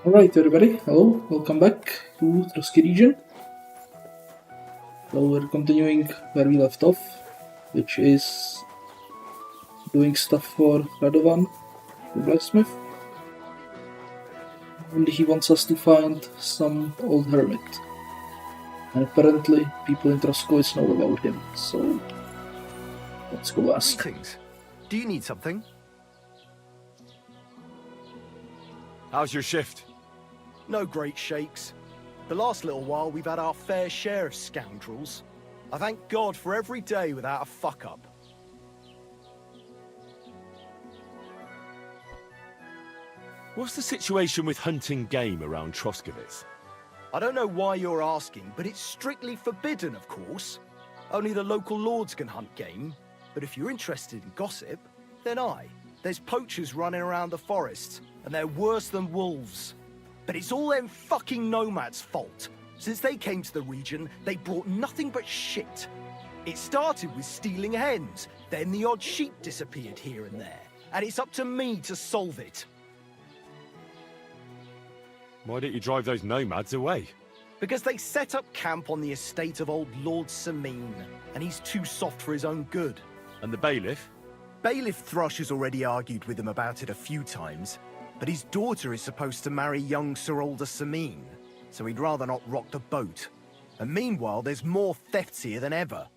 Alright everybody, hello, welcome back to Trosky region. So we're continuing where we left off, which is doing stuff for Radovan, the blacksmith. And he wants us to find some old hermit. And apparently people in Troskois know about him, so let's go ask. Greetings. Do you need something? How's your shift? No great shakes. The last little while we've had our fair share of scoundrels. I thank God for every day without a fuck-up. What's the situation with hunting game around Troskowitz? I don't know why you're asking, but it's strictly forbidden, of course. Only the local lords can hunt game. But if you're interested in gossip, then there's poachers running around the forests, and they're worse than wolves. But it's all them fucking nomads' fault. Since they came to the region, they brought nothing but shit. It started with stealing hens, then the odd sheep disappeared here and there, and it's up to me to solve it. Why don't you drive those nomads away? Because they set up camp on the estate of old Lord Samine, and he's too soft for his own good. And the bailiff? Bailiff Thrush has already argued with him about it a few times, but his daughter is supposed to marry young Sir Alder Samine, so he'd rather not rock the boat. And meanwhile, there's more thefts here than ever.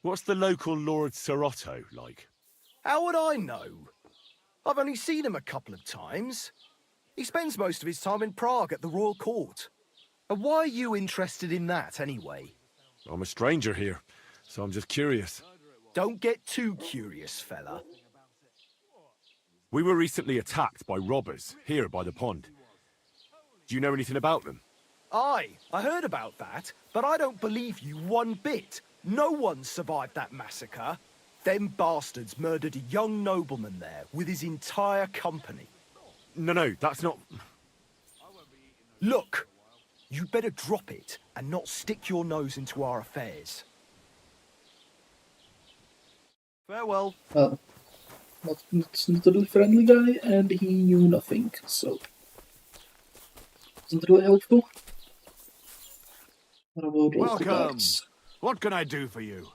What's the local Lord Sir Otto like? How would I know? I've only seen him a couple of times. He spends most of his time in Prague at the Royal Court. And why are you interested in that, anyway? I'm a stranger here, so I'm just curious. Don't get too curious, fella. We were recently attacked by robbers, here by the pond. Do you know anything about them? Aye, I heard about that, but I don't believe you one bit. No one survived that massacre. Them bastards murdered a young nobleman there with his entire company. No, that's not... Look, you'd better drop it and not stick your nose into our affairs. Farewell. Well, not a really friendly guy, and he knew nothing, so... Isn't really helpful. What about all the Welcome. guards? What can I do for you?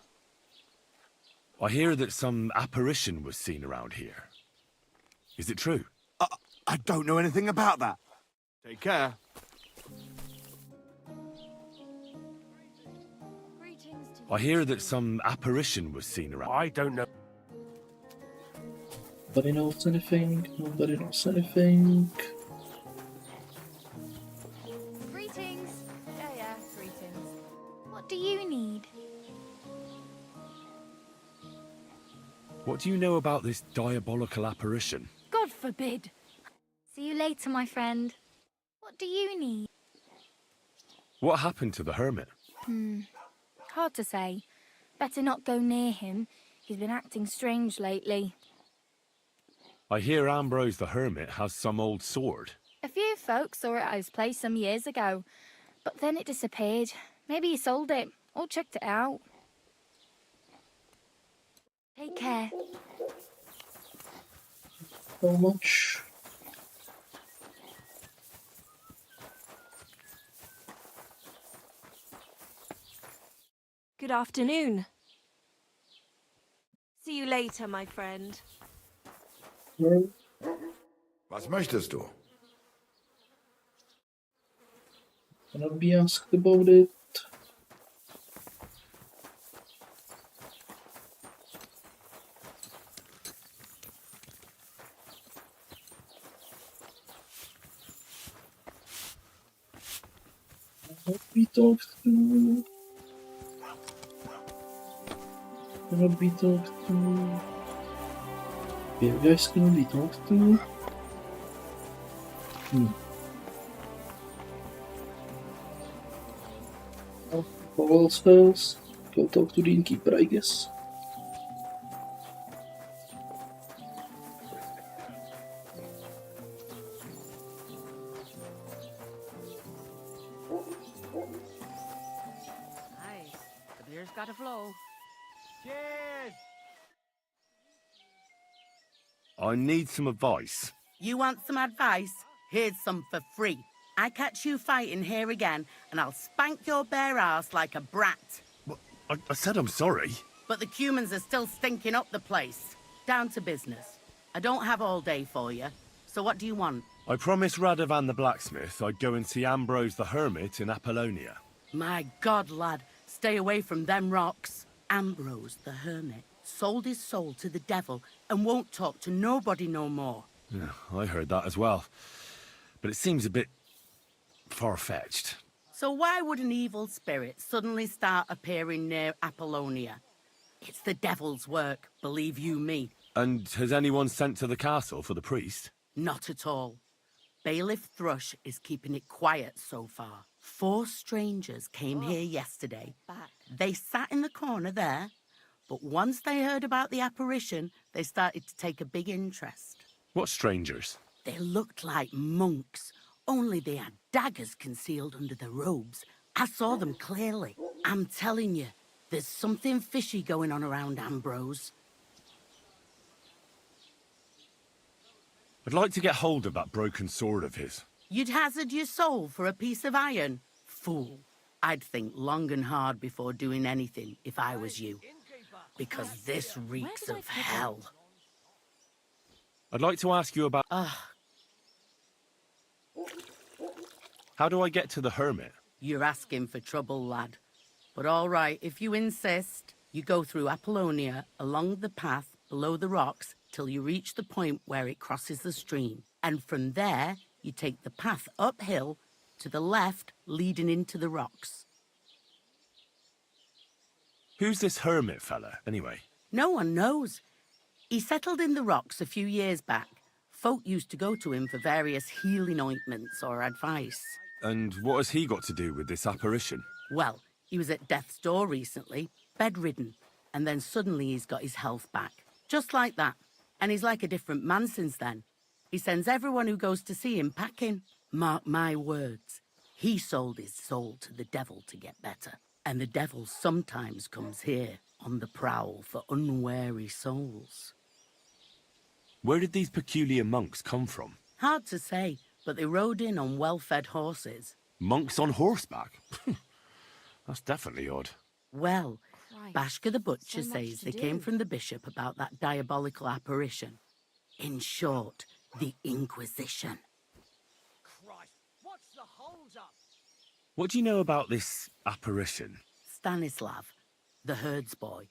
I hear that some apparition was seen around here. Is it true? I don't know anything about that. Take care. I hear that some apparition was seen around... I don't know. Nobody knows anything, nobody knows anything. Greetings. Yeah, greetings. What do you need? What do you know about this diabolical apparition? God forbid. See you later, my friend. What do you need? What happened to the hermit? Hard to say. Better not go near him. He's been acting strange lately. I hear Ambrose the hermit has some old sword. A few folks saw it at his place some years ago, but then it disappeared. Maybe he sold it, or checked it out. Take care. How much? Good afternoon. See you later, my friend. Well, Was möchtest du? cannot be asked about it. Cannot be talked to. Cannot be talked to. You guys cannot be talked to. Oh, for all spells, go talk to the innkeeper, I guess. Nice. The beer's got to flow. Cheers! I need some advice. You want some advice? Here's some for free. I catch you fighting here again, and I'll spank your bare ass like a brat. What? I said I'm sorry. But the Cumans are still stinking up the place. Down to business. I don't have all day for you. So what do you want? I promised Radovan the blacksmith I'd go and see Ambrose the hermit in Apollonia. My God, lad, stay away from them rocks. Ambrose the hermit sold his soul to the devil and won't talk to nobody no more. Yeah, I heard that as well. But it seems a bit far-fetched. So why would an evil spirit suddenly start appearing near Apollonia? It's the devil's work, believe you me. And has anyone sent to the castle for the priest? Not at all. Bailiff Thrush is keeping it quiet so far. 4 strangers came here yesterday. They sat in the corner there, but once they heard about the apparition, they started to take a big interest. What strangers? They looked like monks, only they had daggers concealed under their robes. I saw them clearly. I'm telling you, there's something fishy going on around Ambrose. I'd like to get hold of that broken sword of his. You'd hazard your soul for a piece of iron? Fool. I'd think long and hard before doing anything if I was you. Because this reeks of hell. I'd like to ask you about... How do I get to the hermit? You're asking for trouble, lad. But all right, if you insist, you go through Apollonia, along the path below the rocks, till you reach the point where it crosses the stream. And from there, you take the path uphill to the left, leading into the rocks. Who's this hermit fella, anyway? No one knows. He settled in the rocks a few years back. Folk used to go to him for various healing ointments or advice. And what has he got to do with this apparition? Well, he was at death's door recently, bedridden, and then suddenly he's got his health back. Just like that. And he's like a different man since then. He sends everyone who goes to see him packing. Mark my words. He sold his soul to the devil to get better. And the devil sometimes comes here on the prowl for unwary souls. Where did these peculiar monks come from? Hard to say, but they rode in on well-fed horses. Monks on horseback? That's definitely odd. Well, Christ, Bashka the Butcher so much says to they do. came from the bishop about that diabolical apparition. In short, the Inquisition. Christ, what's the hold-up? What do you know about this apparition? Stanislav, the herds boy,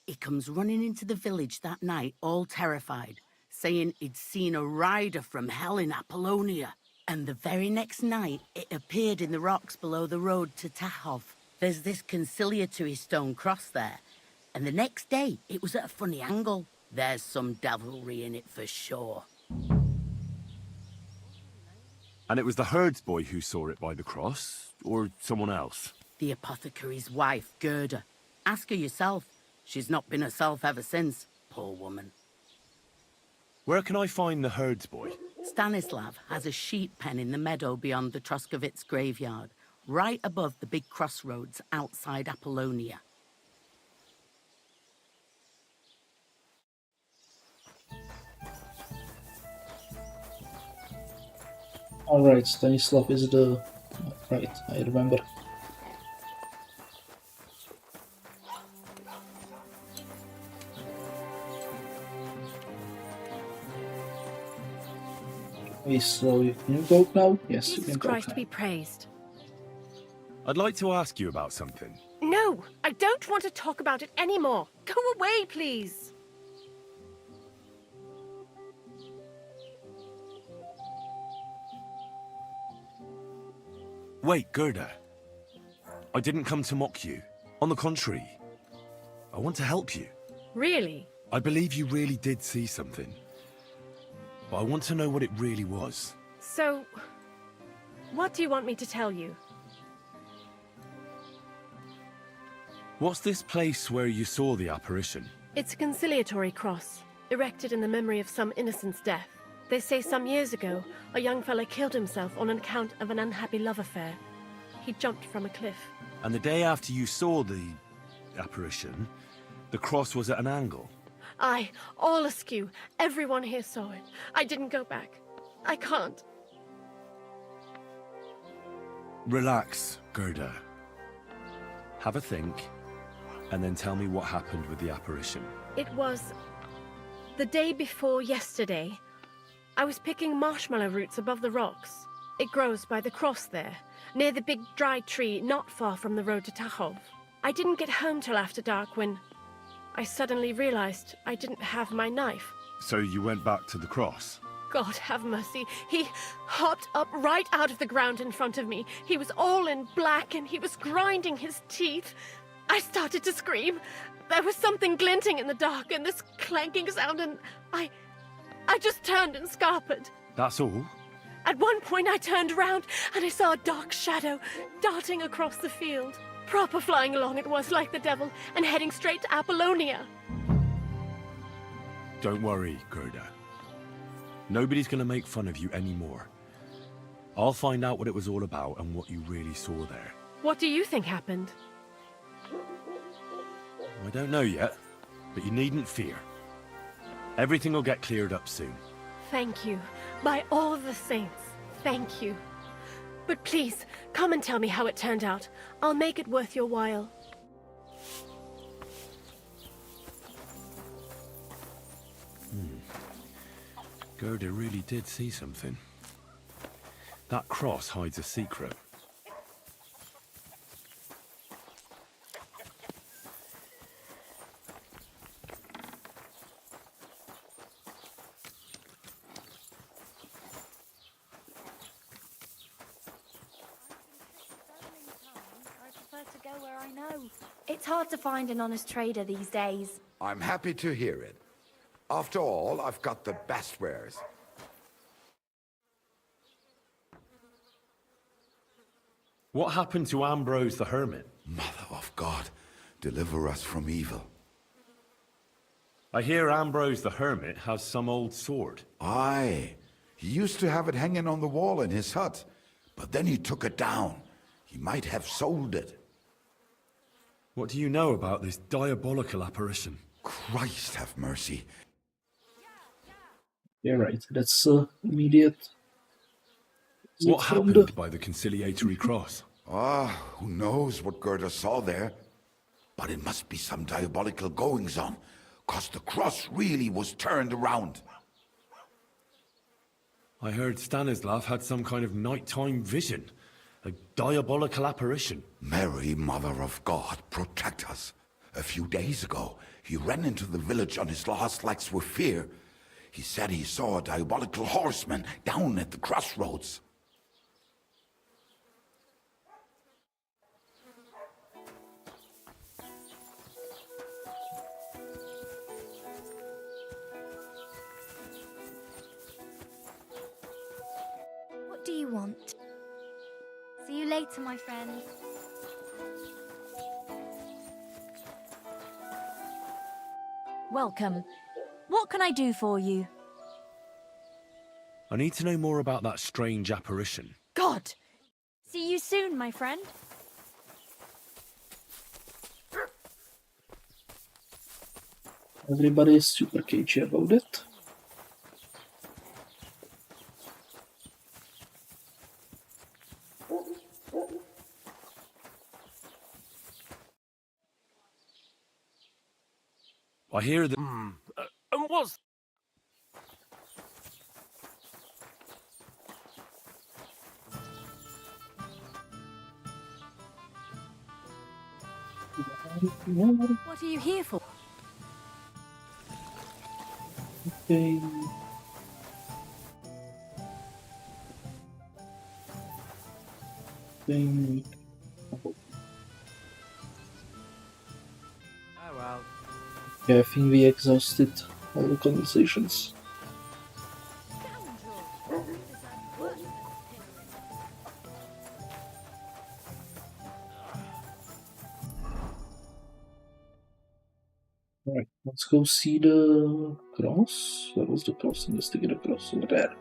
he comes running into the village that night all terrified, saying he'd seen a rider from hell in Apollonia. And the very next night, it appeared in the rocks below the road to Tahov. There's this conciliatory stone cross there. And the next day, it was at a funny angle. There's some devilry in it for sure. And it was the herds boy who saw it by the cross, or someone else? The apothecary's wife, Gerda. Ask her yourself. She's not been herself ever since, poor woman. Where can I find the herds boy? Stanislav has a sheep pen in the meadow beyond the Troskovitz graveyard, right above the big crossroads outside Apollonia. Alright, Stanislav is the... Right, I remember. Okay, so you can go now? Yes, you Jesus can go Christ now. be praised. I'd like to ask you about something. No, I don't want to talk about it anymore. Go away, please. Wait, Gerda. I didn't come to mock you. On the contrary, I want to help you. Really? I believe you really did see something. But I want to know what it really was. So, what do you want me to tell you? What's this place where you saw the apparition? It's a conciliatory cross, erected in the memory of some innocent's death. They say some years ago, a young fellow killed himself on account of an unhappy love affair. He jumped from a cliff. And the day after you saw the apparition, the cross was at an angle. Aye, all askew. Everyone here saw it. I didn't go back. I can't. Relax, Gerda. Have a think, and then tell me what happened with the apparition. It was the day before yesterday. I was picking marshmallow roots above the rocks. It grows by the cross there, near the big dry tree not far from the road to Tachov. I didn't get home till after dark when I suddenly realized I didn't have my knife. So you went back to the cross? God have mercy. He hopped up right out of the ground in front of me. He was all in black and he was grinding his teeth. I started to scream. There was something glinting in the dark and this clanking sound, and I just turned and scarpered. That's all? At one point I turned around and I saw a dark shadow darting across the field. Proper flying along it was, like the devil, and heading straight to Apollonia. Don't worry, Gerda. Nobody's gonna make fun of you anymore. I'll find out what it was all about and what you really saw there. What do you think happened? I don't know yet, but you needn't fear. Everything will get cleared up soon. Thank you. By all the saints, thank you. But please, come and tell me how it turned out. I'll make it worth your while. Gerda really did see something. That cross hides a secret. It's hard to find an honest trader these days. I'm happy to hear it. After all, I've got the best wares. What happened to Ambrose the Hermit? Mother of God, deliver us from evil. I hear Ambrose the Hermit has some old sword. Aye, he used to have it hanging on the wall in his hut, but then he took it down. He might have sold it. What do you know about this diabolical apparition? Christ have mercy. Yeah, right. That's immediate. What happened by the conciliatory cross? Ah, who knows what Gerda saw there? But it must be some diabolical goings-on, 'cause the cross really was turned around. I heard Stanislav had some kind of nighttime vision. A diabolical apparition. Mary, Mother of God, protect us. A few days ago, he ran into the village on his last legs with fear. He said he saw a diabolical horseman down at the crossroads. What do you want? See you later, my friend. Welcome. What can I do for you? I need to know more about that strange apparition. God! See you soon, my friend. Everybody is super cagey about it. I hear that... And what's... What are you here for? Okay. Thing. Oh well. Yeah, I think we exhausted all the conversations. Alright, let's go see the cross. Where was the cross? Investigate the cross over there.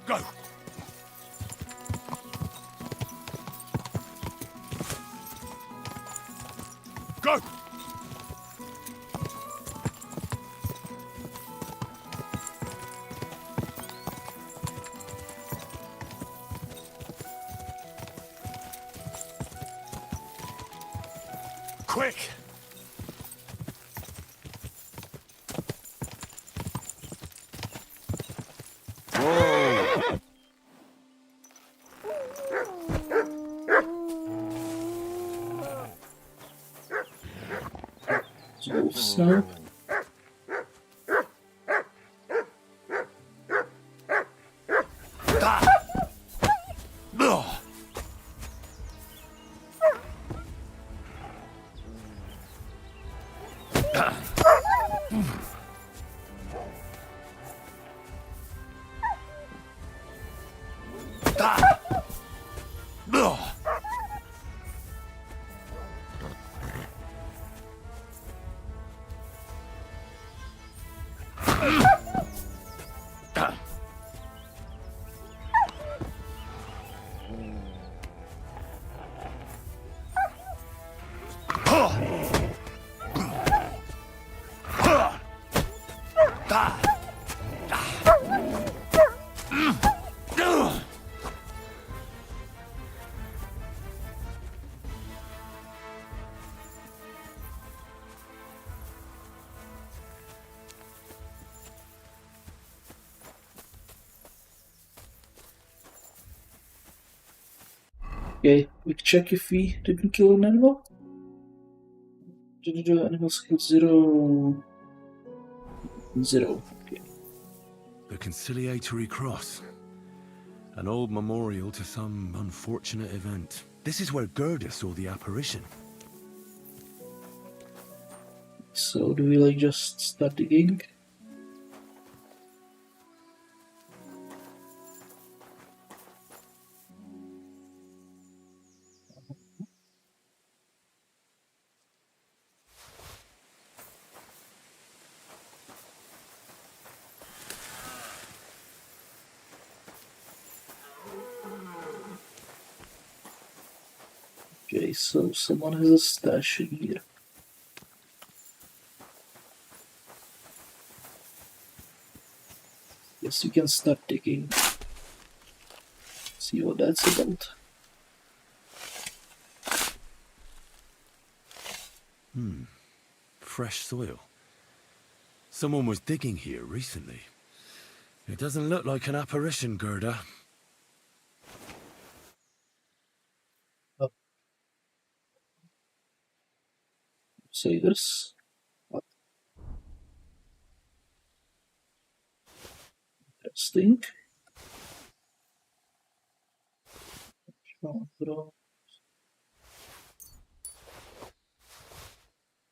Go! Go! Quick! So, okay, quick check if we didn't kill an animal. Animal skill 0. 0. Okay. The Conciliatory Cross. An old memorial to some unfortunate event. This is where Gerda saw the apparition. So, do we like just start digging? Okay, so someone has a stash in here. Guess we can start digging. See what that's about. Fresh soil. Someone was digging here recently. It doesn't look like an apparition, Gerda. Say this. What? Interesting.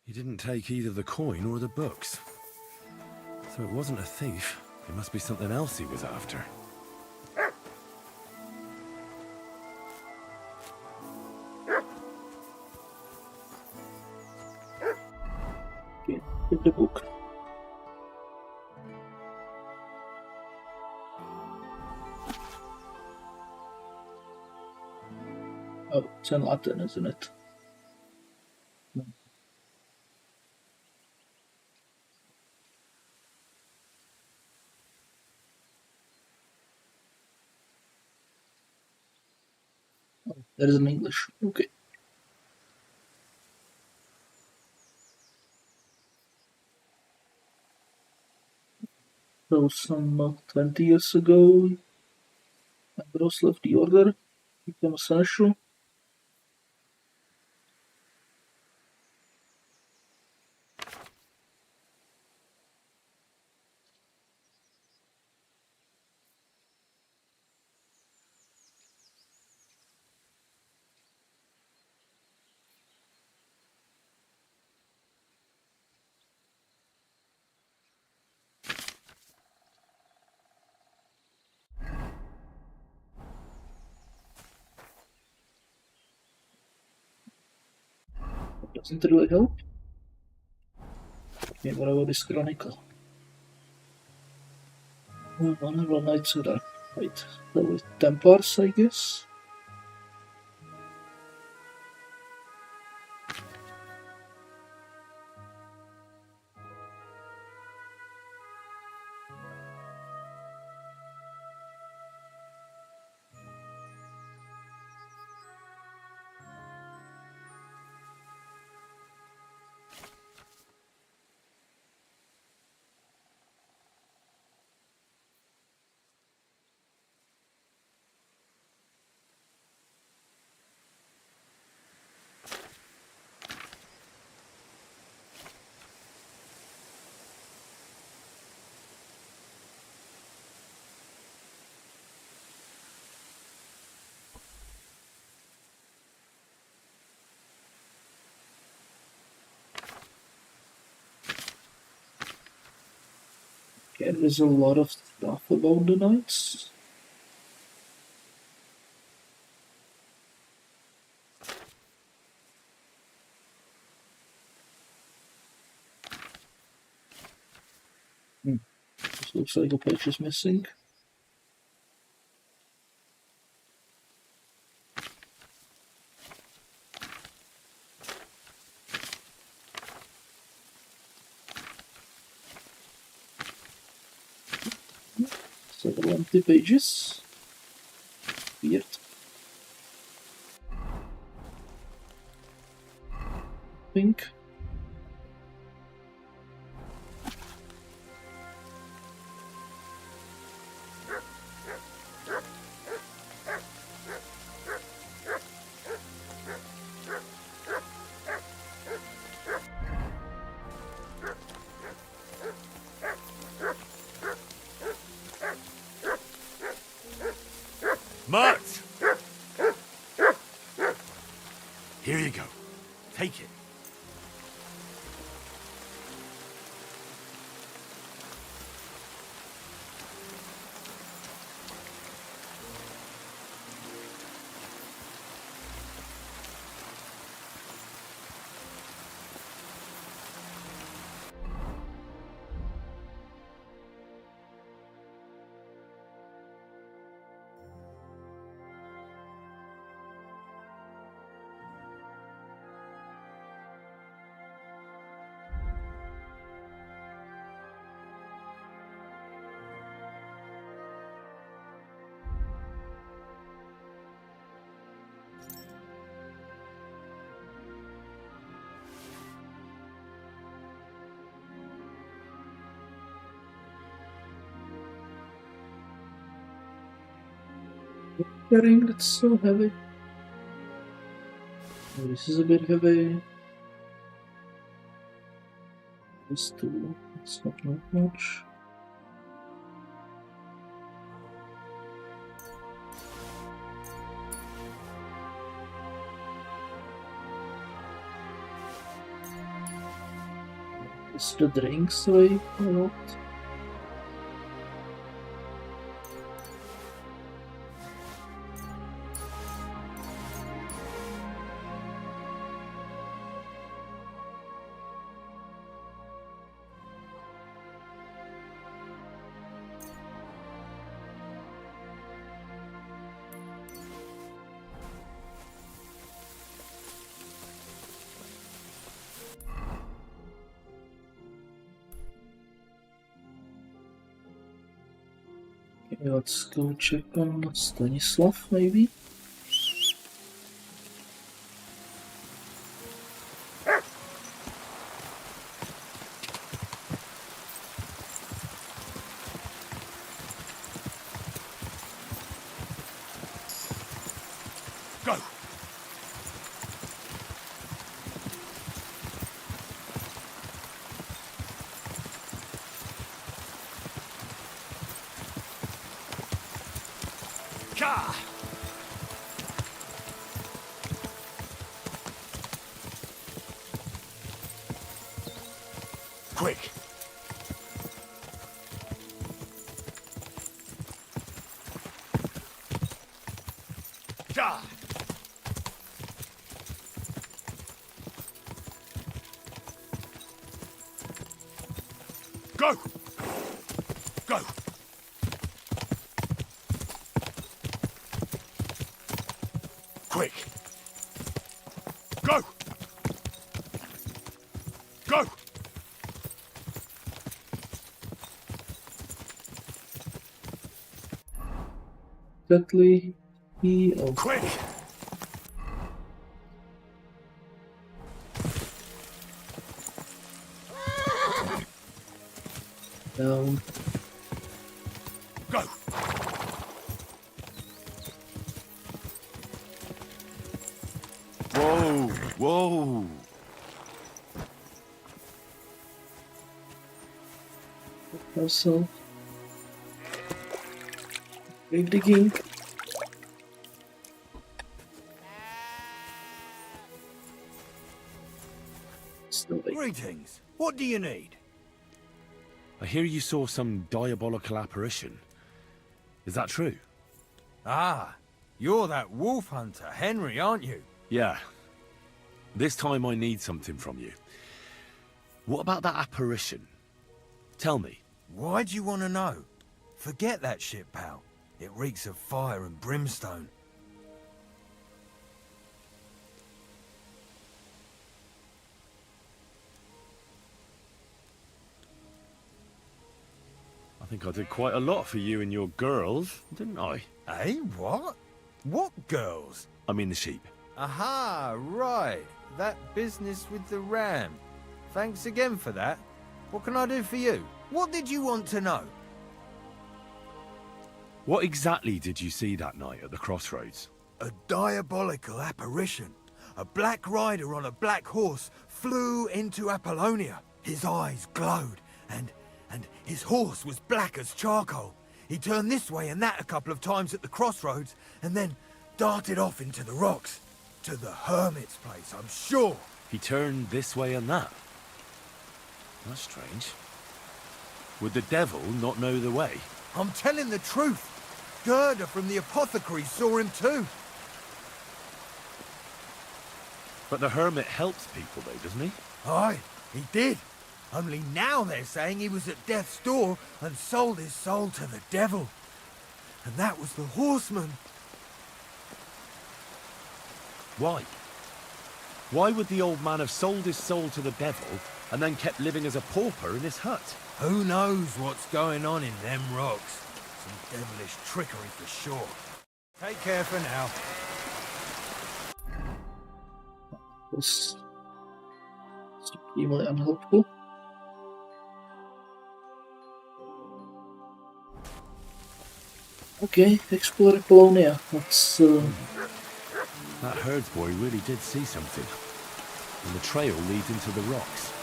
He didn't take either the coin or the books. So it wasn't a thief. It must be something else he was after. Okay, get the book. Oh, it's in Latin, isn't it? Oh, that is in English. Okay. So some 20 years ago, Ambrose left the order, became a seneschal. Doesn't really help. Okay, what about this chronicle? Honorable Knights Order. Wait, so with Templars, I guess? Okay, there's a lot of stuff about the knights. This looks like a page is missing. Several empty pages. Weird. Pink. Mutt! Here you go. Take it. Carrying that's so heavy. Oh, this is a bit heavy. This too. It's not much. Is the drinks away or not? Okay, let's go check on Stanislav, maybe? Go! Ka! Quick! Da! Go! Go! Quick! Go! Go! Exactly. Quick! Down. Go! Whoa! Whoa! Also, grave digging. Still wait. Greetings. What do you need? I hear you saw some diabolical apparition. Is that true? Ah, you're that wolf hunter, Henry, aren't you? Yeah. This time I need something from you. What about that apparition? Tell me. Why do you want to know? Forget that shit, pal. It reeks of fire and brimstone. I think I did quite a lot for you and your girls, didn't I? Eh, what? What girls? I mean the sheep. Aha, right. That business with the ram. Thanks again for that. What can I do for you? What did you want to know? What exactly did you see that night at the crossroads? A diabolical apparition. A black rider on a black horse flew into Apollonia. His eyes glowed, and his horse was black as charcoal. He turned this way and that a couple of times at the crossroads, and then darted off into the rocks. To the hermit's place, I'm sure. He turned this way and that. That's strange. Would the devil not know the way? I'm telling the truth. Gerda from the apothecary saw him too. But the hermit helps people though, doesn't he? Aye, he did. Only now they're saying he was at death's door and sold his soul to the devil. And that was the horseman. Why? Why would the old man have sold his soul to the devil and then kept living as a pauper in his hut? Who knows what's going on in them rocks? Some devilish trickery for sure. Take care for now. Was extremely unhelpful. Okay, explore Apollonia. Let's That herds boy really did see something. And the trail leads into the rocks.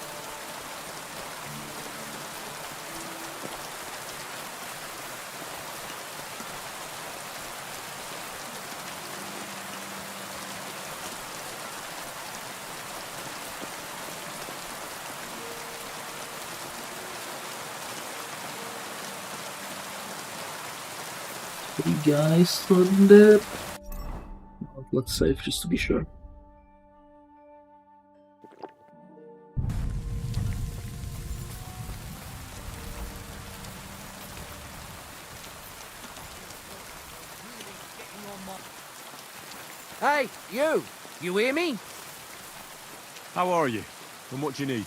three guys standing there. Let's save just to be sure. Hey, you! You hear me? How are you? And what do you need?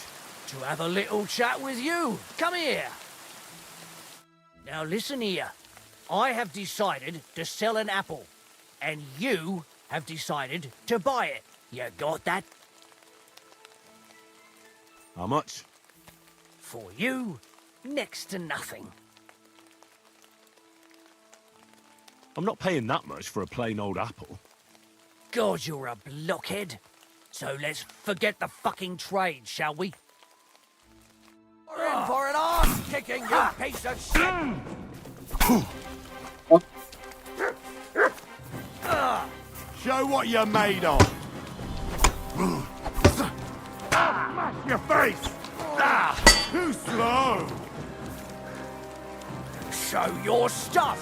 To have a little chat with you. Come here. Now listen here. I have decided to sell an apple. And you have decided to buy it. You got that? How much? For you, next to nothing. I'm not paying that much for a plain old apple. God, you're a blockhead. So let's forget the fucking trade, shall we? We're in for an arse-kicking, you piece of shit! Show what you're made of. Smash your face! Too slow! Show your stuff!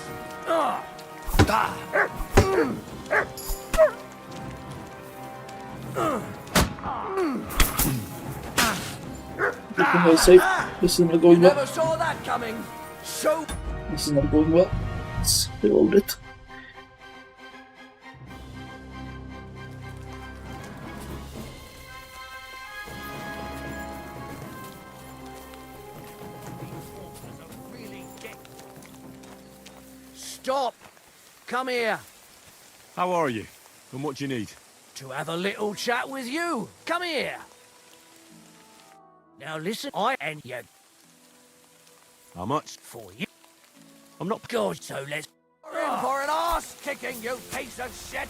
Keeping us safe. This is not going well. Never saw that coming. So This is not going well. Let's reload it. stop. Come here. How are you? And what do you need? To have a little chat with you. Come here. Now listen, I and you. How much? For you. I'm not... God, so let's... We're in for an arse-kicking, you piece of shit!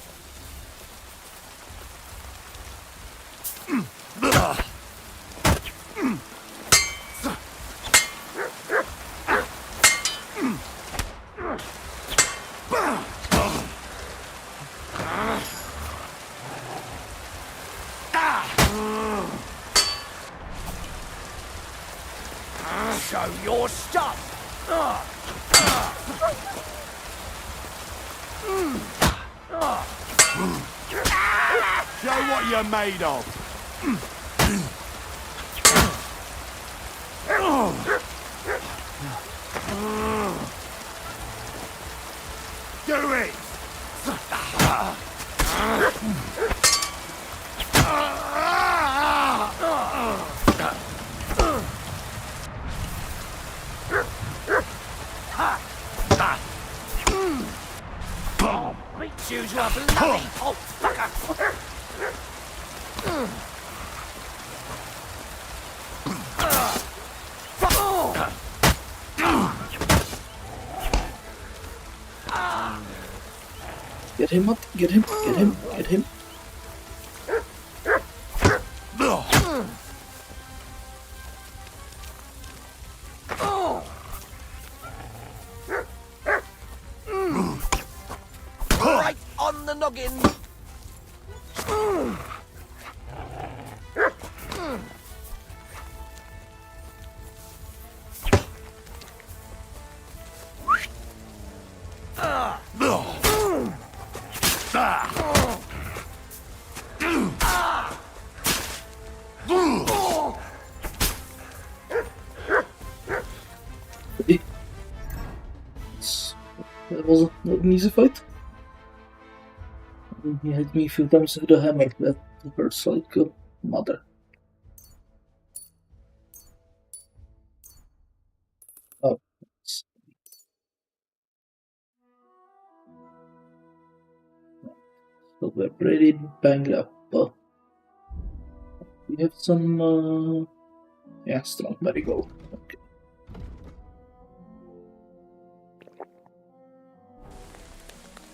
Show your what you're made of. Do it! Choose your bloody old fucker! Get him up, get him, get him, get him. Right on the noggin! That was not an easy fight. He hit me a few times with a hammer. That hurts like a mother. Oh. So we're pretty banged up. We have some, yeah, strong marigold. Okay.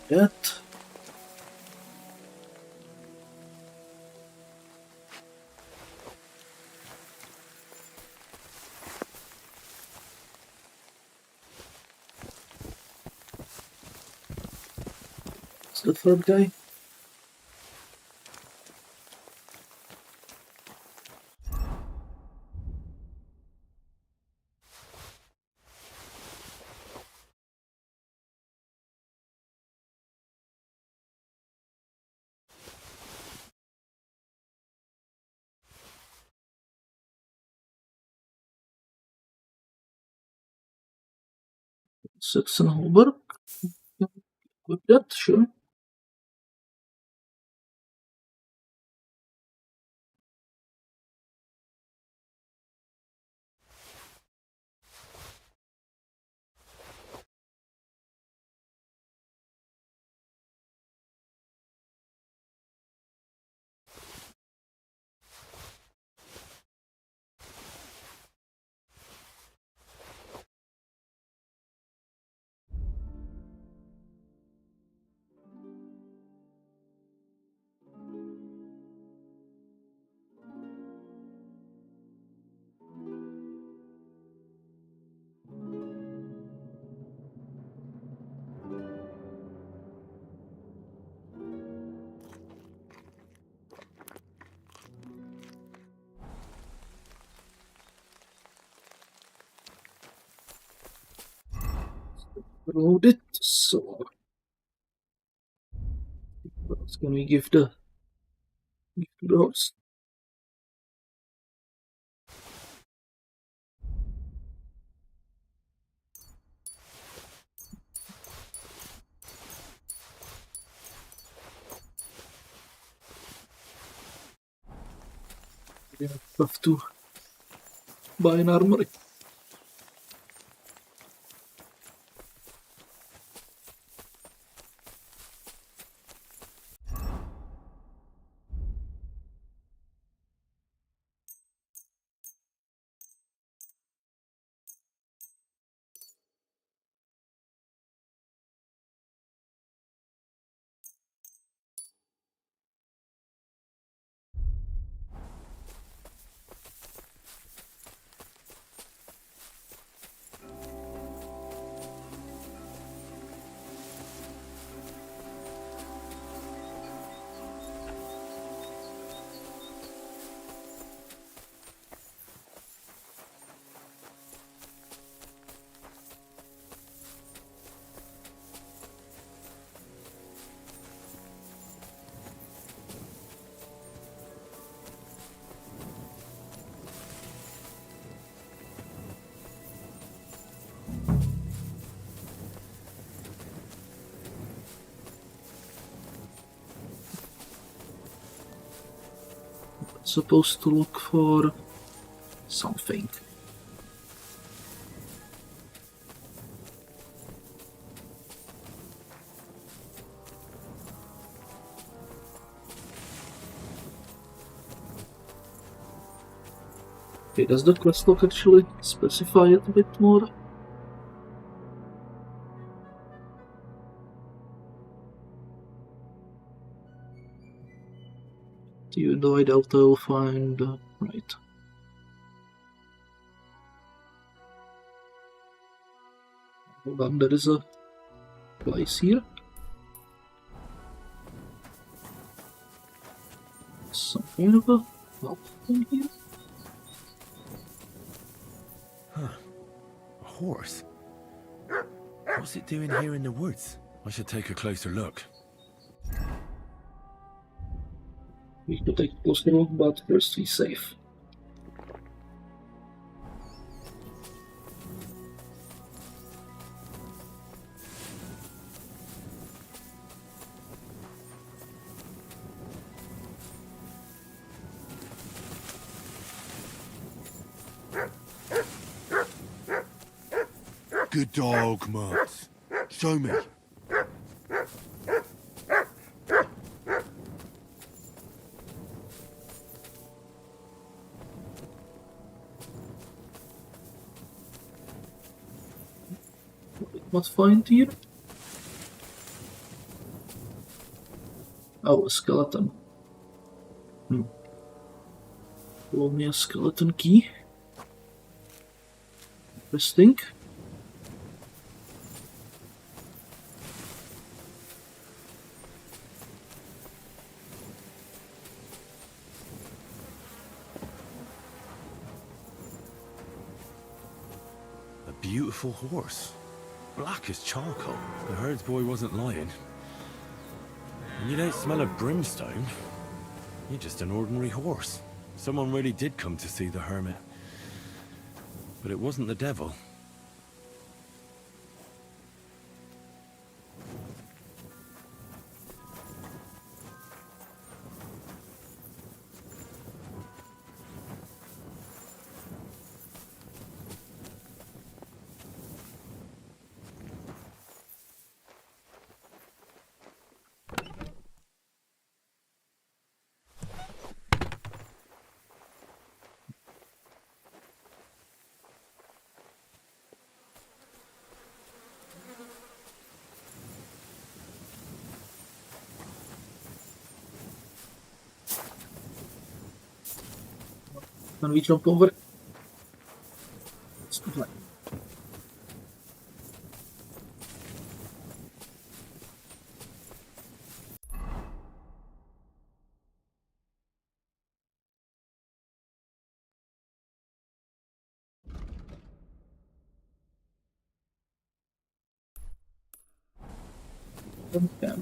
That. It's the third guy. Six and Holberg. Equip that, sure. Load it. So, what else can we give to the horse? We have to buy an armory. supposed to look for something. Okay, does the quest log actually specify it a bit more? Even though I doubt I'll find... right. Hold on, there is a place here. Some kind of a thing here. Huh. A horse? What's it doing here in the woods? I should take a closer look. We could take a closer look, but first we save. Good dog, Mutz. Show me. What find here? Oh, a skeleton. Roll me a skeleton key. Interesting. A beautiful horse. Black as charcoal. The herds boy wasn't lying. And you don't smell of brimstone. You're just an ordinary horse. Someone really did come to see the hermit. But it wasn't the devil. Can we jump over? Let's go. Okay.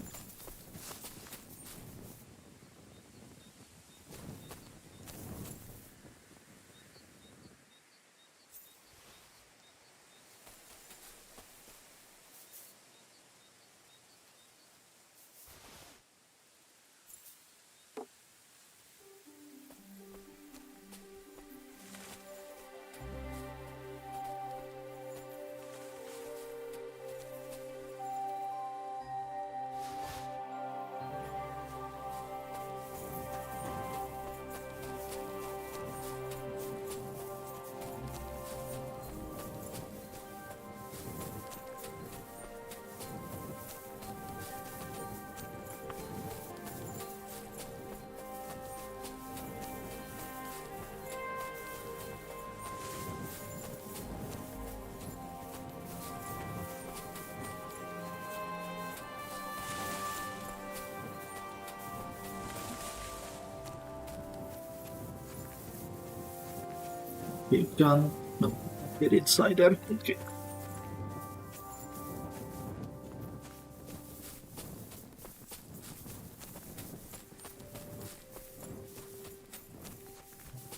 You can no get inside there. Okay.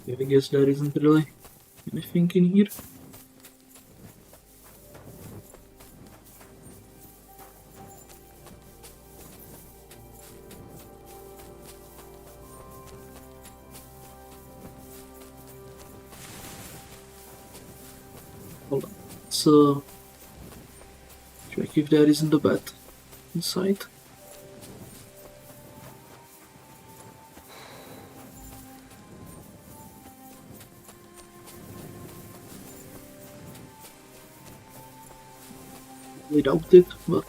I guess there isn't really anything in here. Hold on. Let's check if there isn't a bed inside. I doubt it, but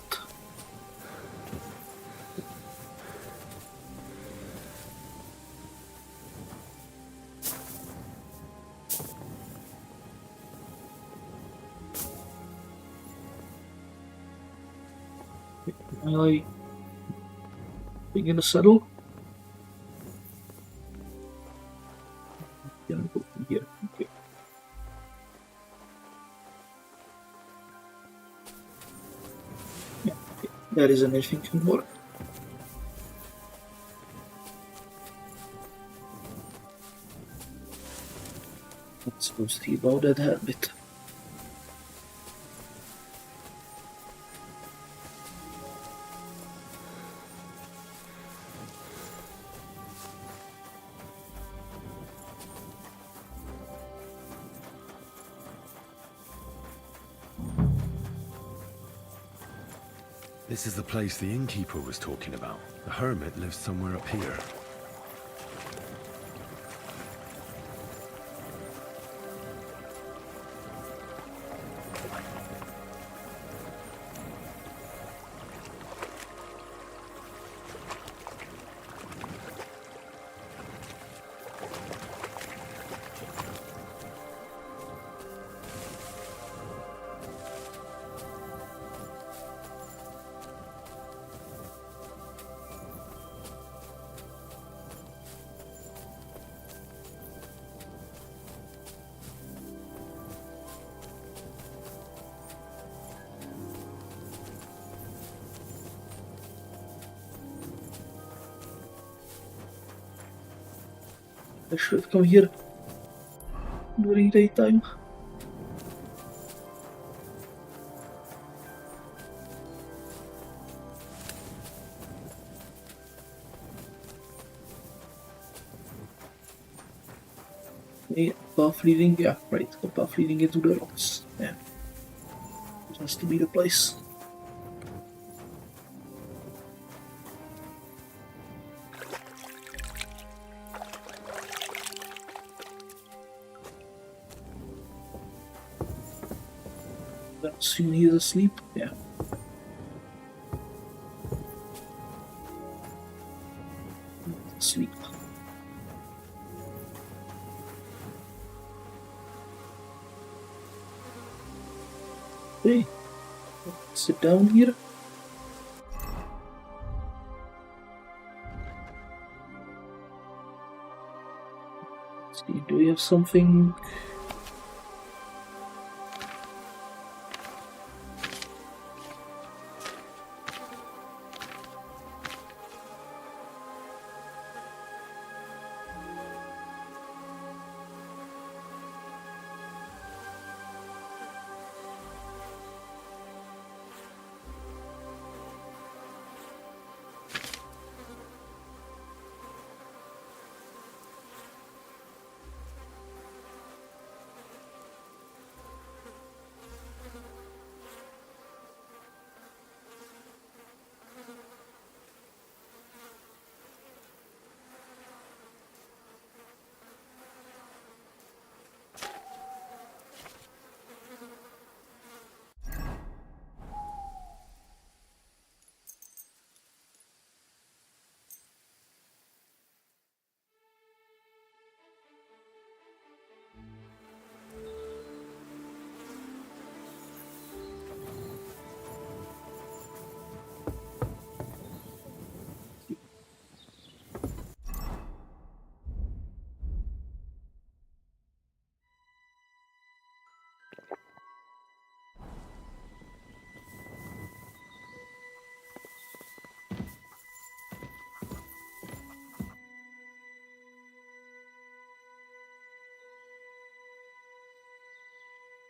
am I begin to settle? Can I go from here? Okay. Yeah, okay. There isn't anything anymore. Let's go see about that habit. This is the place the innkeeper was talking about. The hermit lives somewhere up here. I should come here during daytime. Okay, path leading, yeah, right, the path leading into the rocks. Yeah. It has to be the place. Assume he is asleep. Yeah. Sleep. Okay. Sit down here. Let's see, do we have something?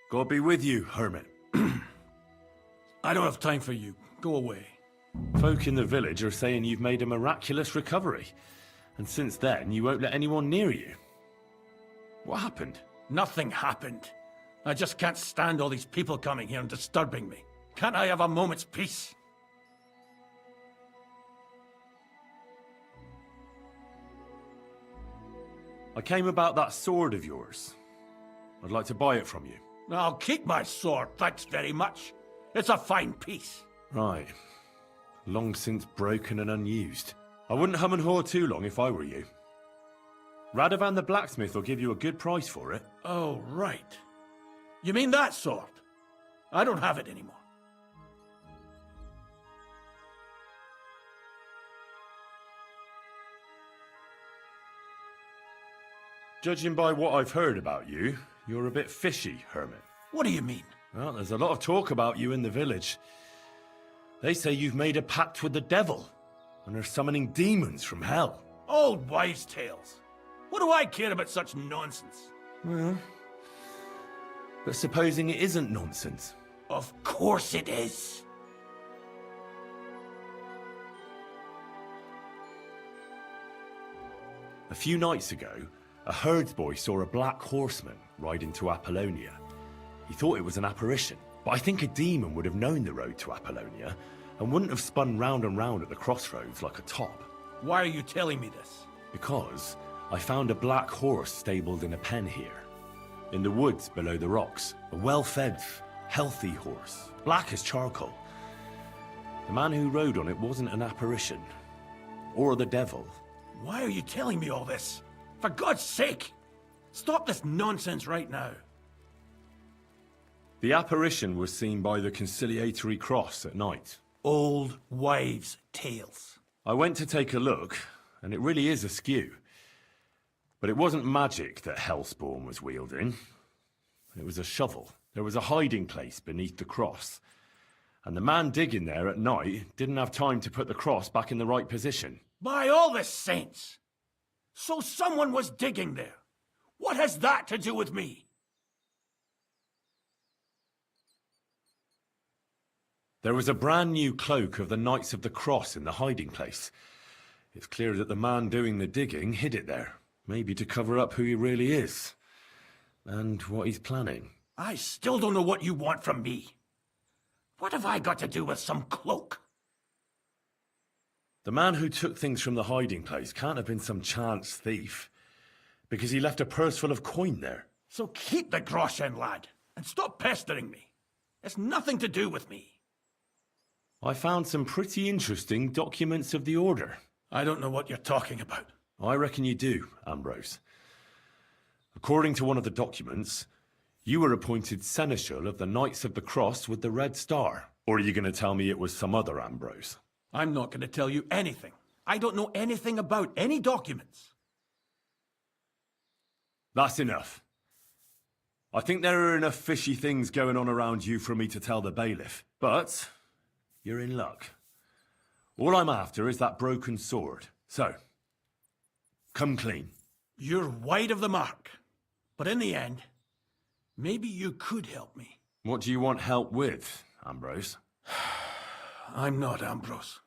God be with you, hermit. I don't have time for you. Go away. Folk in the village are saying you've made a miraculous recovery. And since then, you won't let anyone near you. What happened? Nothing happened. I just can't stand all these people coming here and disturbing me. Can't I have a moment's peace? I came about that sword of yours. I'd like to buy it from you. I'll keep my sword, thanks very much. It's a fine piece. Right. Long since broken and unused. I wouldn't hum and haw too long if I were you. Radovan the blacksmith will give you a good price for it. Oh, right. You mean that sword? I don't have it anymore. Judging by what I've heard about you, you're a bit fishy, Hermit. What do you mean? Well, there's a lot of talk about you in the village. They say you've made a pact with the devil, and are summoning demons from hell. Old wives' tales. What do I care about such nonsense? Well, but supposing it isn't nonsense. Of course it is. A few nights ago, a herdsboy saw a black horseman ride into Apollonia. He thought it was an apparition, but I think a demon would have known the road to Apollonia and wouldn't have spun round and round at the crossroads like a top. Why are you telling me this? Because I found a black horse stabled in a pen here. In the woods below the rocks. A well-fed, healthy horse. Black as charcoal. The man who rode on it wasn't an apparition. Or the devil. Why are you telling me all this? For God's sake! Stop this nonsense right now. The apparition was seen by the conciliatory cross at night. Old wives' tales. I went to take a look, and it really is askew. But it wasn't magic that Hellspawn was wielding. It was a shovel. There was a hiding place beneath the cross. And the man digging there at night didn't have time to put the cross back in the right position. By all the saints! So someone was digging there. What has that to do with me? There was a brand new cloak of the Knights of the Cross in the hiding place. It's clear that the man doing the digging hid it there. Maybe to cover up who he really is. And what he's planning. I still don't know what you want from me. What have I got to do with some cloak? The man who took things from the hiding place can't have been some chance thief. Because he left a purse full of coin there. So keep the groschen, lad. And stop pestering me. It's nothing to do with me. I found some pretty interesting documents of the Order. I don't know what you're talking about. I reckon you do, Ambrose. According to one of the documents, you were appointed Seneschal of the Knights of the Cross with the Red Star. Or are you going to tell me it was some other Ambrose? I'm not going to tell you anything. I don't know anything about any documents. That's enough. I think there are enough fishy things going on around you for me to tell the bailiff. But you're in luck. All I'm after is that broken sword. So, come clean. You're wide of the mark. But in the end, maybe you could help me. What do you want help with, Ambrose? I'm not Ambrose.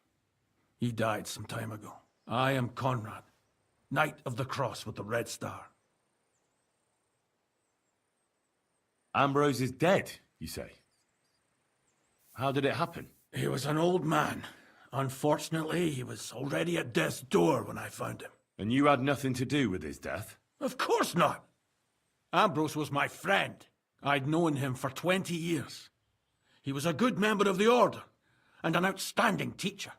He died some time ago. I am Conrad, Knight of the Cross with the Red Star. Ambrose is dead, you say? How did it happen? He was an old man. Unfortunately, he was already at death's door when I found him. And you had nothing to do with his death? Of course not. Ambrose was my friend. I'd known him for 20 years. He was a good member of the Order, and an outstanding teacher.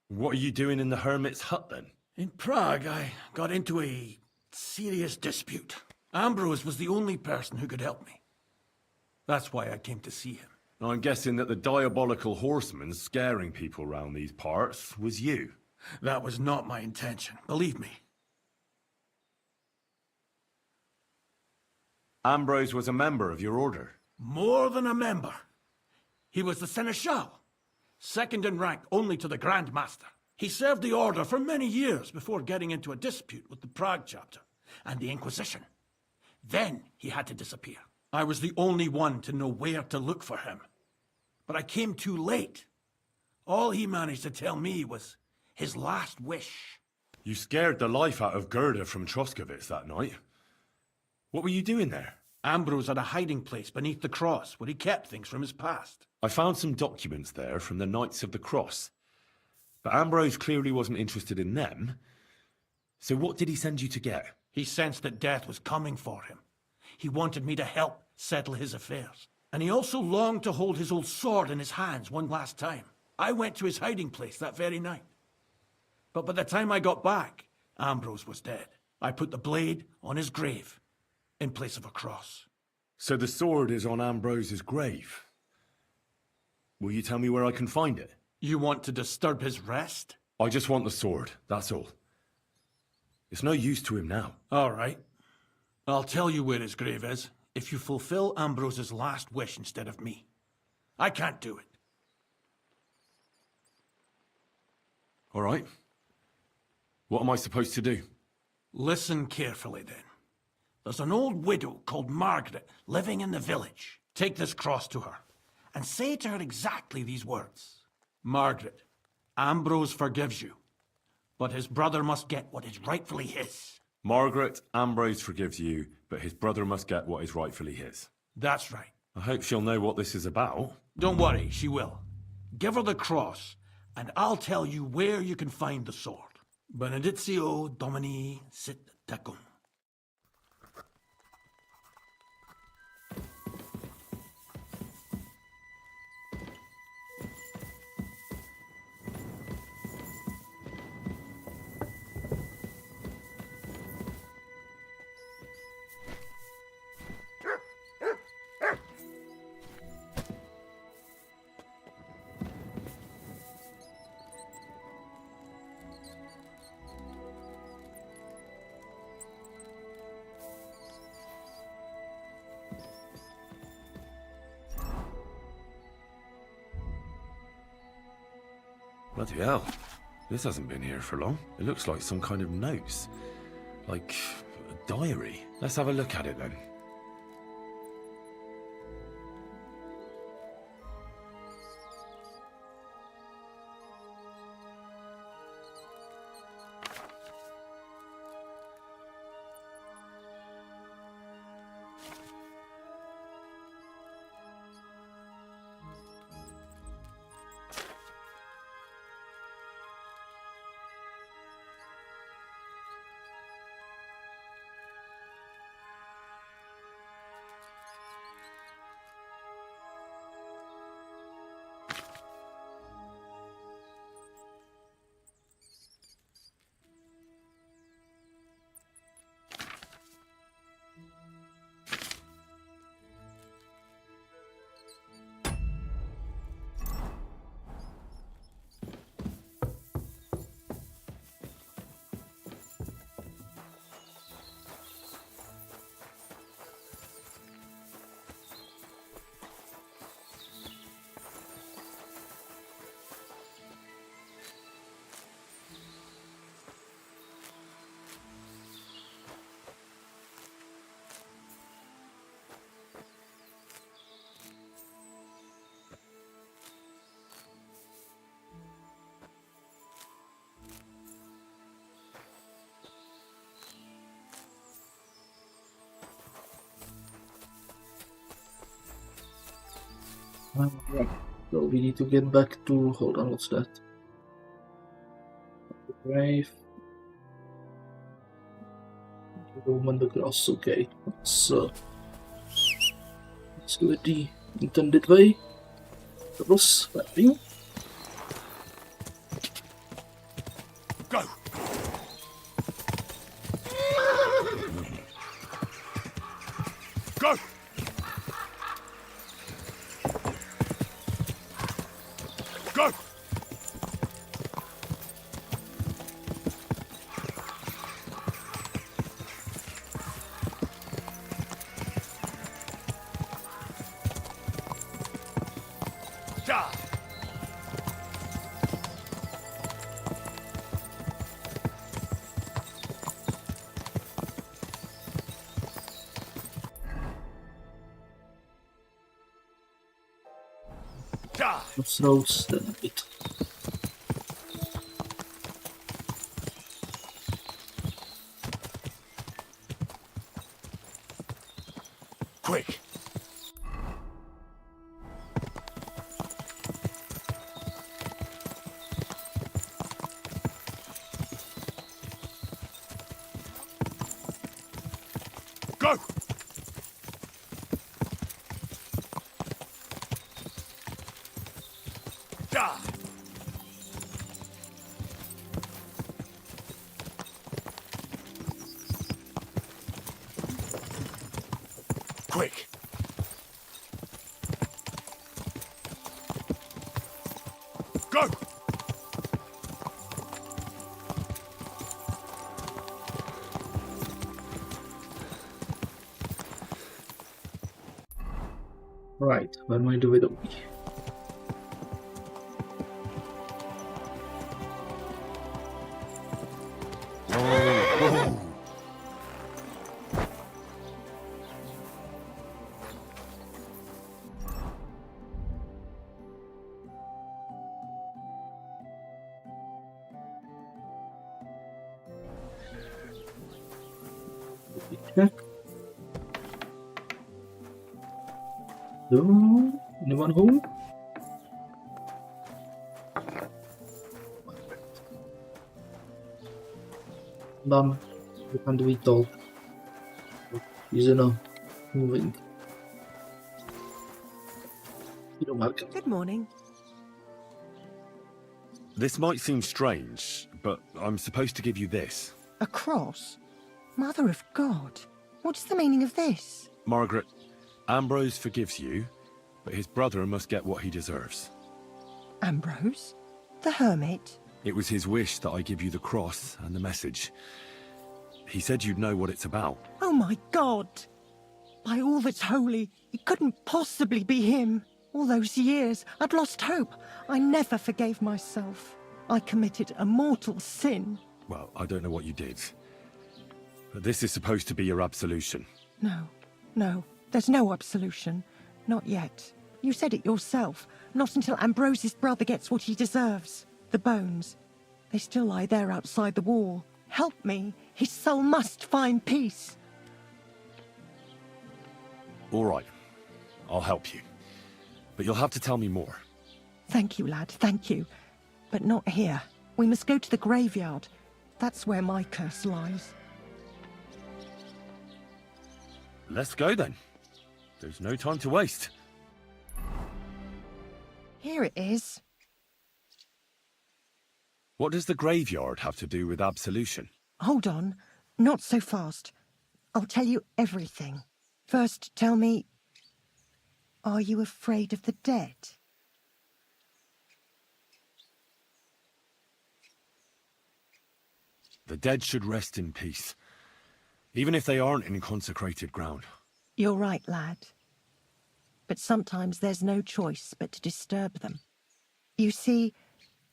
What are you doing in the hermit's hut, then? In Prague, I got into a serious dispute. Ambrose was the only person who could help me. That's why I came to see him. I'm guessing that the diabolical horseman scaring people round these parts was you. That was not my intention, believe me. Ambrose was a member of your order. More than a member. He was the Seneschal, second in rank only to the Grand Master. He served the Order for many years before getting into a dispute with the Prague chapter and the Inquisition. Then he had to disappear. I was the only one to know where to look for him. But I came too late. All he managed to tell me was his last wish. You scared the life out of Gerda from Troskovitz that night. What were you doing there? Ambrose had a hiding place beneath the cross where he kept things from his past. I found some documents there from the Knights of the Cross. But Ambrose clearly wasn't interested in them. So what did he send you to get? He sensed that death was coming for him. He wanted me to help settle his affairs. And he also longed to hold his old sword in his hands one last time. I went to his hiding place that very night. But by the time I got back, Ambrose was dead. I put the blade on his grave, in place of a cross. So the sword is on Ambrose's grave. Will you tell me where I can find it? You want to disturb his rest? I just want the sword, that's all. It's no use to him now. All right. I'll tell you where his grave is, if you fulfill Ambrose's last wish instead of me. I can't do it. All right. What am I supposed to do? Listen carefully, then. There's an old widow called Margaret living in the village. Take this cross to her, and say to her exactly these words. Margaret, Ambrose forgives you, but his brother must get what is rightfully his. Margaret, Ambrose forgives you, but his brother must get what is rightfully his. That's right. I hope she'll know what this is about. Don't worry, she will. Give her the cross, and I'll tell you where you can find the sword. Benedictio Domini sit tecum. Bloody hell. This hasn't been here for long. It looks like some kind of notes. Like a diary. Let's have a look at it then. Right. So we need to get back to... Hold on, what's that? The grave. The room and the cross, okay. Let's go it the intended way. Cross, mapping. Go! Go! Go! Ja! Ja! Crossroads, then a bit. Die! Quick! Go! Right, where am I do with it? Check. No, anyone home? Done. We can't do it all. He's moving. You know, Malcolm. Good morning. This might seem strange, but I'm supposed to give you this. A cross? Mother of God. What's the meaning of this? Margaret, Ambrose forgives you, but his brother must get what he deserves. Ambrose? The hermit? It was his wish that I give you the cross and the message. He said you'd know what it's about. Oh my God! By all that's holy, it couldn't possibly be him. All those years, I'd lost hope. I never forgave myself. I committed a mortal sin. Well, I don't know what you did. But this is supposed to be your absolution. No, there's no absolution. Not yet. You said it yourself. Not until Ambrose's brother gets what he deserves. The bones. They still lie there outside the wall. Help me. His soul must find peace. All right. I'll help you. But you'll have to tell me more. Thank you, lad, thank you. But not here. We must go to the graveyard. That's where my curse lies. Let's go then. There's no time to waste. Here it is. What does the graveyard have to do with absolution? Hold on. Not so fast. I'll tell you everything. First, tell me, are you afraid of the dead? The dead should rest in peace, even if they aren't in consecrated ground. You're right, lad. But sometimes there's no choice but to disturb them. You see,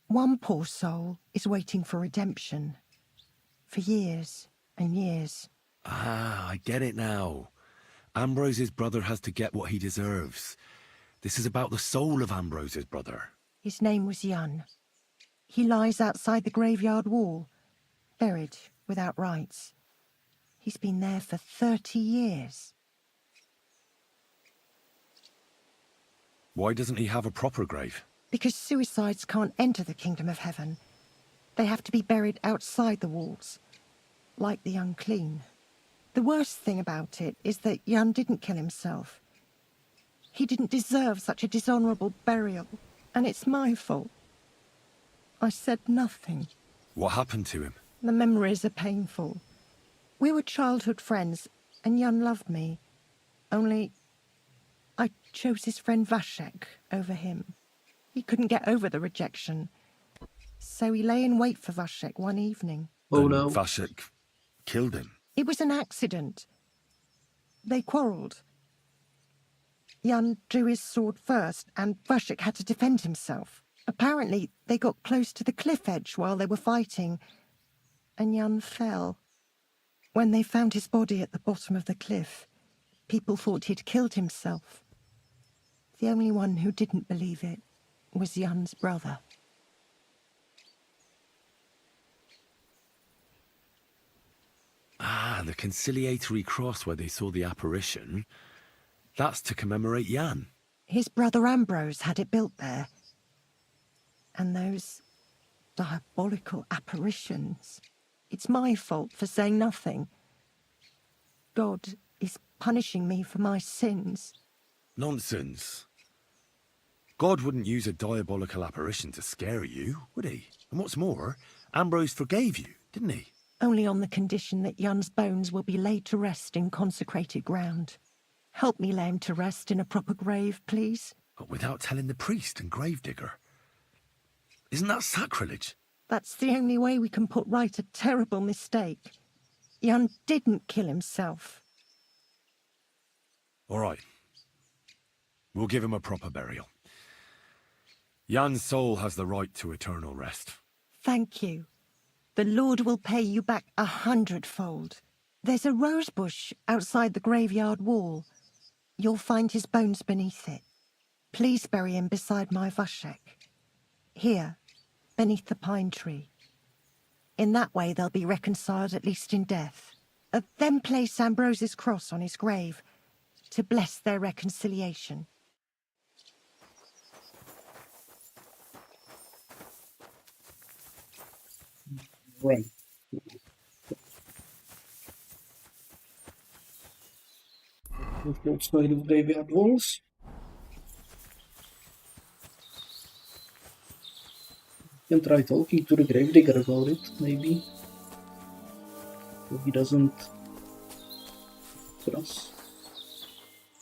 one poor soul is waiting for redemption. For years and years. Ah, I get it now. Ambrose's brother has to get what he deserves. This is about the soul of Ambrose's brother. His name was Jan. He lies outside the graveyard wall, buried without rites. He's been there for 30 years. Why doesn't he have a proper grave? Because suicides can't enter the kingdom of heaven. They have to be buried outside the walls, like the unclean. The worst thing about it is that Jan didn't kill himself. He didn't deserve such a dishonourable burial, and it's my fault. I said nothing. What happened to him? The memories are painful. We were childhood friends, and Jan loved me. Only, I chose his friend Vashek over him. He couldn't get over the rejection. So he lay in wait for Vashek one evening. Oh no. Vashek killed him. It was an accident. They quarrelled. Jan drew his sword first, and Vashek had to defend himself. Apparently, they got close to the cliff edge while they were fighting, and Jan fell. When they found his body at the bottom of the cliff, people thought he'd killed himself. The only one who didn't believe it was Jan's brother. Ah, the conciliatory cross where they saw the apparition. That's to commemorate Jan. His brother Ambrose had it built there. And those diabolical apparitions. It's my fault for saying nothing. God is punishing me for my sins. Nonsense. God wouldn't use a diabolical apparition to scare you, would he? And what's more, Ambrose forgave you, didn't he? Only on the condition that Jan's bones will be laid to rest in consecrated ground. Help me lay him to rest in a proper grave, please. But without telling the priest and gravedigger. Isn't that sacrilege? That's the only way we can put right a terrible mistake. Jan didn't kill himself. All right. We'll give him a proper burial. Jan's soul has the right to eternal rest. Thank you. The Lord will pay you back 100-fold. There's a rose bush outside the graveyard wall. You'll find his bones beneath it. Please bury him beside my Vashek. Here, beneath the pine tree. In that way they'll be reconciled, at least in death. Then place Ambrose's cross on his grave to bless their reconciliation. Right. Outside of graveyard walls. You can try talking to the gravedigger about it, maybe. So he doesn't trust.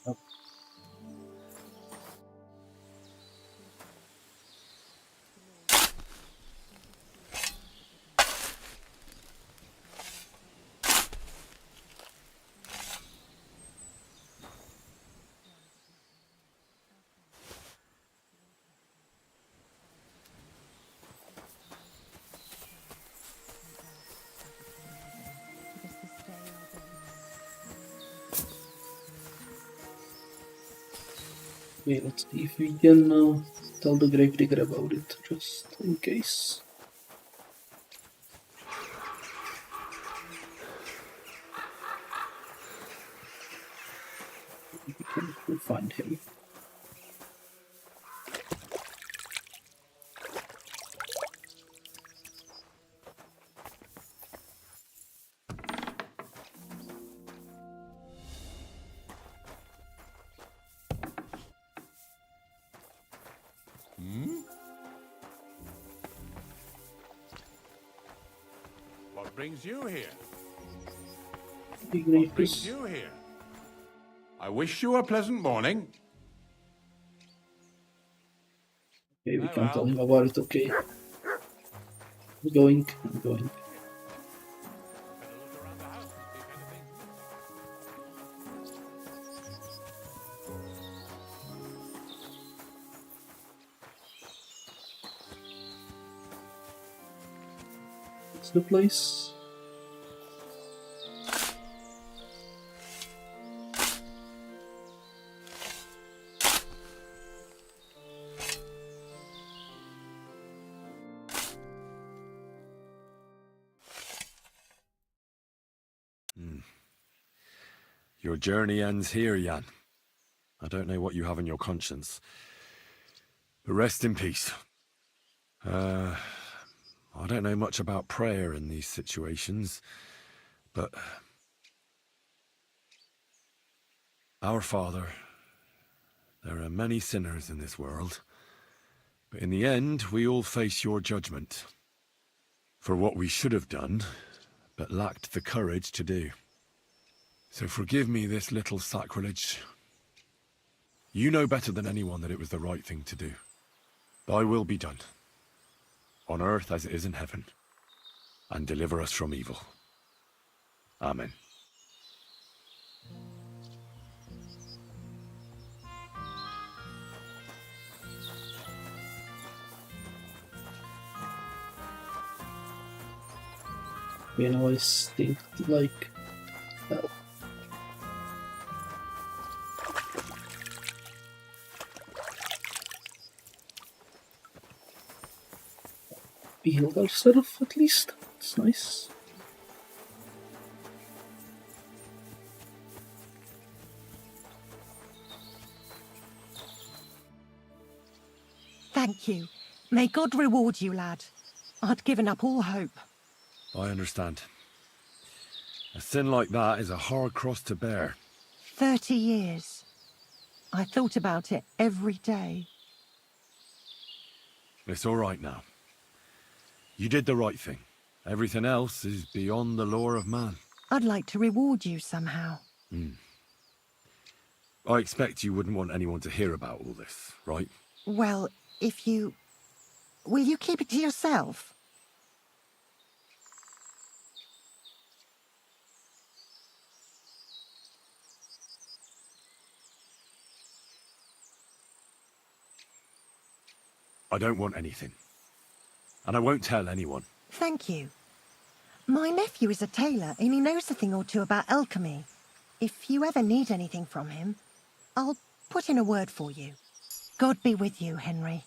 Oh. Okay, let's see if we can tell the gravedigger about it, just in case. We can find him. What brings you here? What brings you here? I wish you a pleasant morning. Okay, we can't tell him about it, okay. I'm going. It's the place. Your journey ends here, Jan. I don't know what you have on your conscience. But rest in peace. I don't know much about prayer in these situations, but... Our Father, there are many sinners in this world, but in the end, we all face your judgment for what we should have done, but lacked the courage to do. So forgive me this little sacrilege. You know better than anyone that it was the right thing to do. Thy will be done, on earth as it is in heaven, and deliver us from evil. Amen. You know, I stink like hell. We healed ourselves at least. It's nice. Thank you. May God reward you, lad. I'd given up all hope. I understand. A sin like that is a hard cross to bear. 30 years. I thought about it every day. It's all right now. You did the right thing. Everything else is beyond the law of man. I'd like to reward you somehow. I expect you wouldn't want anyone to hear about all this, right? Well, if you... Will you keep it to yourself? I don't want anything. And I won't tell anyone. Thank you. My nephew is a tailor and he knows a thing or two about alchemy. If you ever need anything from him, I'll put in a word for you. God be with you, Henry.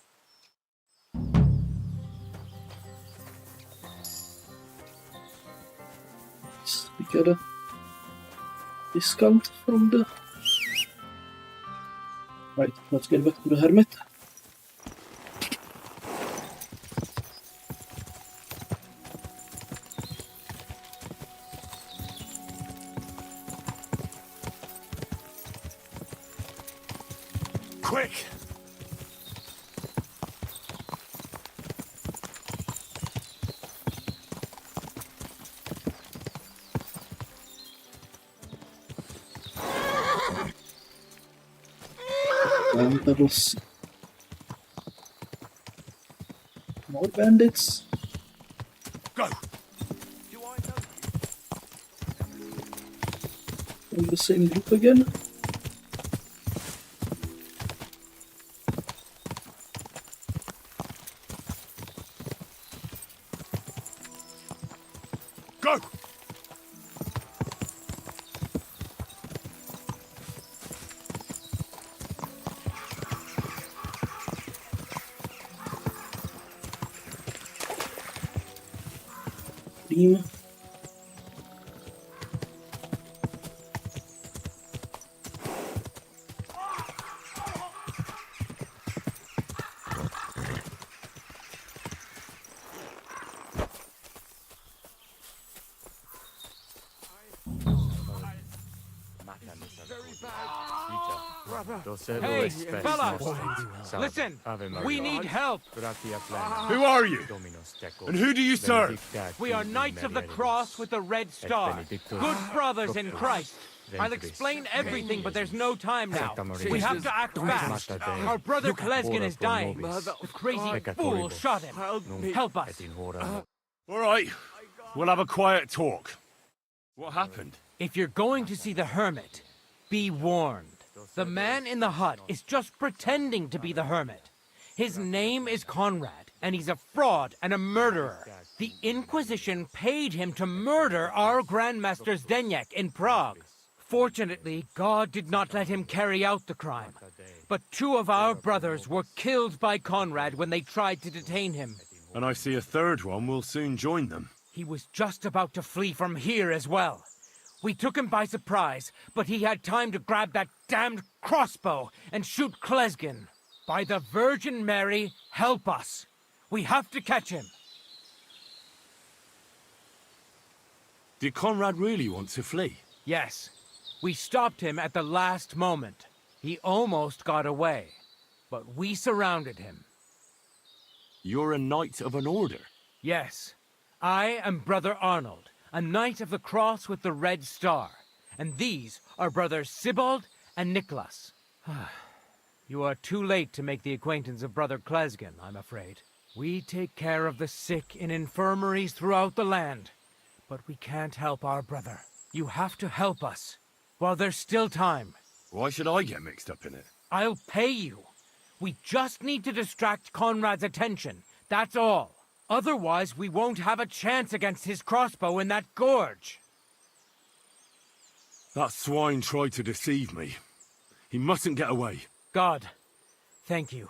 We get a discount from the... Right, let's get back to the hermit. Quick! Pebbles. More bandits. Go! In the same group again. Go! Team. Hey, fellas! Listen! We need help! Who are you? And who do you serve? We are Knights of the Cross with the Red Star. Good brothers in Christ. I'll explain everything, but there's no time now. We have to act fast. Our brother Klesgen is dying. The crazy fool shot him. Help us. All right. We'll have a quiet talk. What happened? If you're going to see the hermit, be warned. The man in the hut is just pretending to be the hermit. His name is Conrad, and he's a fraud and a murderer. The Inquisition paid him to murder our Grandmaster Zdeněk in Prague. Fortunately, God did not let him carry out the crime. But 2 of our brothers were killed by Conrad when they tried to detain him. And I see a third one will soon join them. He was just about to flee from here as well. We took him by surprise, but he had time to grab that damned crossbow and shoot Klesgen. By the Virgin Mary, help us. We have to catch him. Did Conrad really want to flee? Yes. We stopped him at the last moment. He almost got away, but we surrounded him. You're a knight of an order? Yes. I am Brother Arnold, a Knight of the Cross with the Red Star. And these are Brothers Sibald and Nicholas. You are too late to make the acquaintance of Brother Klesgen, I'm afraid. We take care of the sick in infirmaries throughout the land. But we can't help our brother. You have to help us, while there's still time. Why should I get mixed up in it? I'll pay you. We just need to distract Conrad's attention, that's all. Otherwise, we won't have a chance against his crossbow in that gorge. That swine tried to deceive me. He mustn't get away. God, thank you.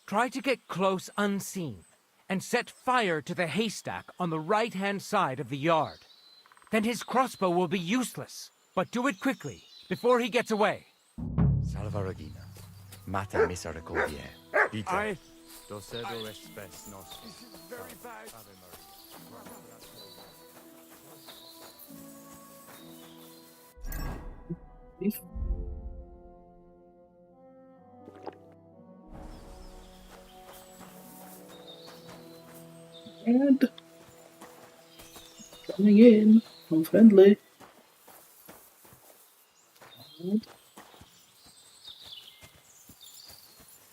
Try to get close unseen, and set fire to the haystack on the right-hand side of the yard. Then his crossbow will be useless. But do it quickly, before he gets away. Salva Regina. Mater misericordiae. Vita. Docedo espes nostrum. And coming in. I'm friendly. And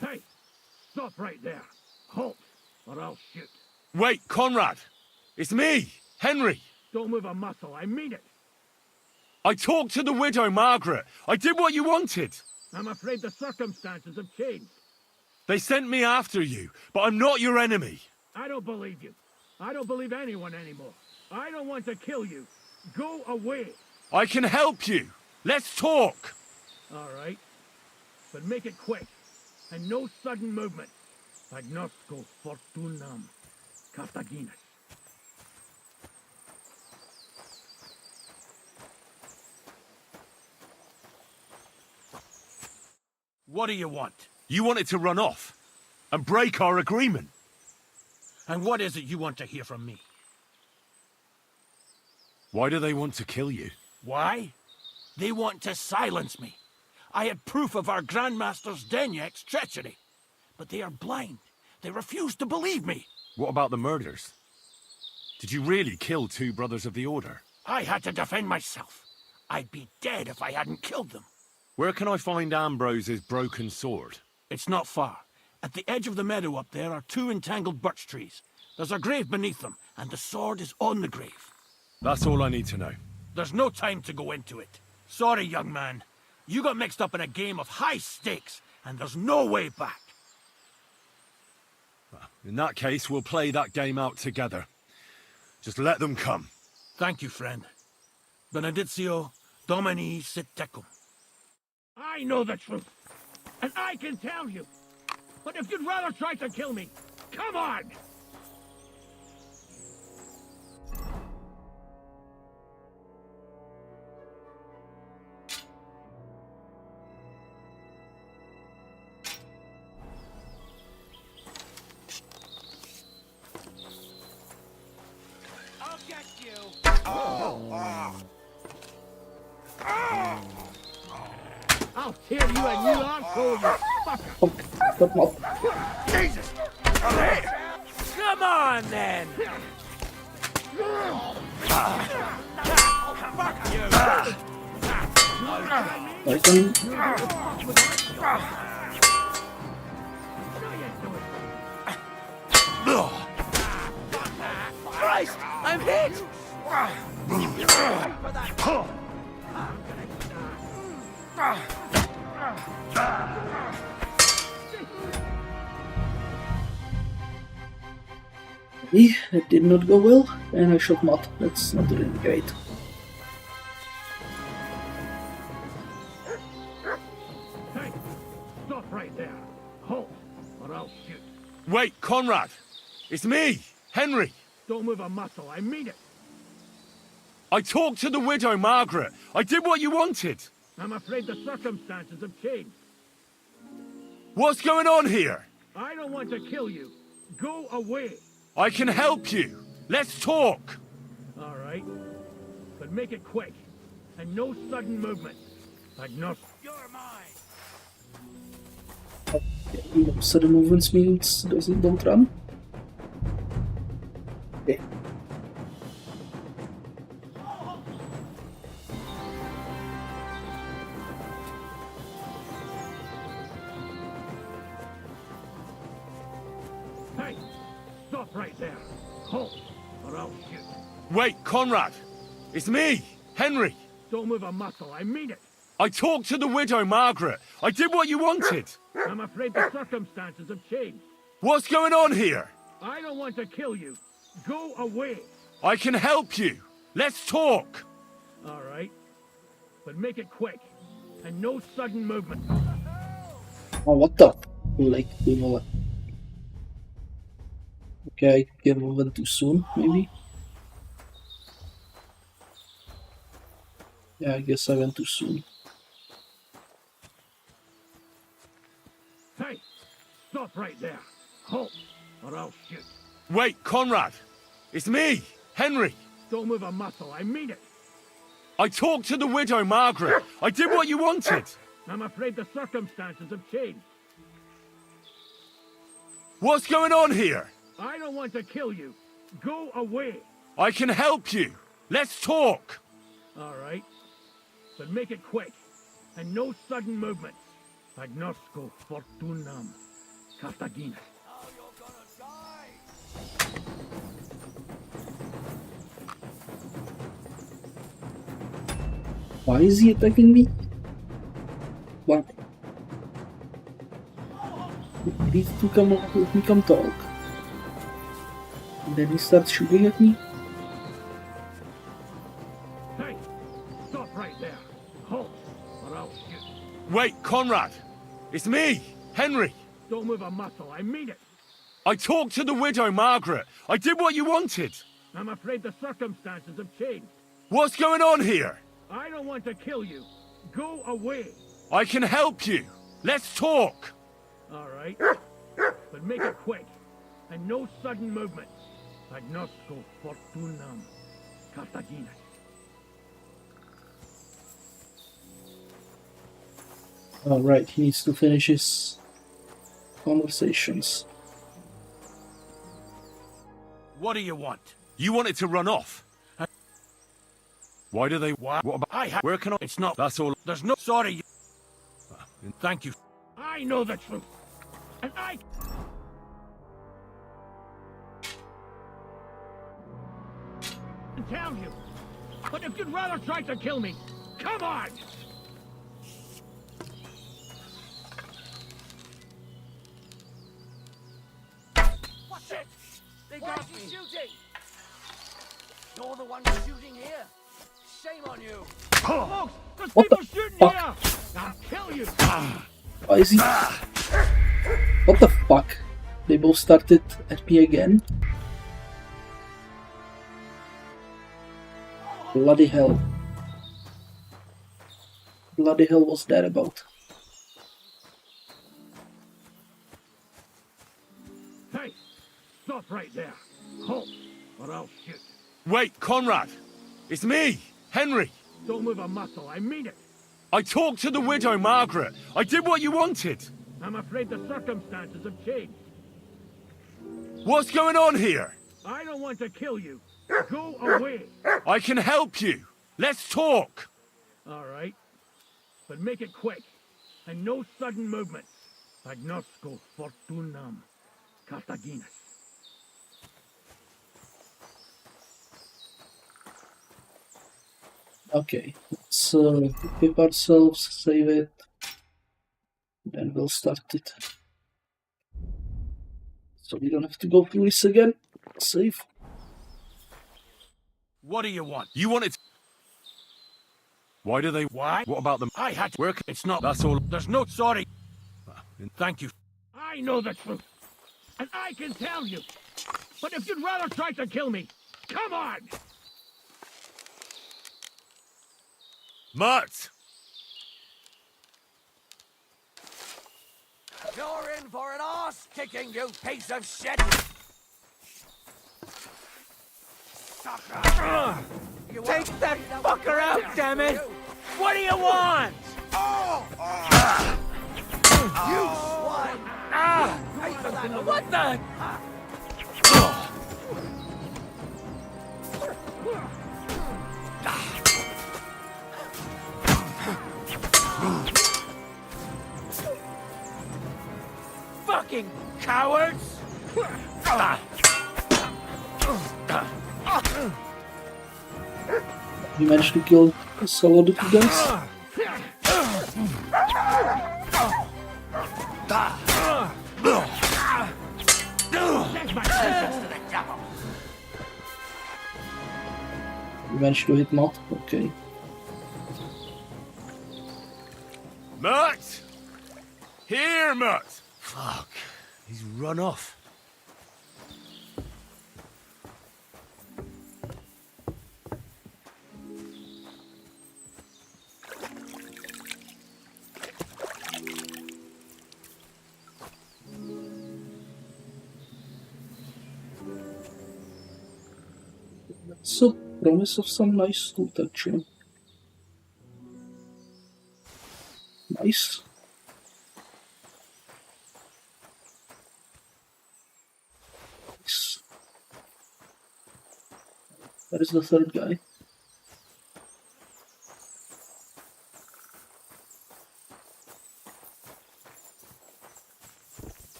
Hey! Stop right there. Halt, or I'll shoot. Wait, Conrad! It's me, Henry! Don't move a muscle, I mean it. I talked to the widow, Margaret. I did what you wanted. I'm afraid the circumstances have changed. They sent me after you, but I'm not your enemy. I don't believe you. I don't believe anyone anymore. I don't want to kill you. Go away. I can help you. Let's talk. All right. But make it quick. And no sudden movement. Agnosco fortunam. Cartaginus. What do you want? You wanted to run off and break our agreement. And what is it you want to hear from me? Why do they want to kill you? Why? They want to silence me. I had proof of our Grandmaster's Denyek's treachery. But they are blind. They refuse to believe me. What about the murders? Did you really kill 2 brothers of the Order? I had to defend myself. I'd be dead if I hadn't killed them. Where can I find Ambrose's broken sword? It's not far. At the edge of the meadow up there are 2 entangled birch trees. There's a grave beneath them, and the sword is on the grave. That's all I need to know. There's no time to go into it. Sorry, young man. You got mixed up in a game of high stakes, and there's no way back. In that case, we'll play that game out together. Just let them come. Thank you, friend. Benedictio Domini sit tecum. I know the truth, and I can tell you. But if you'd rather try to kill me, come on! I'll get you. I'll tear you a new arsehole, you fucker! Stop not. Jesus! Come on, then. Fuck you. I can... Christ! I'm hit! That did not go well, and I should not. That's not really great. Hey! Stop right there. Halt, or I'll shoot. Wait, Conrad! It's me, Henry! Don't move a muscle, I mean it. I talked to the widow, Margaret. I did what you wanted. I'm afraid the circumstances have changed. What's going on here? I don't want to kill you. Go away. I can help you. Let's talk. All right. But make it quick. And no sudden movement. Agnosco. You're mine. Okay, sudden movements means don't run. Okay. Hey! Stop right there. Halt, or I'll shoot. Wait, Conrad! It's me, Henry! Don't move a muscle, I mean it. I talked to the widow, Margaret. I did what you wanted. I'm afraid the circumstances have changed. What's going on here? I don't want to kill you. Go away. I can help you. Let's talk. All right. But make it quick. And no sudden movement. Oh, what the? Like, game over. Okay, game over too soon, maybe? Yeah, I guess I went too soon. Hey! Stop right there. Halt, or I'll shoot. Wait, Conrad! It's me, Henry! Don't move a muscle, I mean it. I talked to the widow, Margaret. I did what you wanted. I'm afraid the circumstances have changed. What's going on here? I don't want to kill you. Go away. I can help you. Let's talk. All right. But make it quick. And no sudden movements. Agnosco fortunam. Cartagena. Why is he attacking me? What? He needs to come let me come talk. And then he starts shooting at me? Hey! Stop right there. Halt, or I'll shoot. Wait, Conrad. It's me, Henry. Don't move a muscle, I mean it. I talked to the widow, Margaret. I did what you wanted. I'm afraid the circumstances have changed. What's going on here? I don't want to kill you. Go away. I can help you. Let's talk. All right. But make it quick. And no sudden movements. Agnosco fortunam. Cartagena. Alright, he needs to finish his conversations. What do you want? You wanted to run off. Why do they... What about... Where can I... It's not... That's all... There's no... Sorry. Thank you. I know the truth. And I... can tell you. But if you'd rather try to kill me, come on! Shit! They got me shooting! You're the one shooting here. Shame on you. Folks, there's What people the shooting fuck? here! I'll kill you! Why is he... What the fuck? They both started at me again? Bloody hell. Bloody hell was that about? Hey! Stop right there. Halt, or I'll shoot. Wait, Conrad. It's me, Henry. Don't move a muscle, I mean it. I talked to the widow, Margaret. I did what you wanted. I'm afraid the circumstances have changed. What's going on here? I don't want to kill you. Go away. I can help you. Let's talk. All right. But make it quick. And no sudden movements. Agnosco fortunam. Cartagena. Okay, let's equip ourselves, save it, then we'll start it. So we don't have to go through this again. Save. What do you want? You wanted... Why do they... Why? What about them? I had to... Where... It's not... That's all... There's no... Sorry. Thank you. I know the truth. And I can tell you. But if you'd rather try to kill me, come on! Mutt! You're in for an arse kicking, you piece of shit! Sucker! Take that fucker out, damn it! What do you want? You swine! Pay for that! What the? Fucking cowards! You managed to kill a solid of you guys? You managed to hit Mott? Okay. Mutt! Here, Mutt! Fuck. He's run off. That's a promise of some nice loot, actually. Nice. Where is the third guy?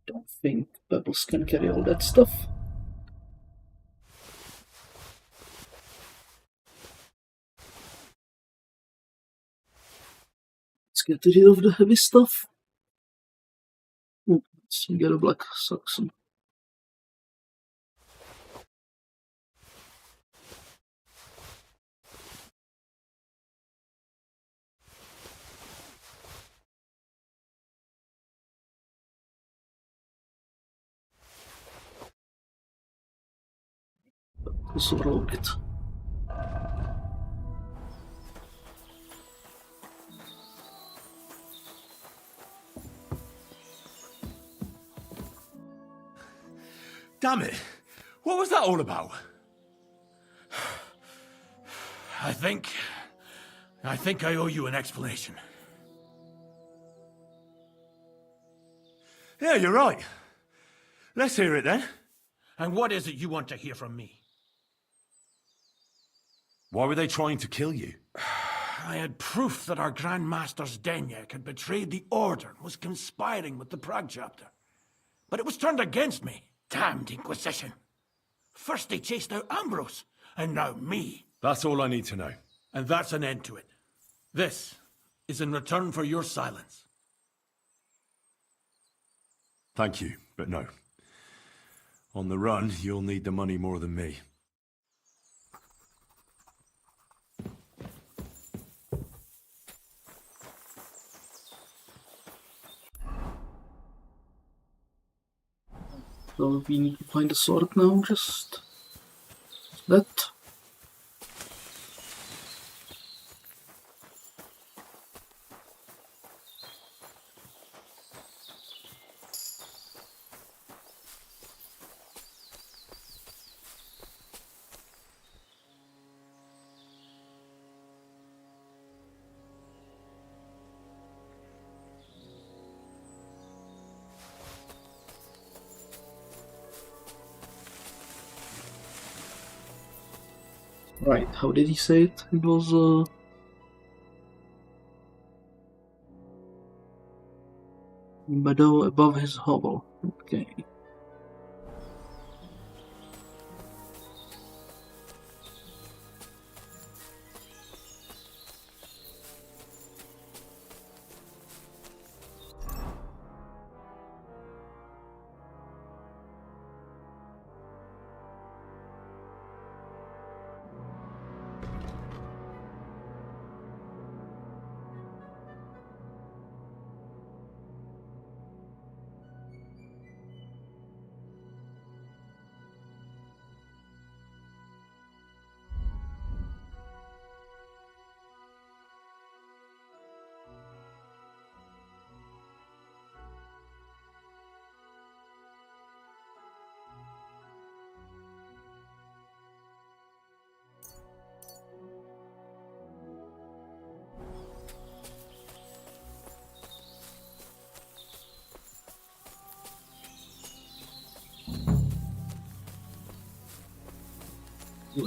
Don't think Pebbles can carry all that stuff. Let's get rid of the heavy stuff. Ooh, let's get a black Saxon. Also rogue it. Damn it! What was that all about? I think I owe you an explanation. Yeah, you're right. Let's hear it then. And what is it you want to hear from me? Why were they trying to kill you? I had proof that our Grand Master Zdeněk had betrayed the Order and was conspiring with the Prague chapter. But it was turned against me. Damned Inquisition. First they chased out Ambrose, and now me. That's all I need to know. And that's an end to it. This is in return for your silence. Thank you, but no. On the run, you'll need the money more than me. So we need to find a sword now, just that. Right, how did he say it? It was meadow above his hovel. Okay.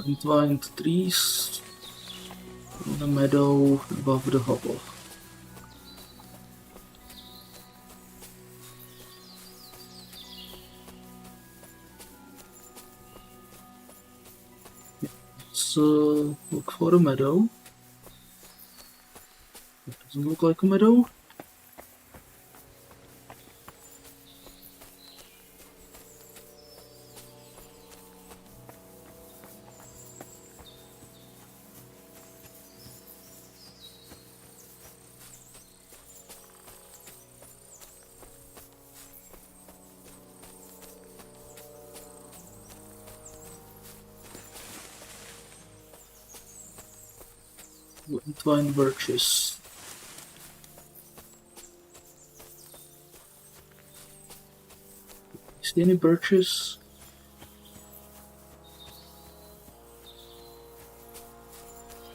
Entwined trees in a meadow above the hovel. Let's look for a meadow. It doesn't look like a meadow. Entwined birches. See any birches?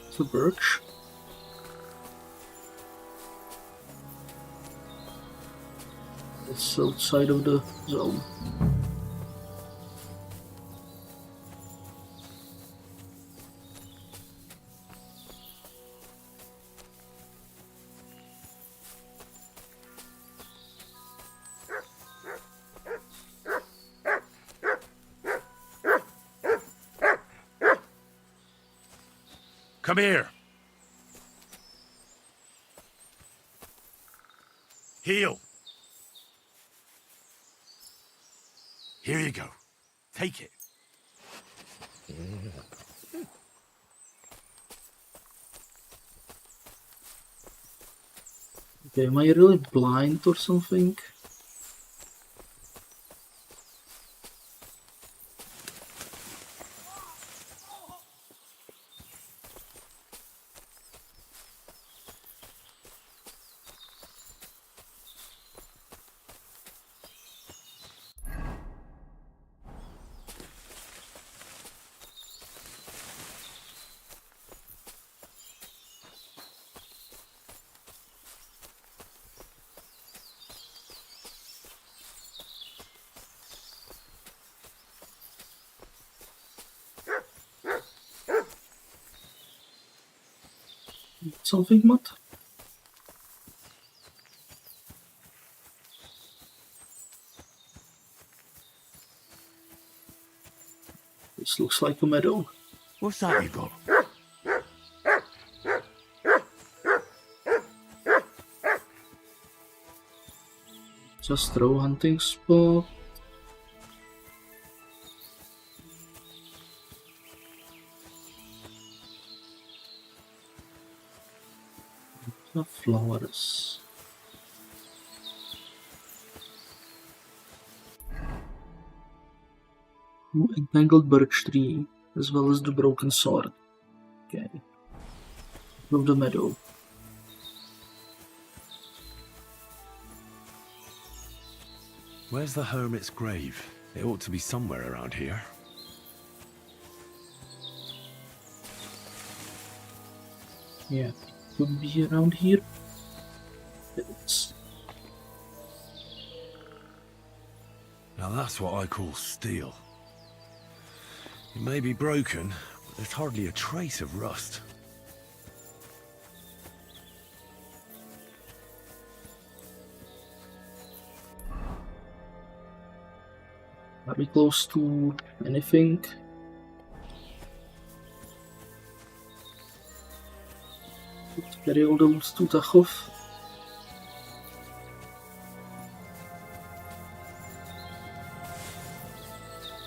It's a birch. It's outside of the zone. Come here. Heal. Here you go. Take it. Okay, am I really blind or something? Something, Matt? This looks like a meadow. What's that you got? Just throw hunting spot. The flowers. Entangled birch tree, as well as the broken sword. Okay. Of the meadow. Where's the hermit's grave? It ought to be somewhere around here. Yeah, could be around here. It's... Now that's what I call steel. It may be broken, but there's hardly a trace of rust. Are we close to anything? Carry all the loot to Tachov.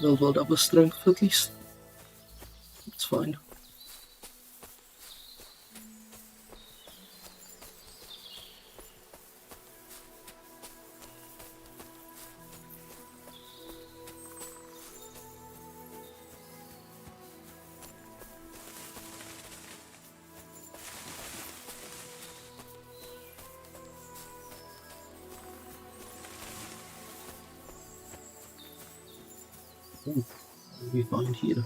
We'll build up a strength at least. It's fine. What do we find here?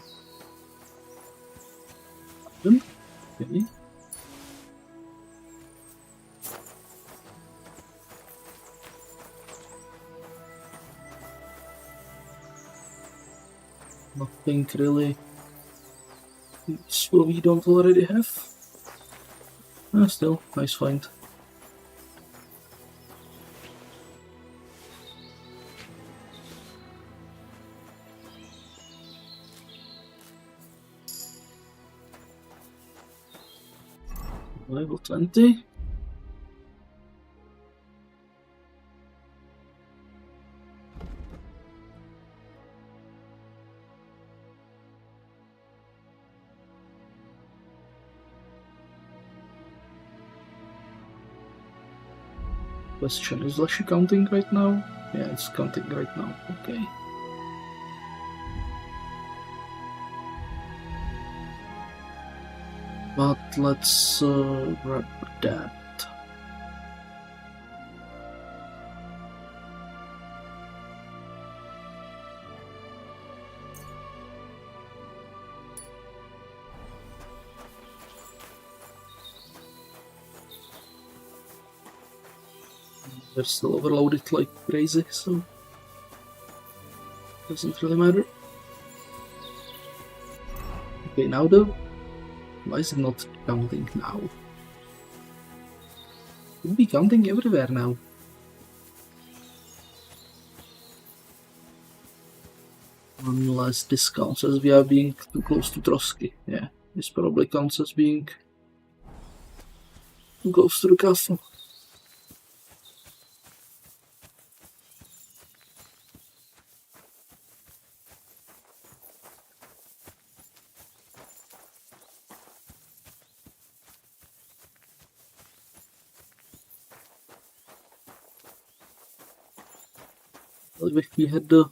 Okay. Nothing really useful we don't already have. Still, nice find. Level 20. Question, is Lashy counting right now? Yeah, it's counting right now. Okay. But let's grab that. They're still overloaded like crazy, so doesn't really matter. Okay, now though, why is it not counting now? It would be counting everywhere now. Unless this counts as we are being too close to Trosky. Yeah, this probably counts as being too close to the castle. Well, if we had the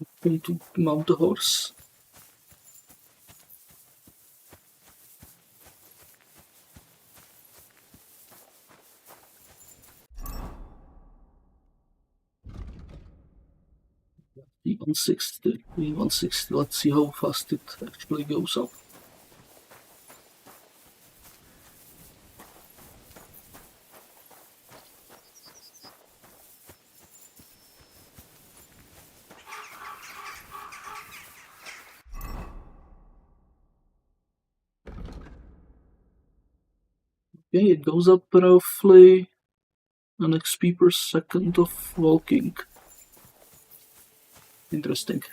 option to mount the horse. V160, V160, let's see how fast it actually goes up. Okay, it goes up roughly an XP per second of walking. Interesting.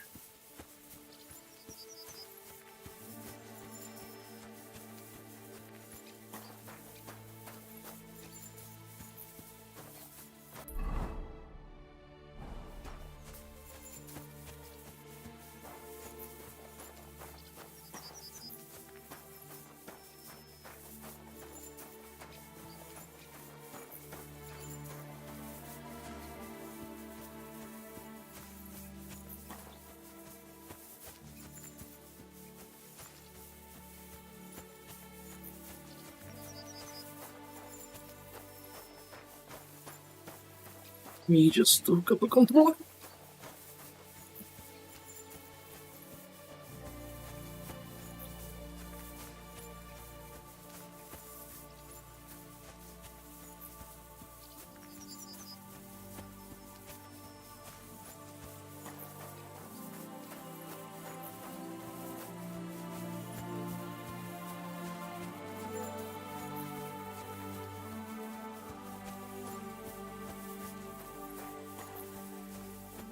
Me just took up a controller.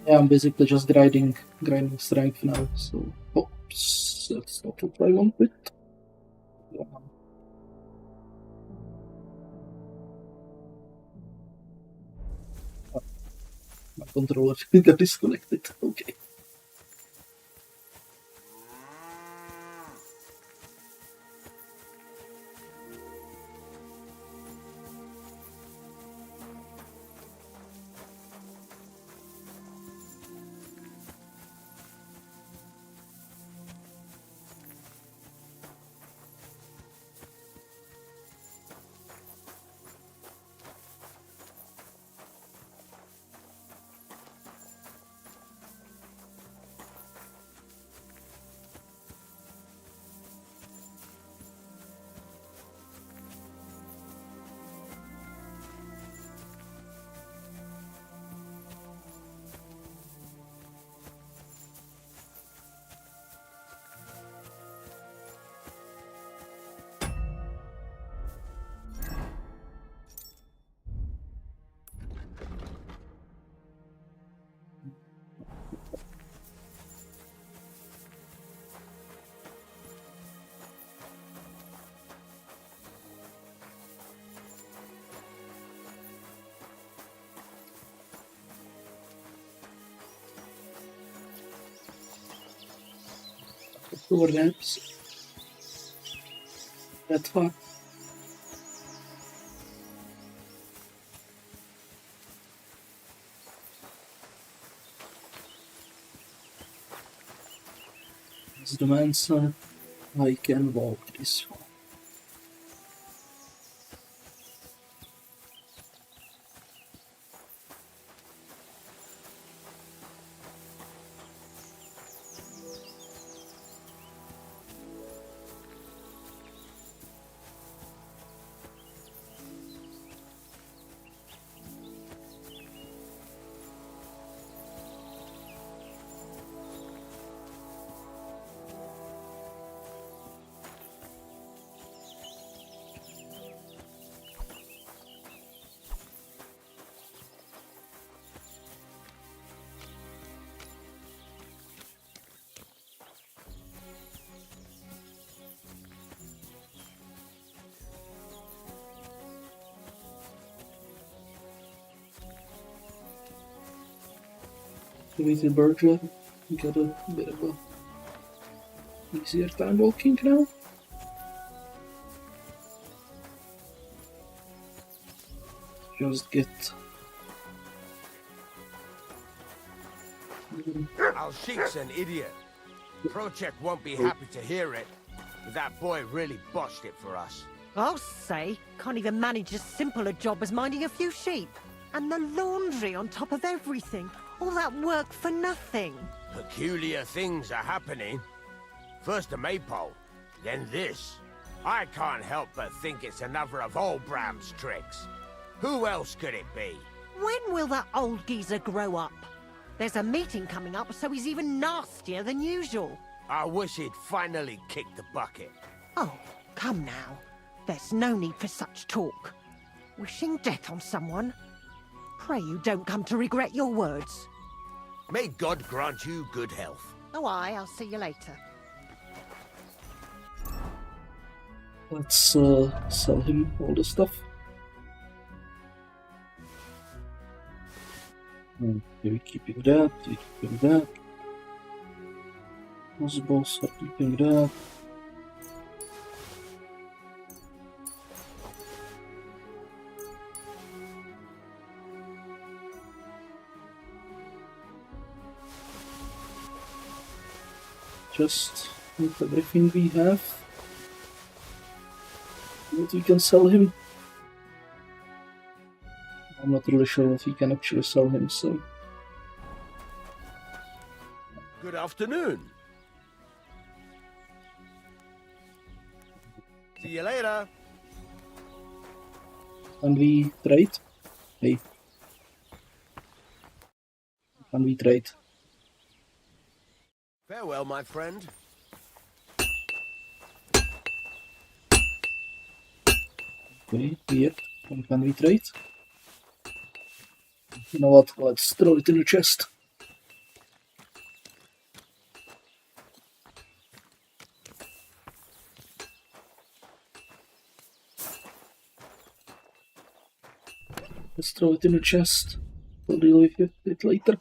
Yeah, I'm basically just grinding strength now, so oops, that's not what I wanted. My controller got disconnected, okay. Overlaps that far. As the man said, I can walk this far. With Berger, we got a bit of a easier time walking now. Just get Our sheik's an idiot. Project won't be happy to hear it, but that boy really botched it for us. I'll say, can't even manage as simple a job as minding a few sheep. And the laundry on top of everything. All that work for nothing. Peculiar things are happening. First the maypole, then this. I can't help but think it's another of old Bram's tricks. Who else could it be? When will that old geezer grow up? There's a meeting coming up, so he's even nastier than usual. I wish he'd finally kick the bucket. Oh, come now. There's no need for such talk. Wishing death on someone? Pray you don't come to regret your words. May God grant you good health. Oh, aye, I'll see you later. Let's sell him all the stuff. We're keeping that, we're keeping that. Those boss are keeping that. Just with everything we have, what we can sell him. I'm not really sure if we can actually sell him, so... Good afternoon. See you later. Can we trade? Hey. Can we trade? Farewell, my friend. Okay, weird. Can we trade? You know what? Let's throw it in the chest. Let's throw it in the chest. We'll deal with it later.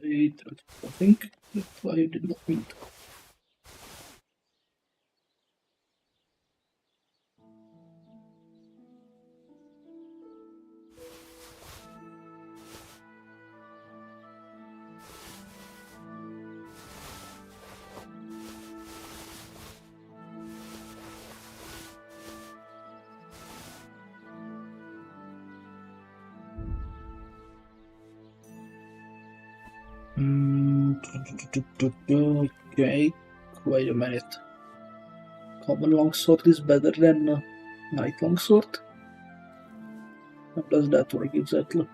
I think that I did not mean to. Okay, wait a minute. Common longsword is better than knight longsword? How does that work exactly?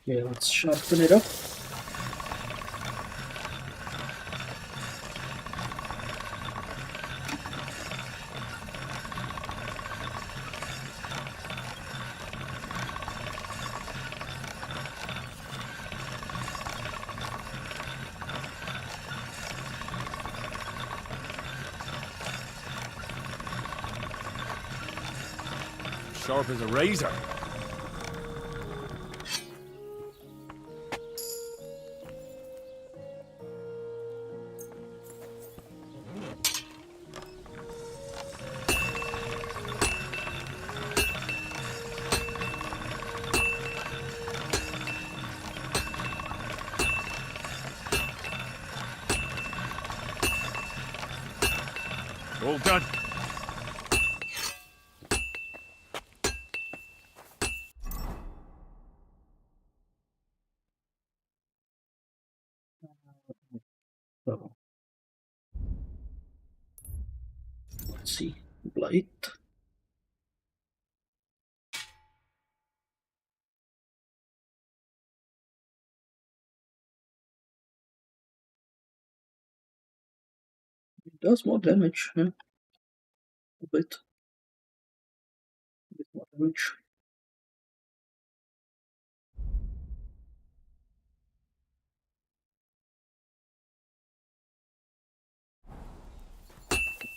Okay, let's sharpen it up. Sharp as a razor. All done. So, let's see. Blight. It does more damage, huh? A bit more damage.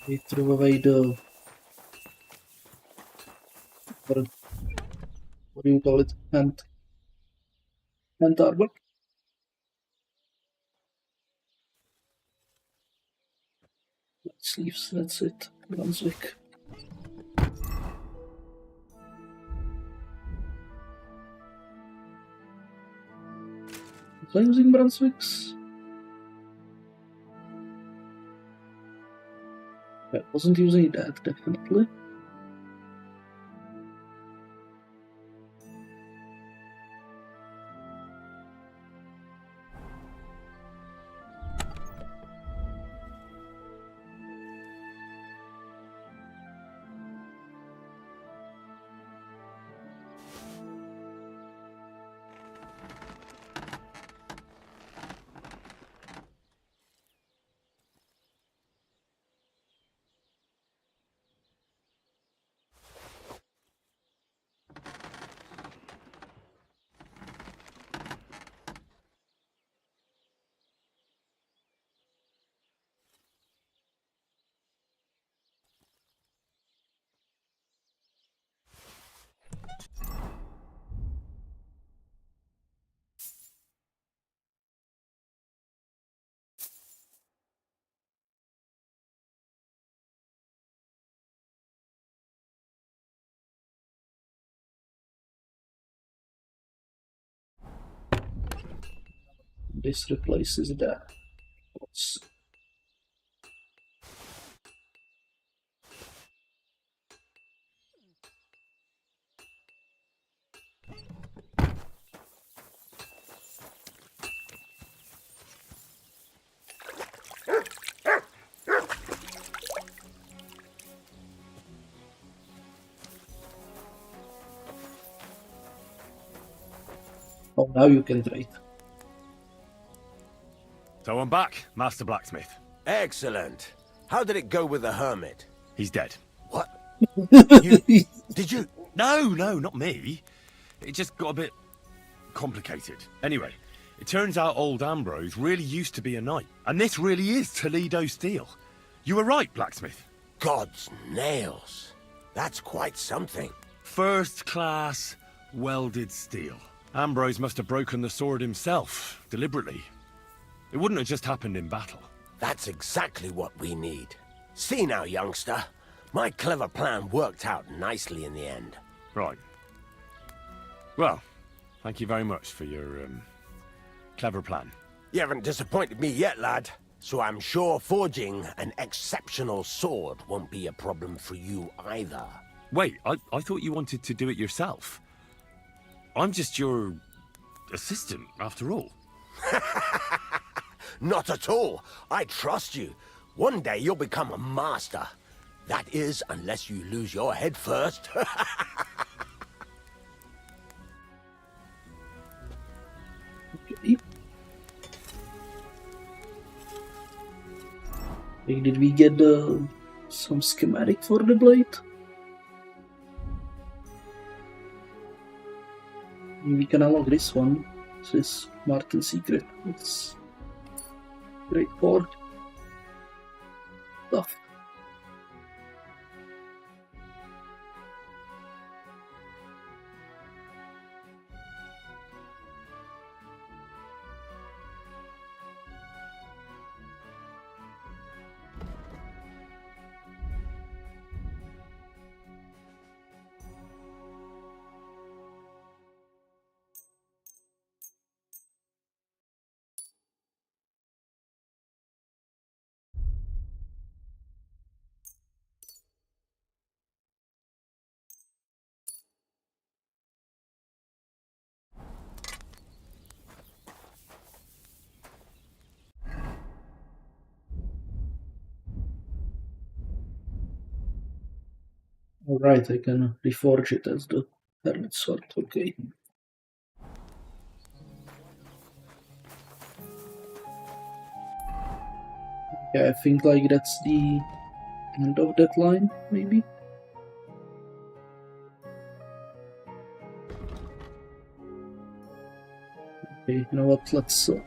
We threw away the what do you call it? Hand armor. Sleeves, that's it. Brunswick. Was I using Brunswicks? I wasn't using that, definitely. This replaces the pots. Oh, now you can trade. So I'm back, Master Blacksmith. Excellent. How did it go with the hermit? He's dead. What? Did you? No, not me. It just got a bit complicated. Anyway, it turns out old Ambrose really used to be a knight. And this really is Toledo steel. You were right, Blacksmith. God's nails. That's quite something. First class welded steel. Ambrose must have broken the sword himself, deliberately. It wouldn't have just happened in battle. That's exactly what we need. See now, youngster. My clever plan worked out nicely in the end. Right. Well, thank you very much for your, clever plan. You haven't disappointed me yet, lad. So I'm sure forging an exceptional sword won't be a problem for you either. Wait, I thought you wanted to do it yourself. I'm just your assistant, after all. Not at all. I trust you. One day you'll become a master. That is, unless you lose your head first. Okay. Did we get some schematic for the blade? We can unlock this one. This is Martin's secret. It's great for stuff. Alright, I can reforge it as the hermit sword, okay. Yeah, I think like that's the end of that line, maybe? Okay, you know what, let's do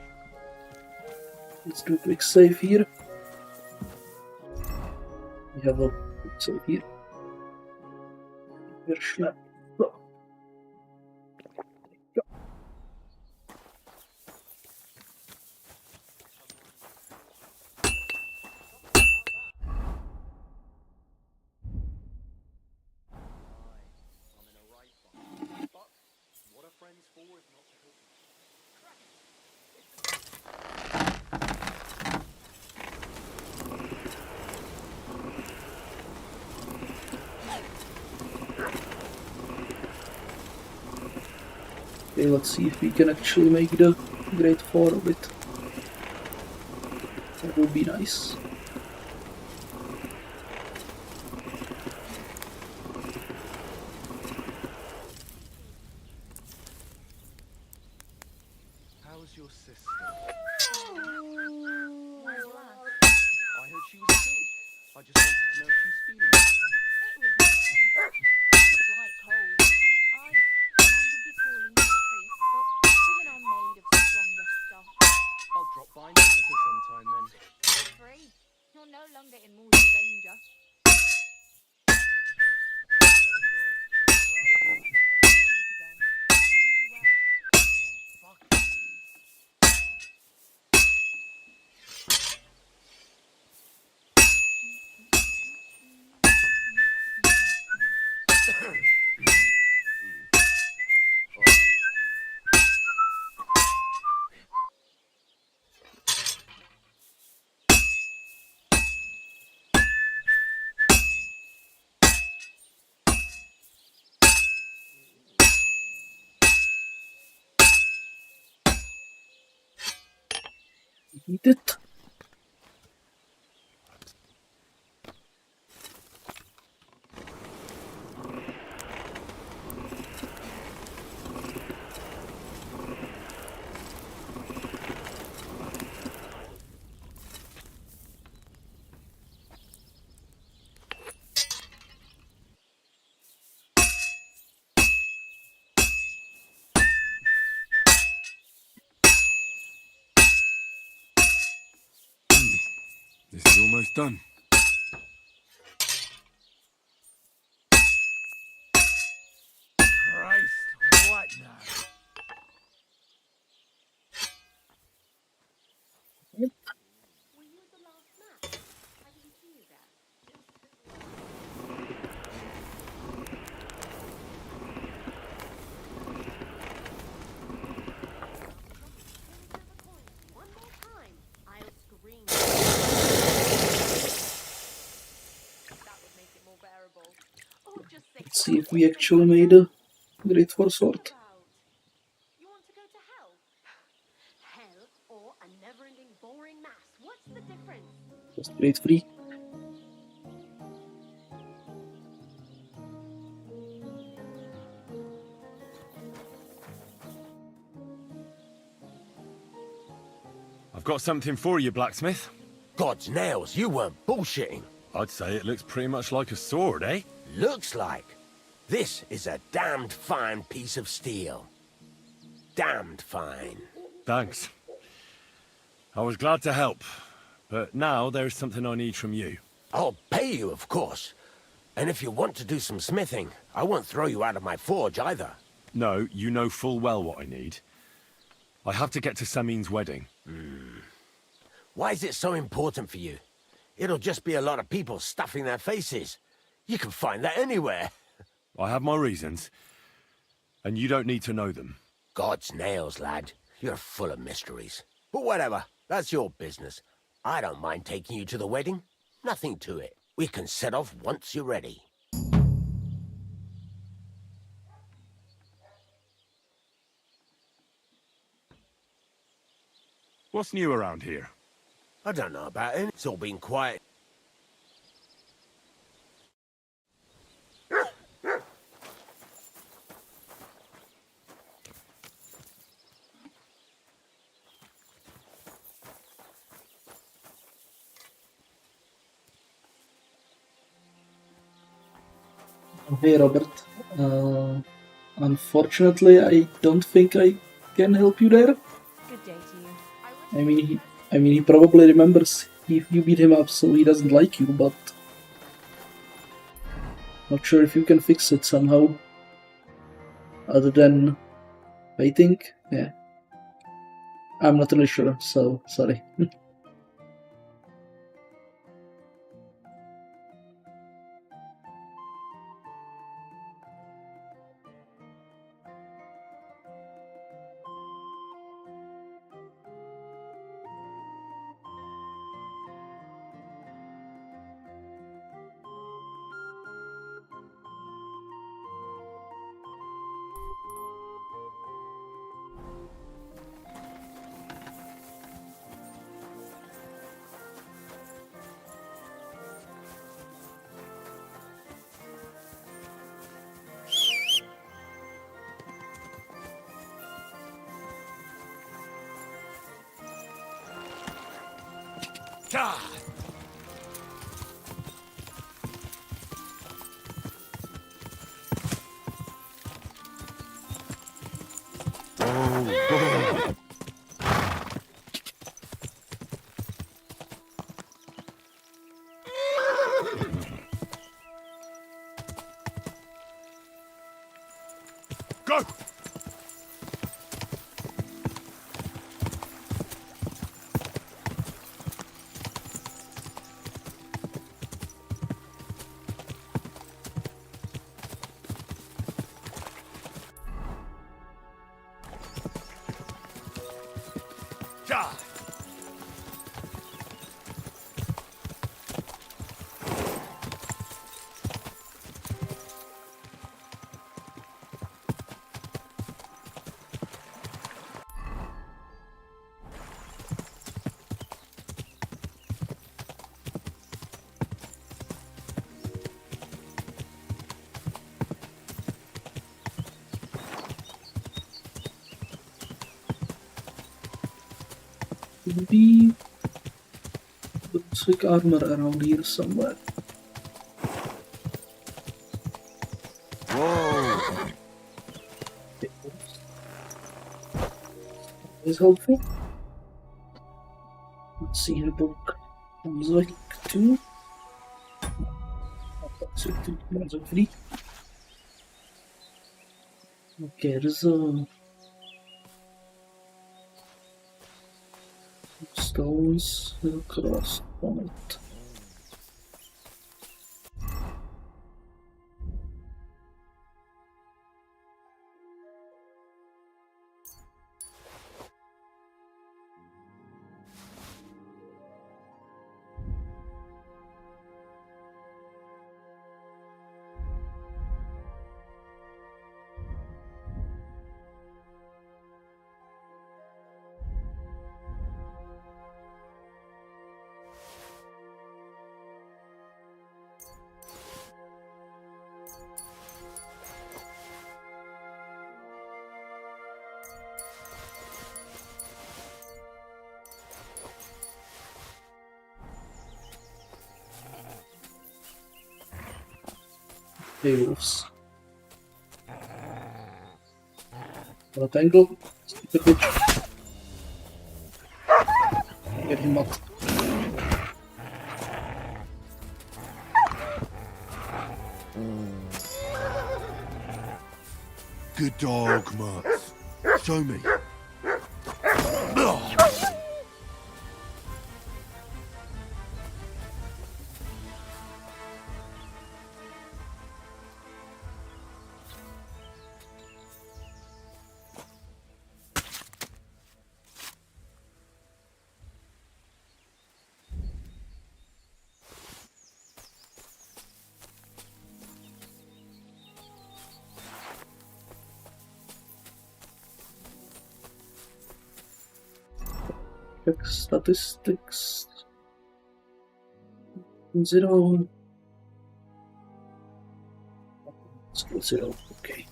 a quick save here. We have a quick save here. Verschlepp. So. Go. Okay, let's see if we can actually make the Great Four of it. That would be nice. How's your sister? I heard she was sick. I just wanted to know if she's feeling better. Slight cold. Mum would be calling for the priest, but women are made of stronger stuff. I'll drop by and visit her sometime then. Feel free. You're no longer in mortal danger. Eat it. This is almost done. Christ, what now? Let's see if we actually made a Great Four sword. You want to go to hell? Hell or a never-ending boring mass? What's the difference? Just Great 3. I've got something for you, blacksmith. God's nails, you weren't bullshitting. I'd say it looks pretty much like a sword, eh? Looks like. This is a damned fine piece of steel. Damned fine. Thanks. I was glad to help, but now there's something I need from you. I'll pay you, of course. And if you want to do some smithing, I won't throw you out of my forge either. No, you know full well what I need. I have to get to Samin's wedding. Why is it so important for you? It'll just be a lot of people stuffing their faces. You can find that anywhere. I have my reasons, and you don't need to know them. God's nails, lad. You're full of mysteries. But whatever, that's your business. I don't mind taking you to the wedding. Nothing to it. We can set off once you're ready. What's new around here? I don't know about it. It's all been quiet. Hey Robert, unfortunately I don't think I can help you there. Good day to you. I mean he probably remembers you beat him up, so he doesn't like you, but not sure if you can fix it somehow. Other than waiting? Yeah. I'm not really sure, so sorry. Go! Maybe looks like armor around here somewhere. Whoa! Is helpful. Let's see the book. Music 2. Music 3. Okay, there's a stones across from it. Hey wolves. What angle? The bitch. Get him up. Good dog, Mutz. Show me. Check statistics. 0. Skill 0. Okay.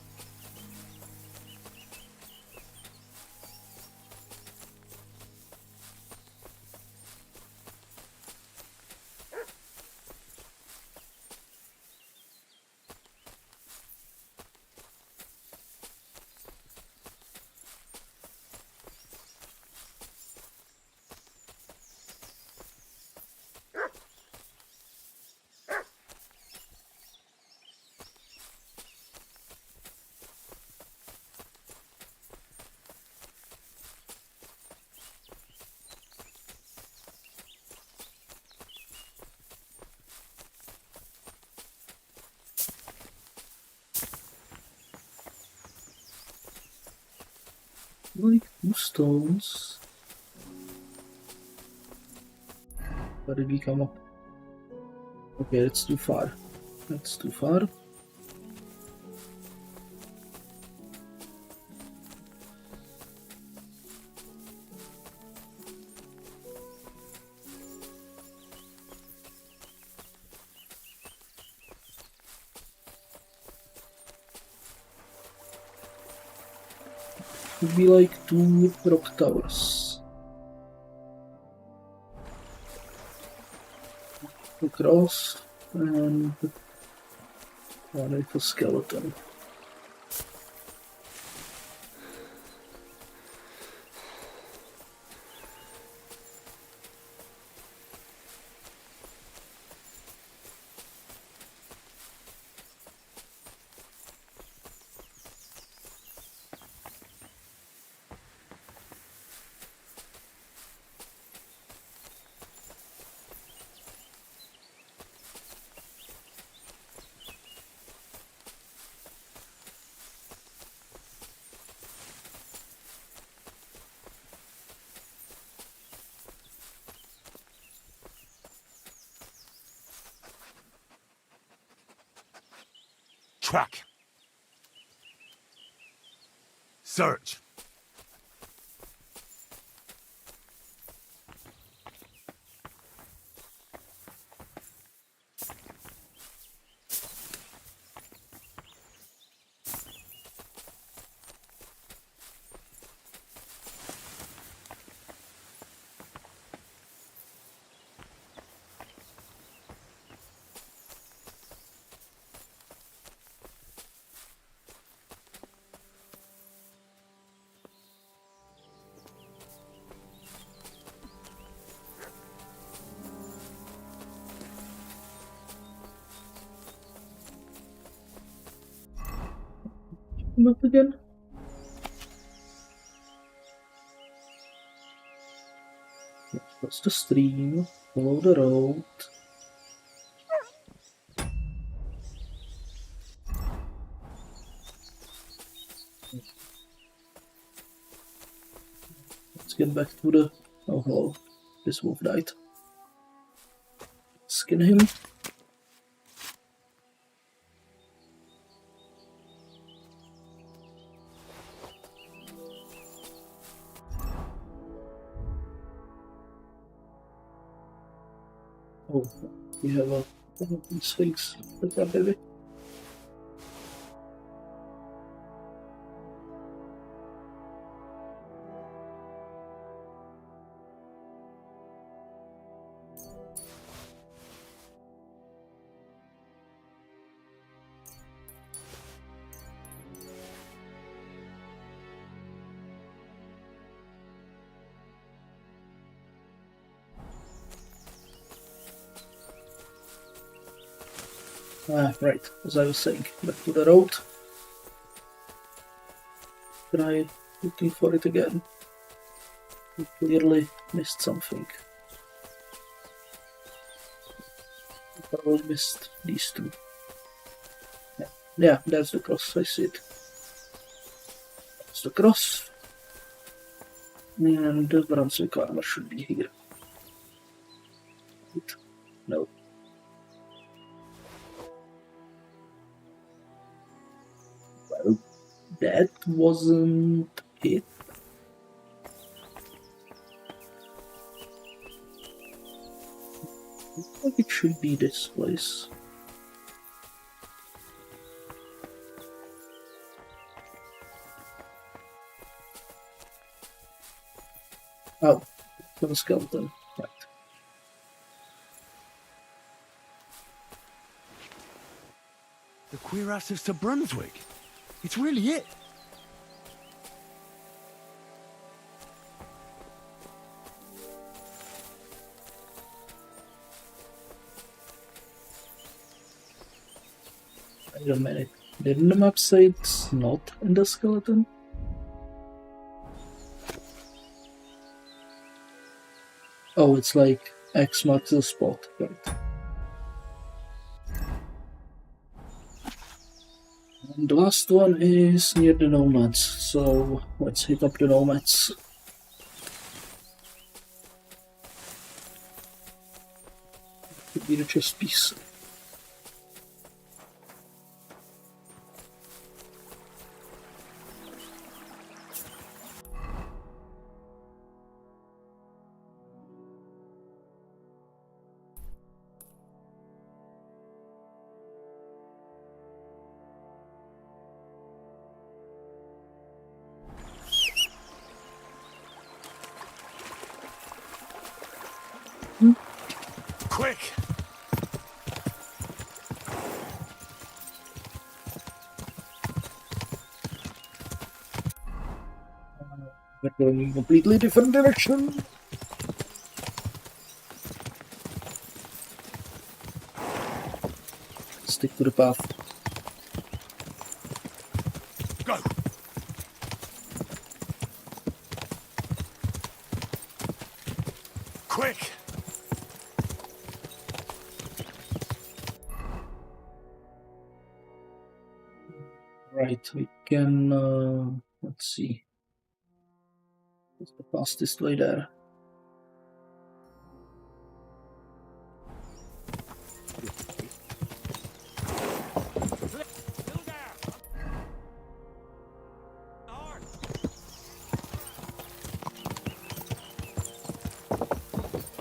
Like 2 stones. Where did we come up? Okay, it's too far. That's too far. Would be like 2 rock towers. Across and one with a skeleton. Track. Search. Come up again. That's the stream. Follow the road. Let's get back to the... Oh, hello. This wolf died. Skin him. Oh, we have a one of these things. Look at that, baby. Ah, right, as I was saying, back to the road. Try looking for it again. We clearly missed something. We probably missed these 2. Yeah, that's the cross, I see it. That's the cross. And the Brunswick armor should be here. Wait, no. Well, that wasn't it. I think it should be this place. Oh, for the skeleton, right. The cuirass to Brunswick. It's really it. Wait a minute. Didn't the map say it's not in the skeleton? Oh, it's like X marks the spot, right. The last one is near the nomads, so let's hit up the nomads. Could be the chess piece. Quick! We're going in a completely different direction. Stick to the path. Go! Quick! Right, we can, let's see. What's the fastest way there?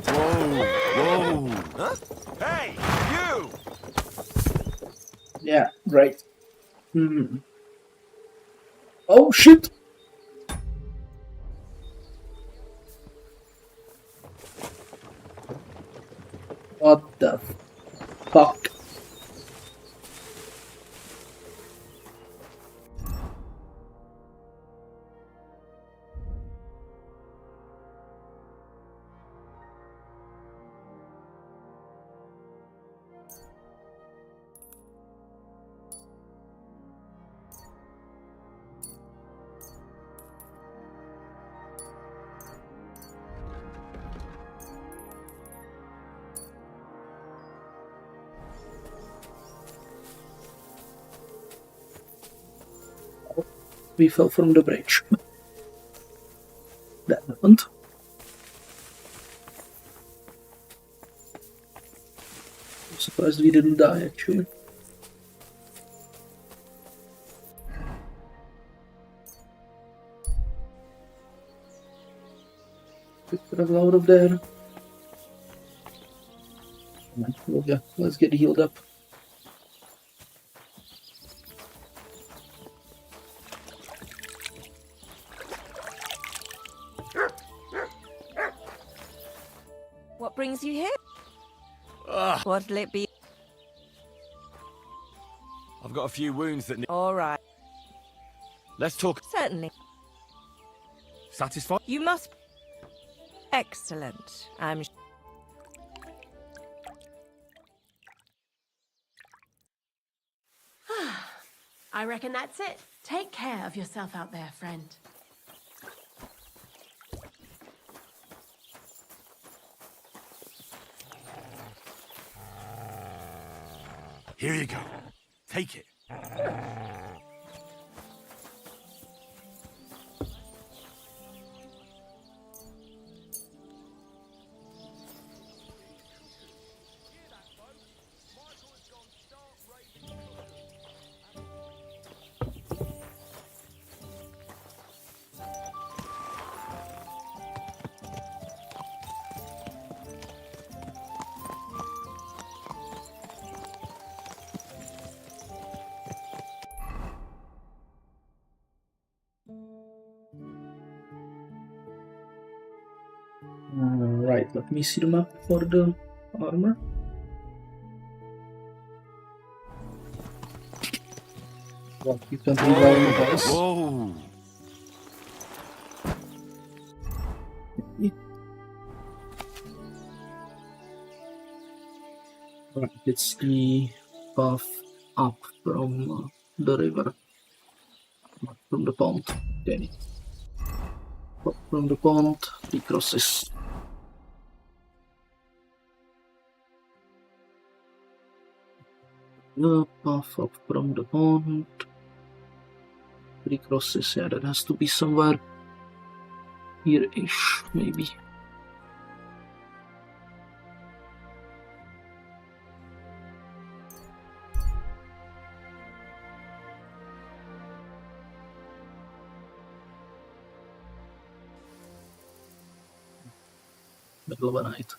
Whoa! Huh? Hey, you! Yeah, right. Oh shit! What the fuck? We fell from the bridge. That happened. I'm surprised we didn't die actually. Quick travel out of there. Let's get healed up. What brings you here? What'll it be? I've got a few wounds that need... All right. Let's talk... Certainly. Satisfied? You must... Excellent. I'm... I reckon that's it. Take care of yourself out there, friend. Here you go. Take it. Right, let me see the map for the armor. Well, you can reroll the dice. Whoa! Right, it's the path up from the river, not from the pond. Okay. Up from the pond, he crosses. The path up from the pond. 3 crosses, yeah, that has to be somewhere here-ish, maybe. Middle of the night.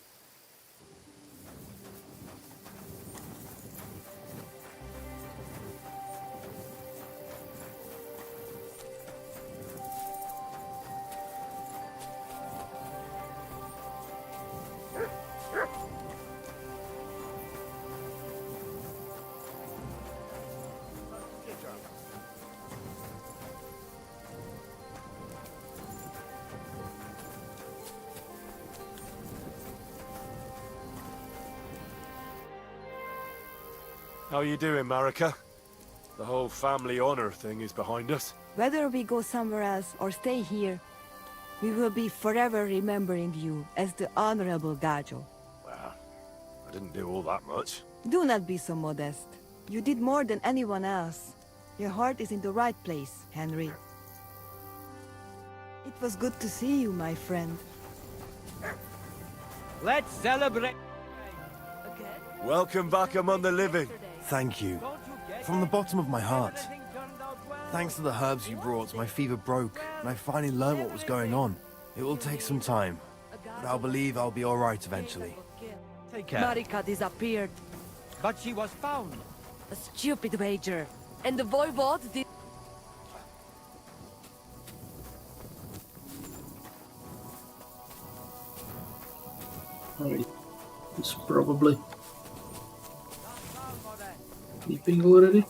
How you doing, Marika? The whole family honor thing is behind us. Whether we go somewhere else or stay here, we will be forever remembering you as the Honorable Gajo. Well, I didn't do all that much. Do not be so modest. You did more than anyone else. Your heart is in the right place, Henry. It was good to see you, my friend. Let's celebrate. Welcome back among the living. Thank you. From the bottom of my heart. Thanks to the herbs you brought, my fever broke, and I finally learned what was going on. It will take some time, but I'll believe I'll be alright eventually. Take care. Marika disappeared. But she was found. A stupid wager. And the voivode did... Alright, it's probably sleeping already.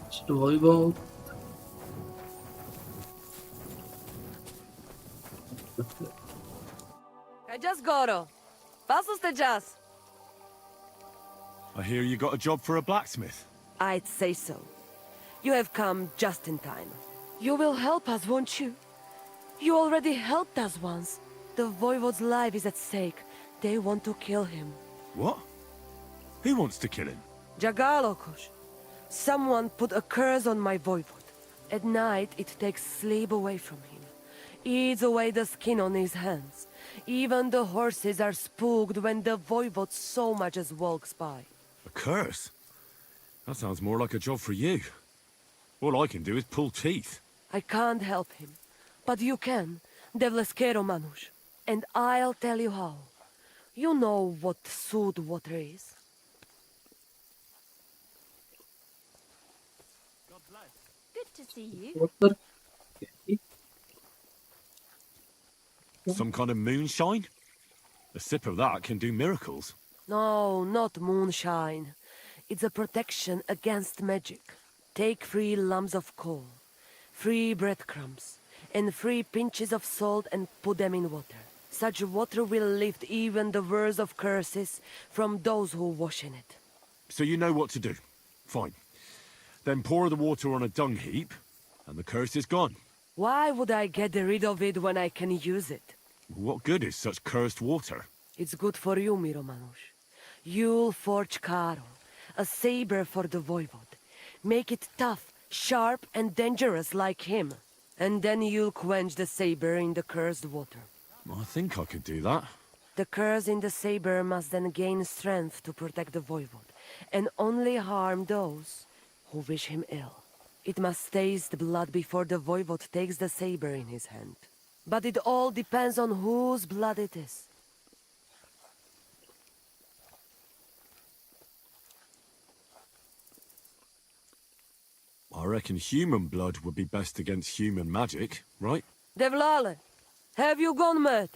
It's the voivode. Just Goro. Pasus te just. I hear you got a job for a blacksmith. I'd say so. You have come just in time. You will help us, won't you? You already helped us once. The voivode's life is at stake. They want to kill him. What? Who wants to kill him? Jagalokos. Someone put a curse on my voivode. At night, it takes sleep away from him. Eats away the skin on his hands. Even the horses are spooked when the voivode so much as walks by. A curse? That sounds more like a job for you. All I can do is pull teeth. I can't help him. But you can, Devleskero Manush. And I'll tell you how. You know what sooth water is. Good to see you. Water. Some kind of moonshine? A sip of that can do miracles. No, not moonshine. It's a protection against magic. Take 3 lumps of coal, 3 breadcrumbs, and 3 pinches of salt and put them in water. Such water will lift even the worst of curses from those who wash in it. So you know what to do. Fine. Then pour the water on a dung heap, and the curse is gone. Why would I get rid of it when I can use it? What good is such cursed water? It's good for you, Miromanush. You'll forge Karo, a saber for the voivode. Make it tough, sharp, and dangerous like him. And then you'll quench the saber in the cursed water. I think I could do that. The curse in the saber must then gain strength to protect the voivode, and only harm those who wish him ill. It must taste blood before the voivode takes the saber in his hand. But it all depends on whose blood it is. I reckon human blood would be best against human magic, right? Devlale, have you gone mad?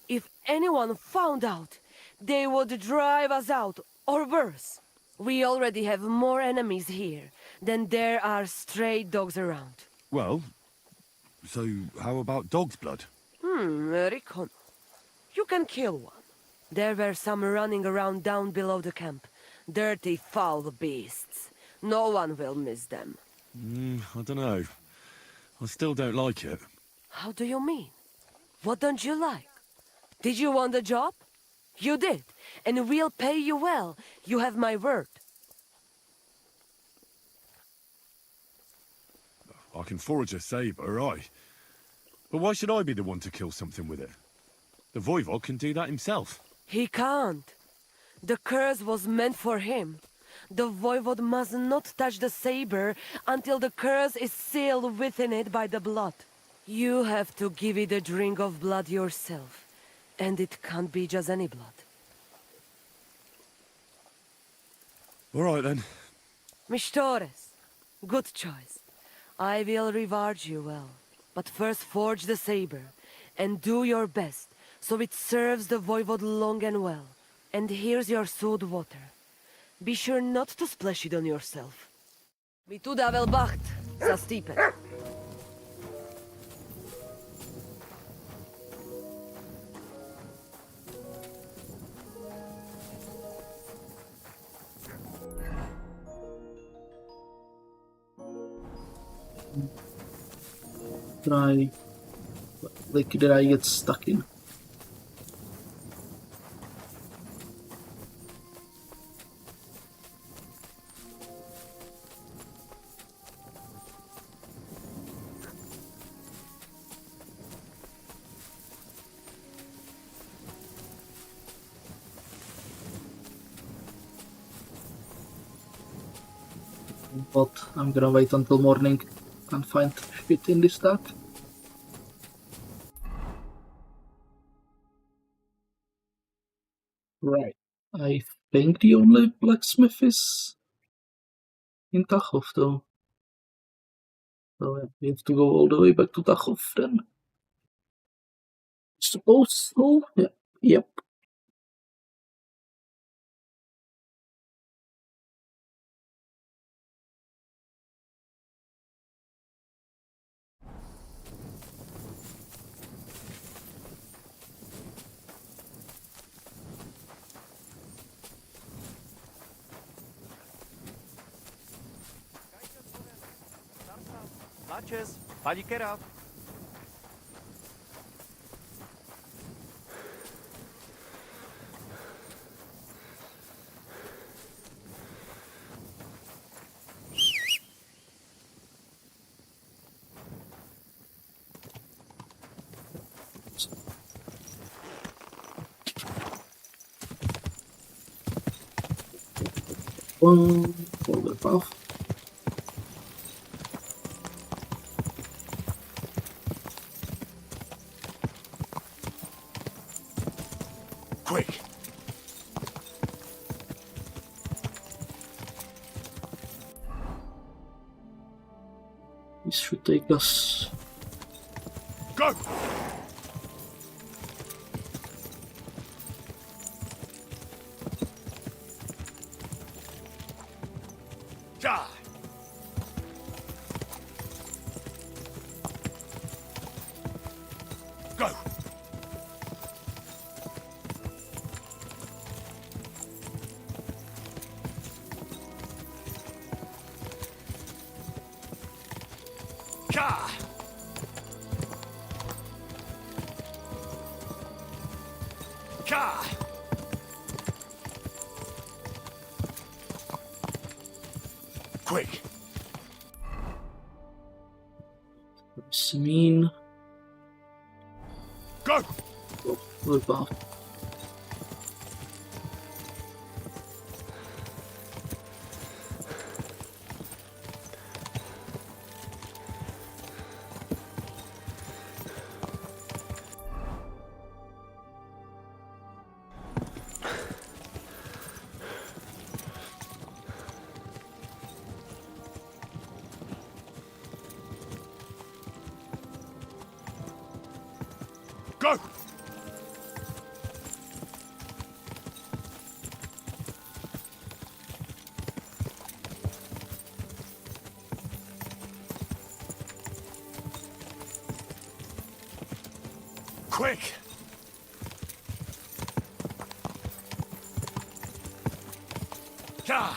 If anyone found out, they would drive us out, or worse. We already have more enemies here than there are stray dogs around. Well, so how about dog's blood? Rikon. You can kill one. There were some running around down below the camp. Dirty, foul beasts. No one will miss them. I don't know. I still don't like it. How do you mean? What don't you like? Did you want the job? You did, and we'll pay you well. You have my word. I can forge a saber, aye. But why should I be the one to kill something with it? The Voivod can do that himself. He can't. The curse was meant for him. The Voivod must not touch the saber until the curse is sealed within it by the blood. You have to give it a drink of blood yourself. And it can't be just any blood. All right, then. Mistores, good choice. I will reward you well. But first forge the saber, and do your best, so it serves the Voivod long and well. And here's your sewed water. Be sure not to splash it on yourself. Mi tu davel bacht, za stipe. Did I get stuck in? But I'm gonna wait until morning and find shit in this stack. Right. I think the only blacksmith is in Tachov though. So we have to go all the way back to Tachov then. Suppose so? Yeah. Yep. Matches, pali kera. Hold it off. Quick! This should take us. Go! Die! Go! Ka! Ka! Quick! What's mean? Go! Oh, look off. Go! Quick! God!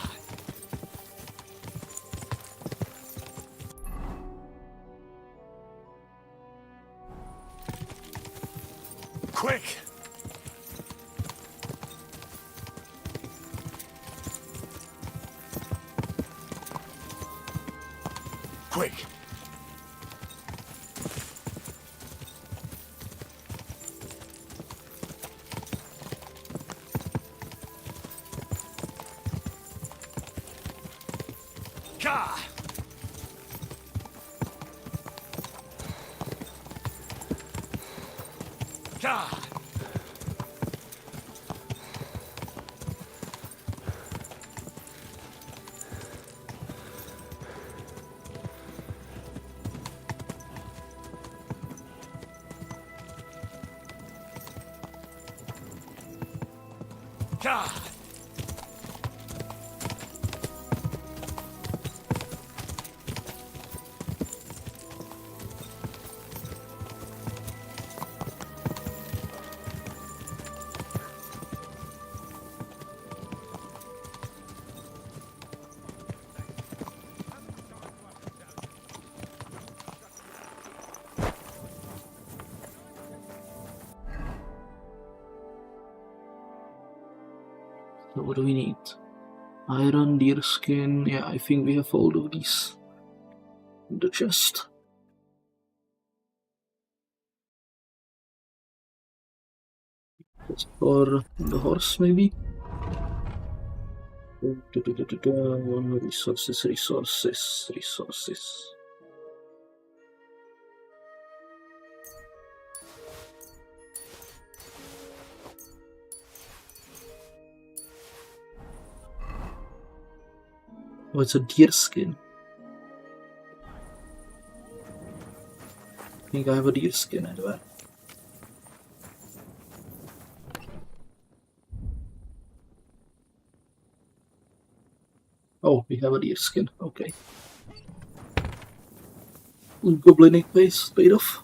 Quick! Quick! So what do we need? Iron, deerskin. Yeah, I think we have all of these in the chest. That's for the horse, maybe? Resources. Oh, it's a deer skin. I think I have a deer skin anywhere. Oh, we have a deer skin. Okay. Goblinic base paid off.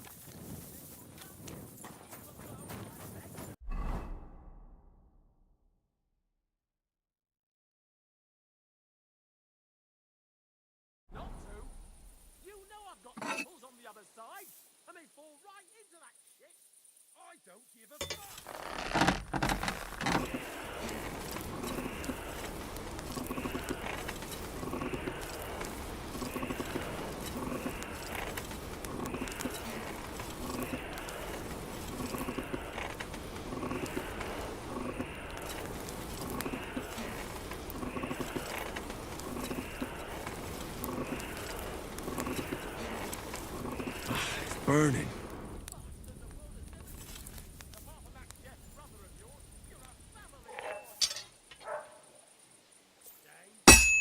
Burning.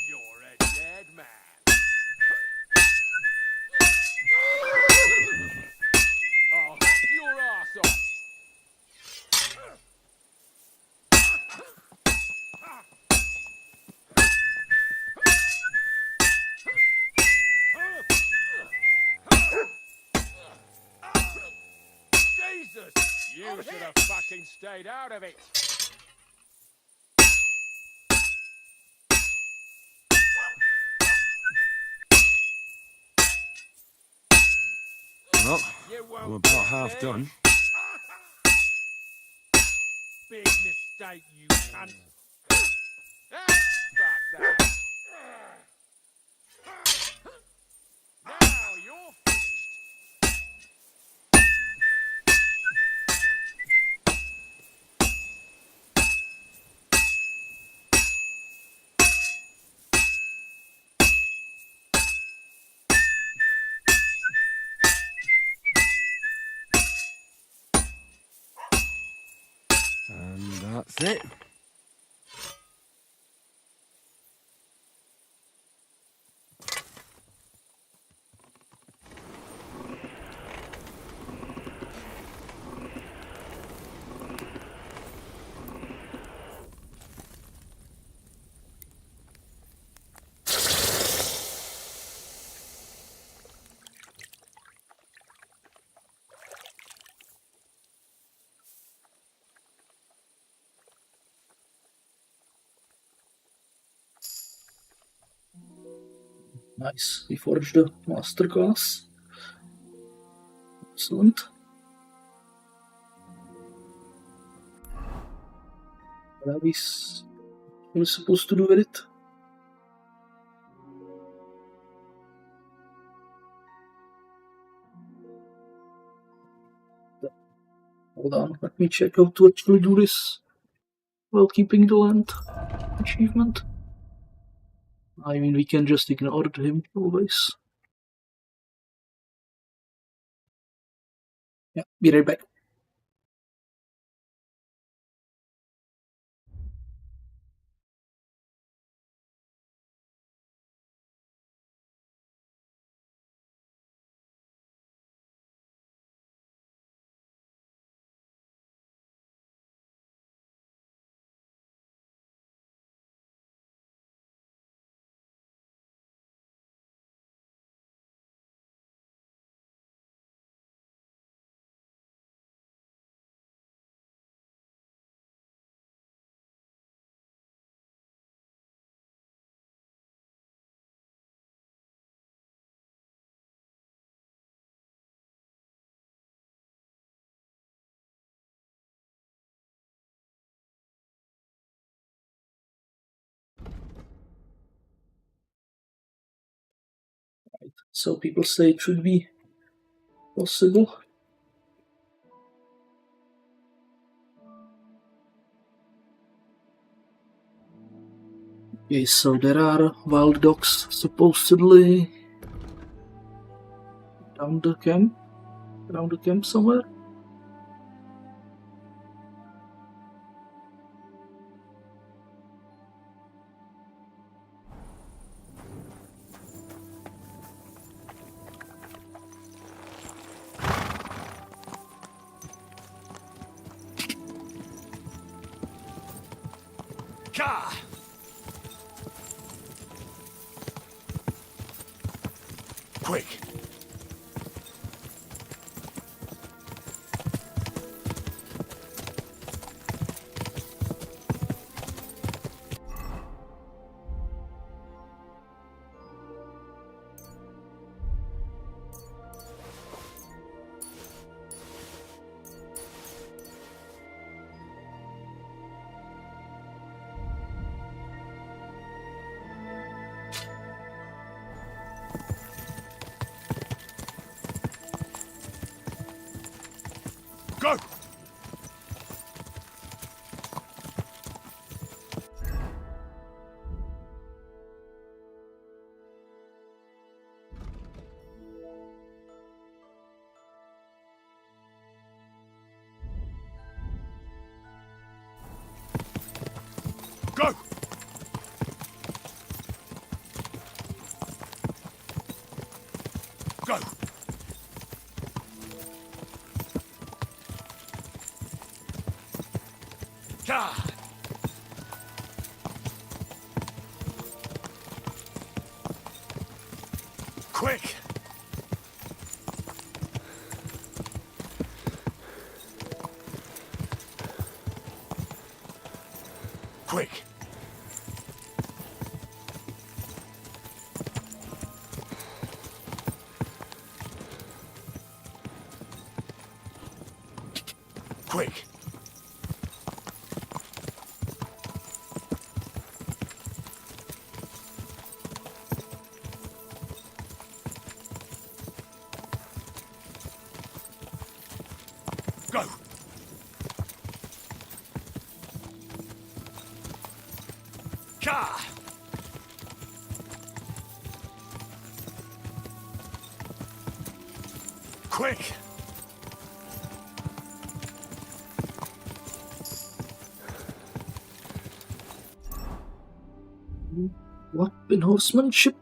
You're a dead man. I'll hack your ass off. Jesus! You should have fucking stayed out of it. Well, I'm about half done. Big mistake, you cunt. Ah, fuck that. Now you're finished. And that's it. Nice. We forged the masterclass. Excellent. What are we supposed to do with it? Hold on, let me check how to actually do this while keeping the land achievement. I mean, we can just ignore him always. Yeah, be right back. So people say it should be possible. Okay, so there are wild dogs supposedly around the camp somewhere. Ka! Quick! Go! Go! Go! Ka! Quick! Quick! Quick! Go! Ka! Quick! Weapon horsemanship.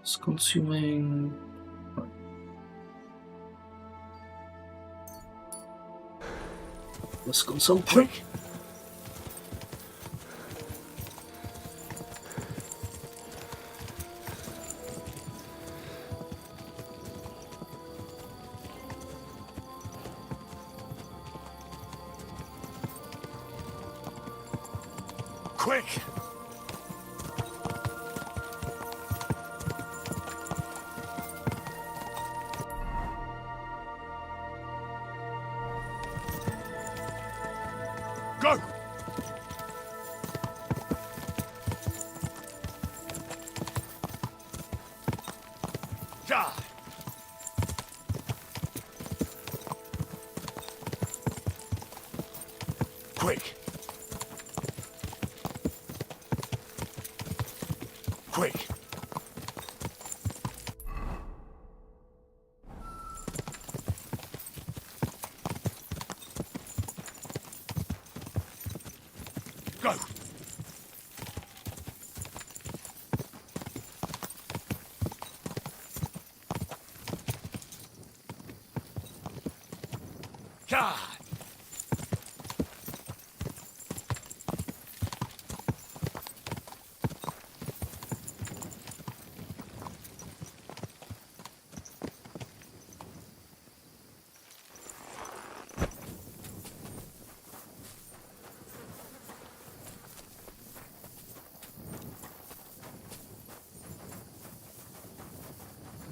It's consuming. Less consumption. Quick! Quick! Go! Ja! Quick! quick! Go! God!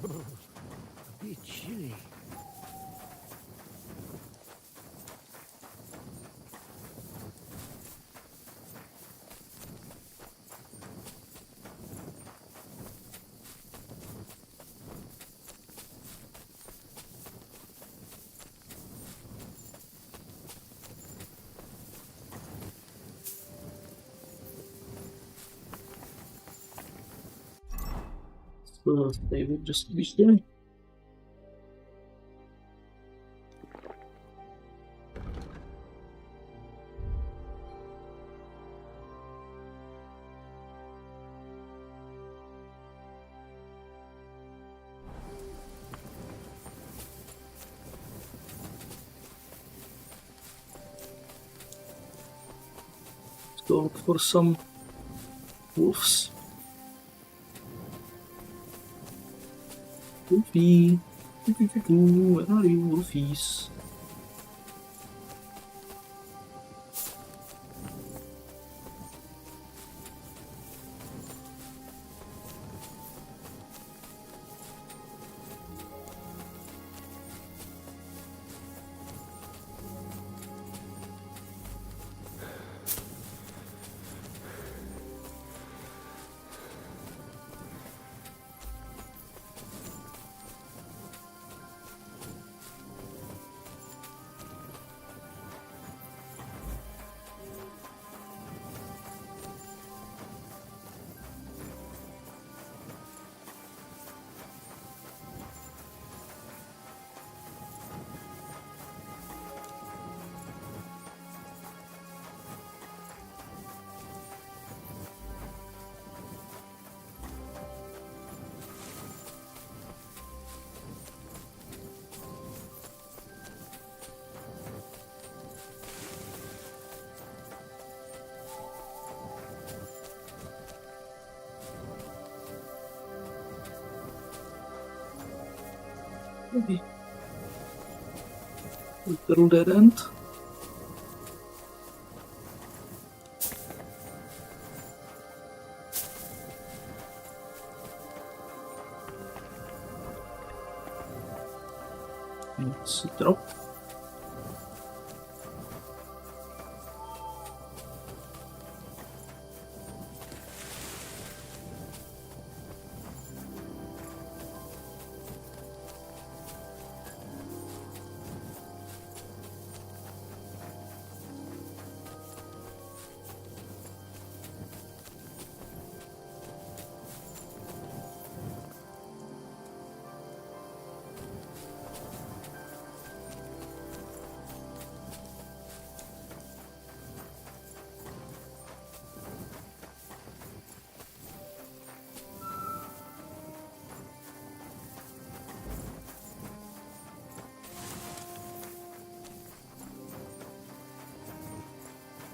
A bit chilly. So they will just be there. Let's go look for some wolves. Wolfie, where are you, wolfies? Maybe. Little dead end. Let's drop.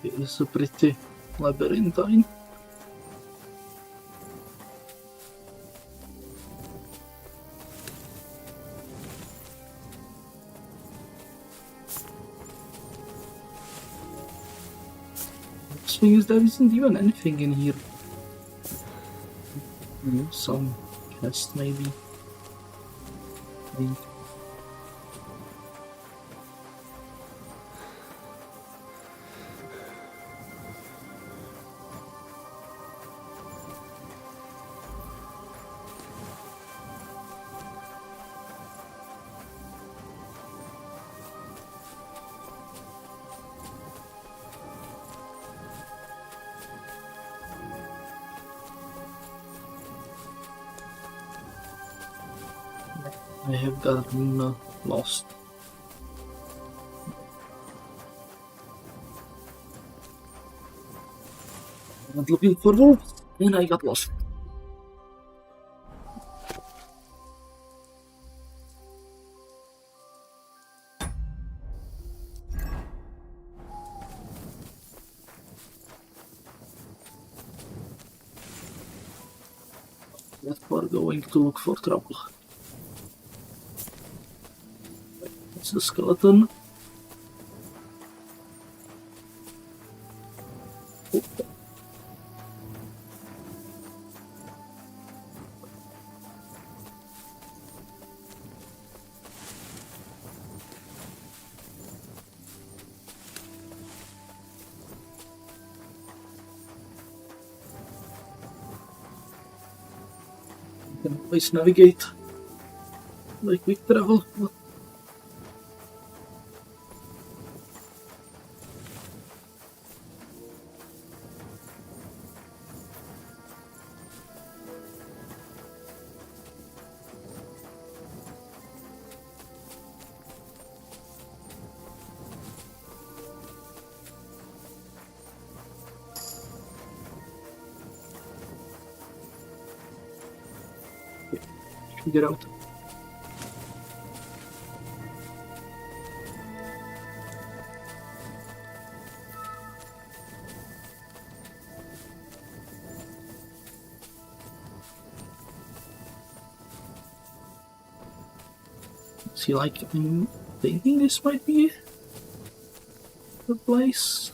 It is a pretty labyrinthine. The thing is, there isn't even anything in here. Some chest maybe. I have gotten lost. I went looking for wolves, and I got lost. That we're going to look for trouble. That's the skeleton. Oh. You can always navigate like quick travel. But get out. See, like, I'm thinking this might be the place.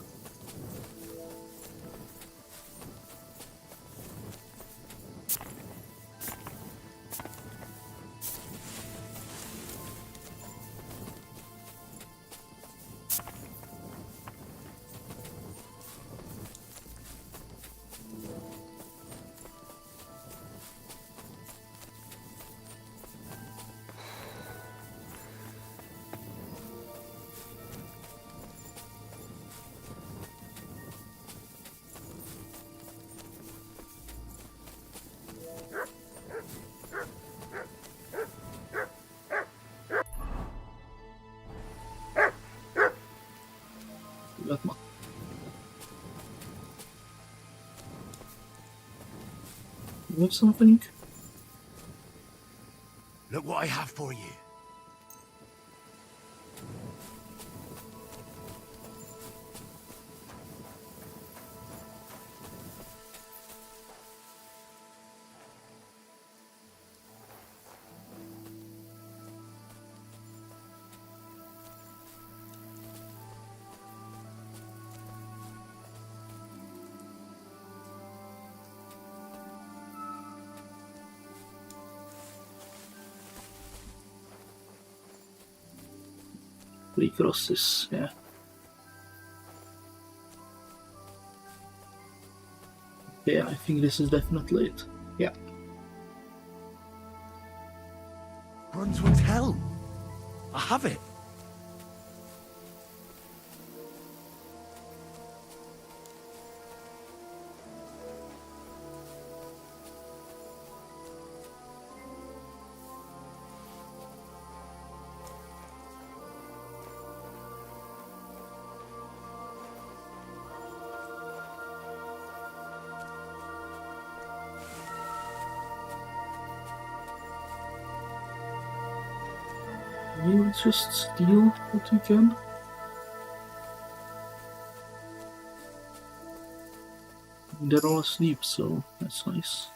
You have something? Look what I have for you. Recross this, yeah. Yeah, I think this is definitely it. Yeah. Brunswick's helm. I have it. Maybe let's just steal what we can. They're all asleep, so that's nice.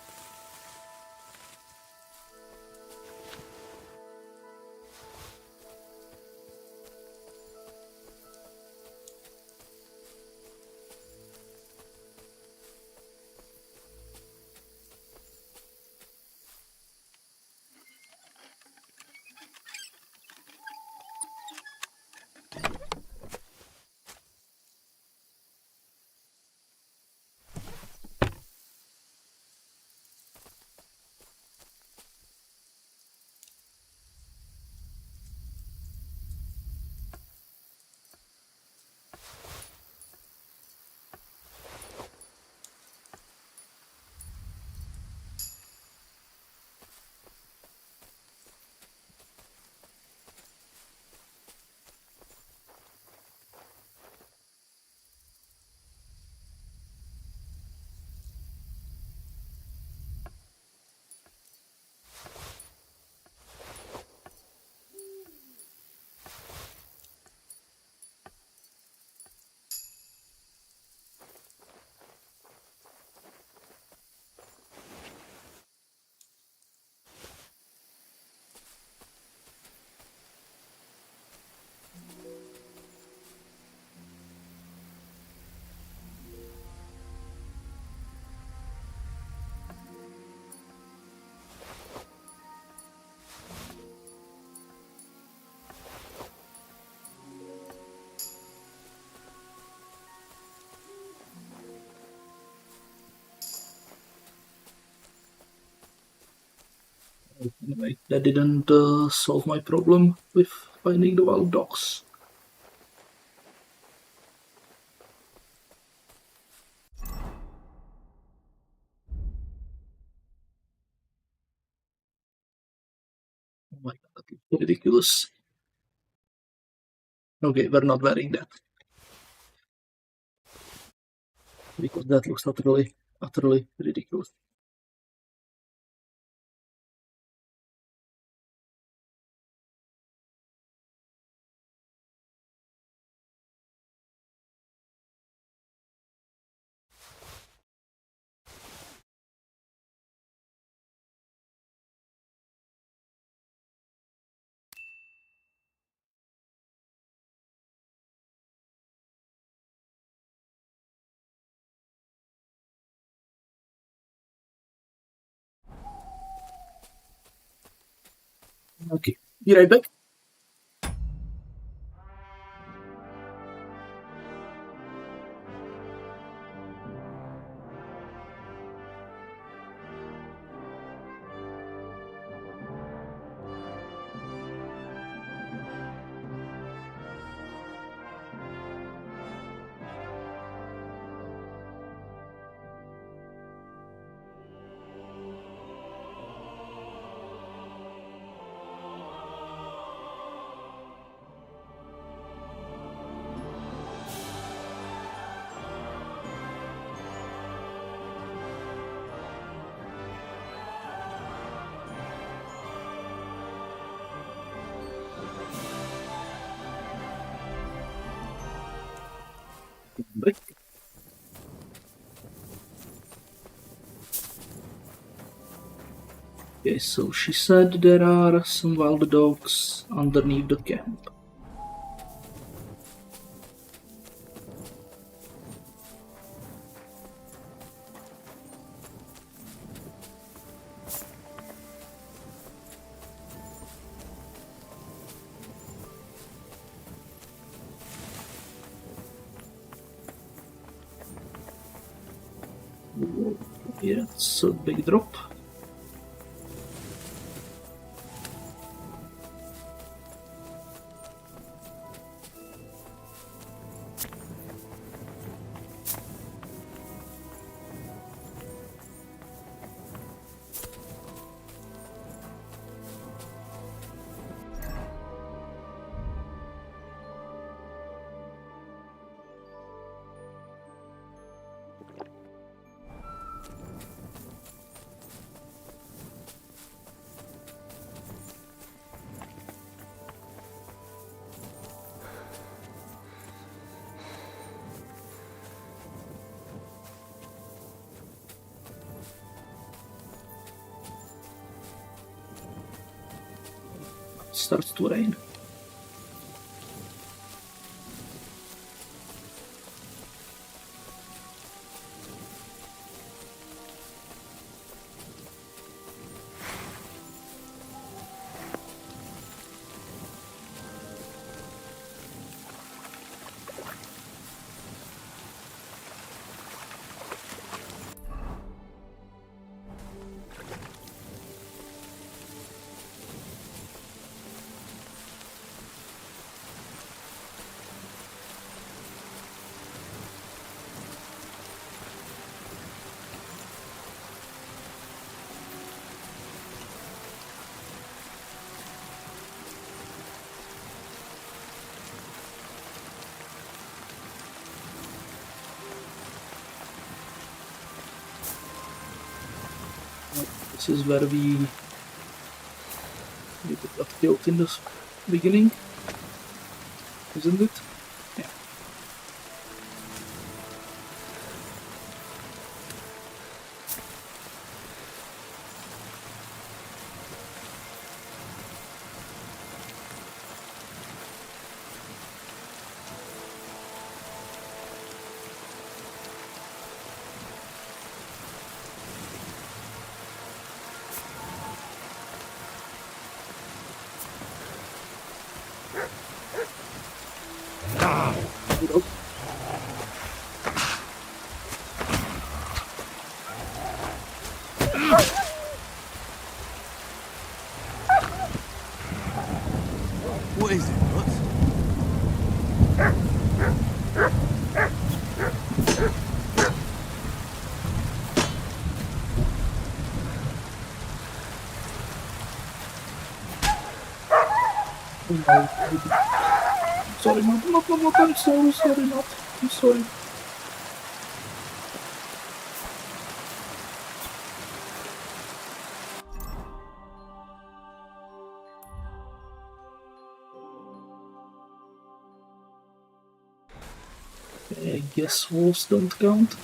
Anyway, that didn't solve my problem with finding the wild dogs. Oh my god, that looks ridiculous. Okay, we're not wearing that. Because that looks utterly ridiculous. Okay, be right back. Back. Okay, so she said there are some wild dogs underneath the camp. Yeah, it's a big drop. Starts to rain. This is where we got killed in the beginning, isn't it? Yeah. Oh no. Sorry, not, I'm sorry, not. I'm sorry. Okay, I guess wolves don't count.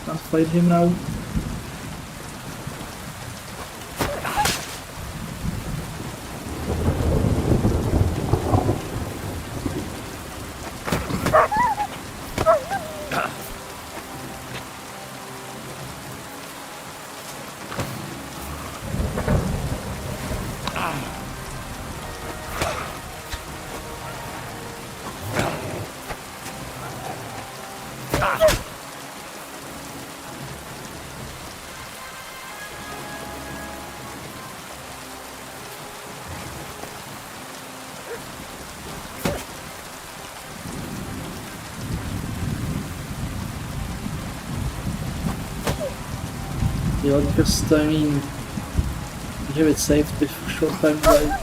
Can't fight him now. Yeah, just, I mean, you have it saved before short time away.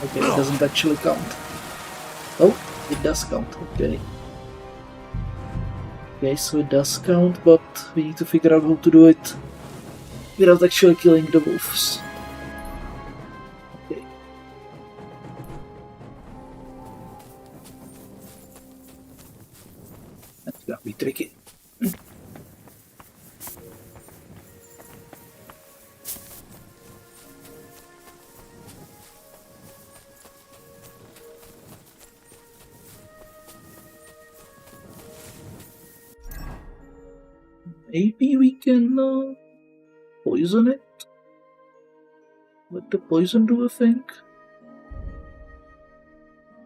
Okay, it doesn't actually count. Oh, it does count, okay. Okay, so it does count, but we need to figure out how to do it without actually killing the wolves. Okay. That's gonna be tricky. Maybe we can poison it? Let the poison do a thing?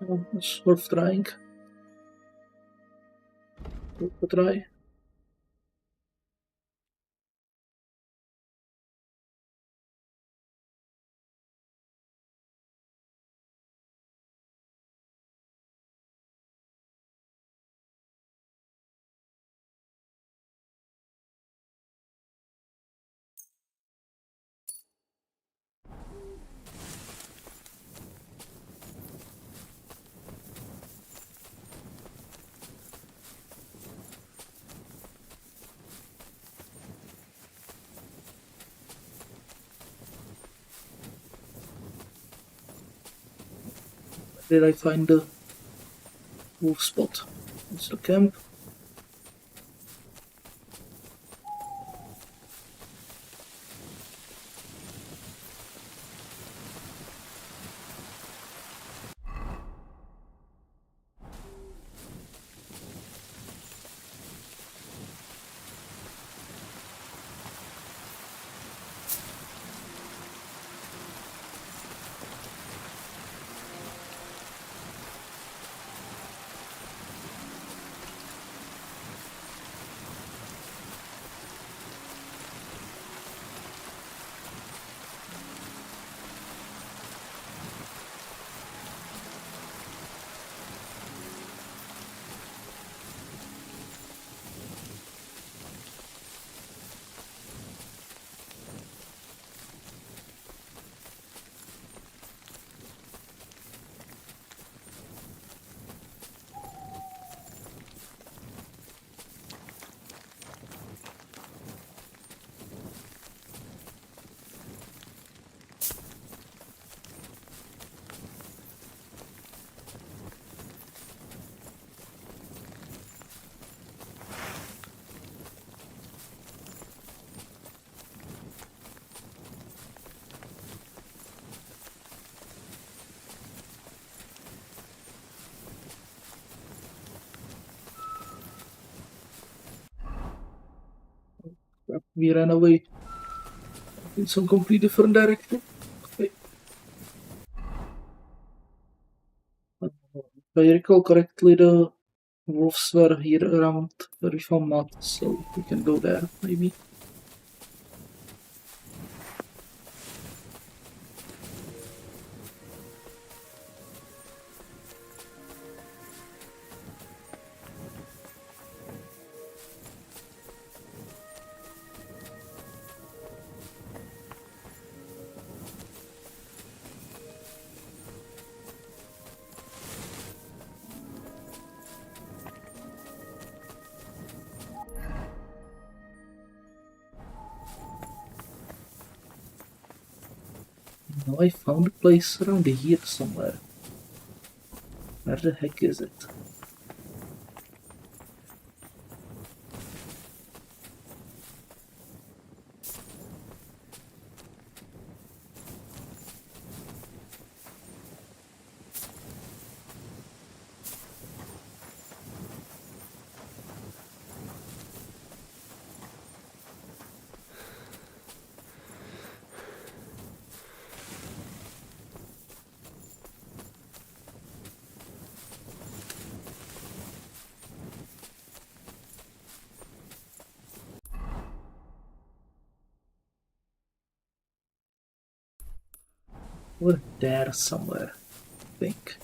Oh, it's worth trying. Worth a try. Did I find the wolf spot? It's the camp. We ran away in some completely different direction. Okay. If I recall correctly, the wolves were here around where we found mud, so we can go there, maybe. Now I found a place around here somewhere. Where the heck is it? Over there somewhere, I think.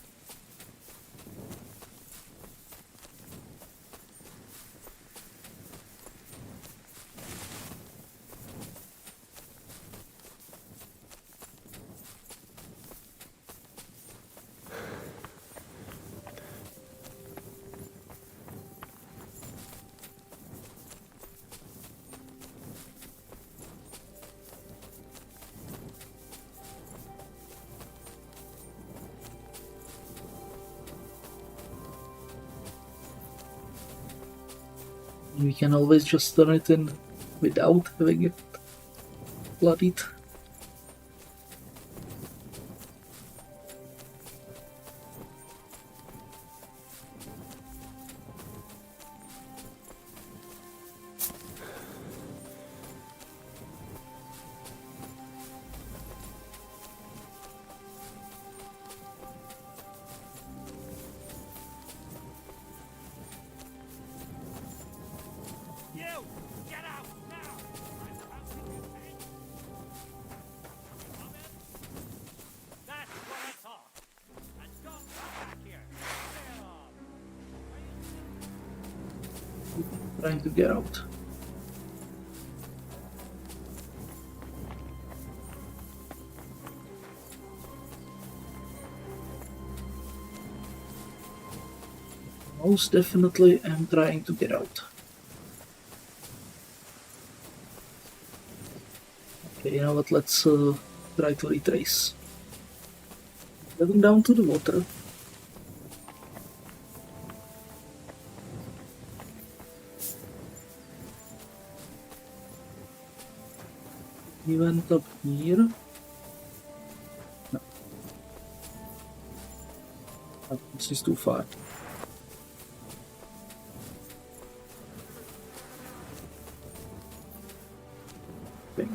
We can always just turn it in without having it bloodied. Trying to get out. Most definitely am trying to get out. Okay, you know what, let's try to retrace. Heading down to the water. He went up here. No. Oh, this is too far. Okay.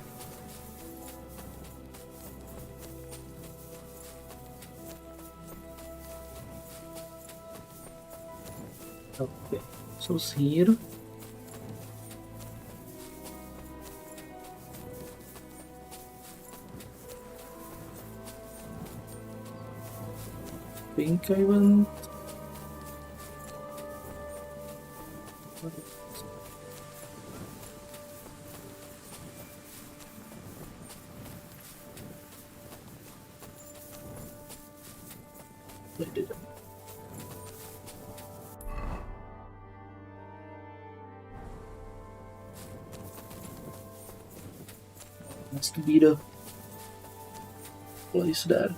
Okay, so it's here. I think I went. I didn't. Must be the place there.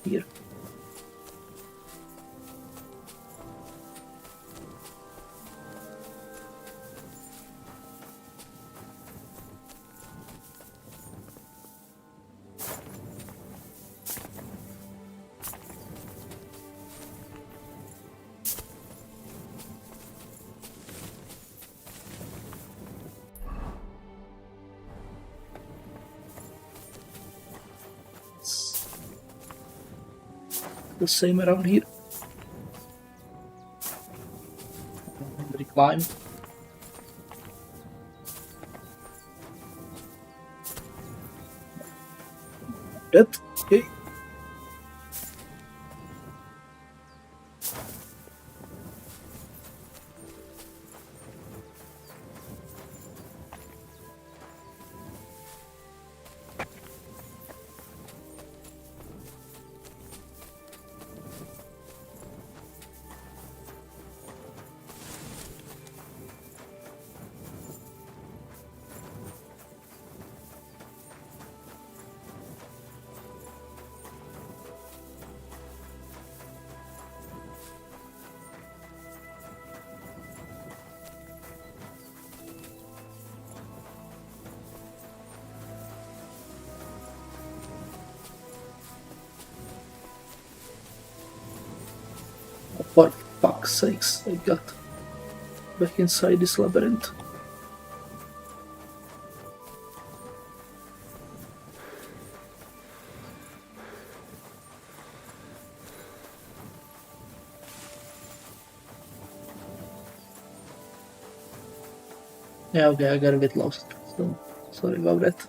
Here. the same around here. Reclimb. Dead. Okay. For fuck's sakes, I got back inside this labyrinth. Yeah, okay, I got a bit lost, so sorry about that.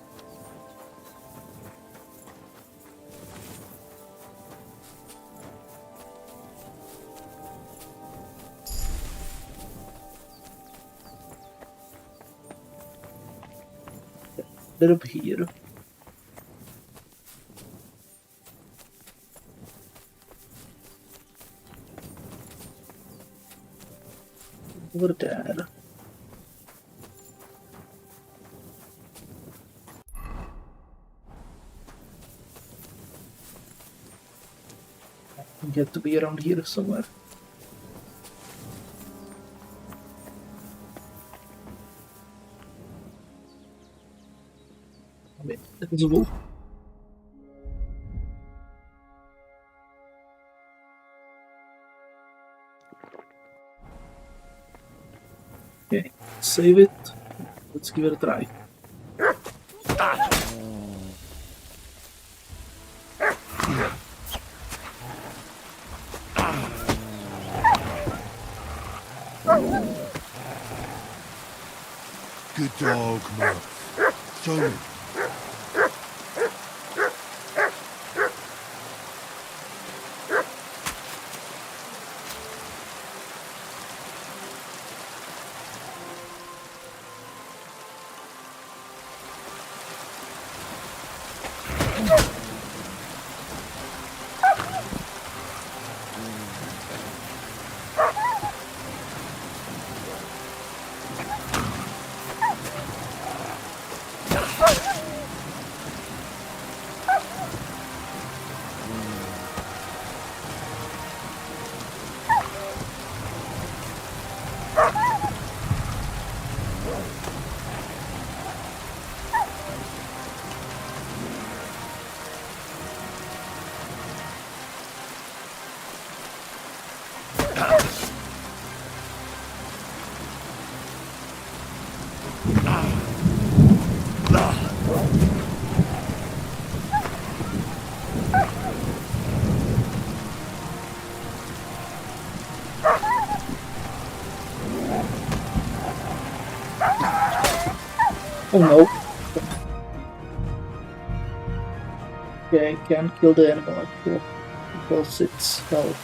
They're up here. Over there. Get to be around here somewhere. Wait, there's a wolf. Okay, save it. Let's give it a try. Good dog, Murph. Show me. Oh no. Okay, I can't kill the animal actually because it's health.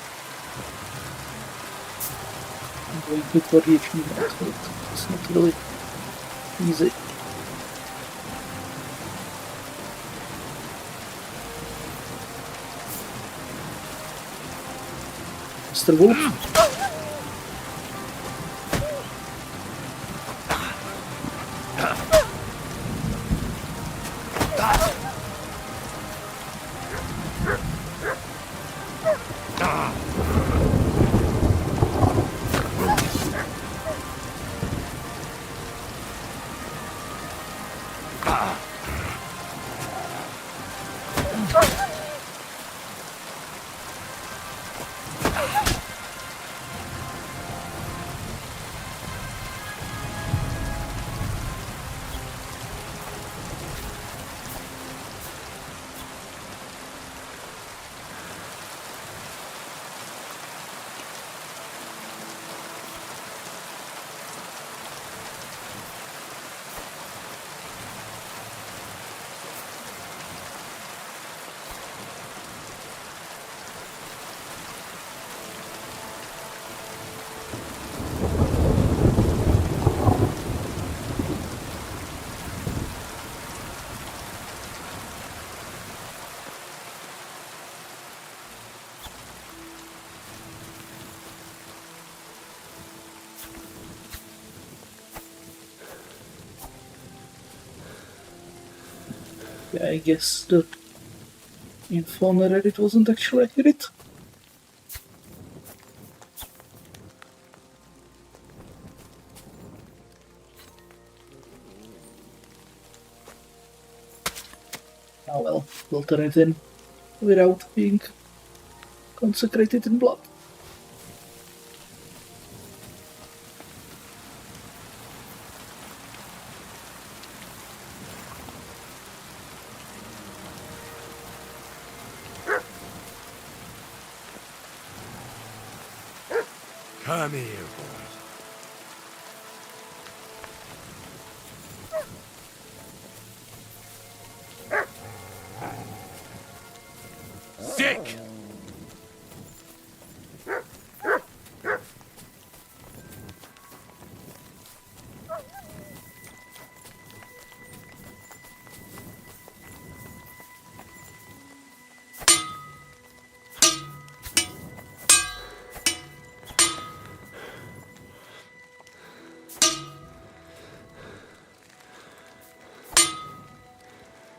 I'm going good for the HP max, but it's not really easy. Mr. Wolf? Yeah, I guess the info on Reddit wasn't actually accurate. Oh well, we'll turn it in without being consecrated in blood. Come here, boys. Sick!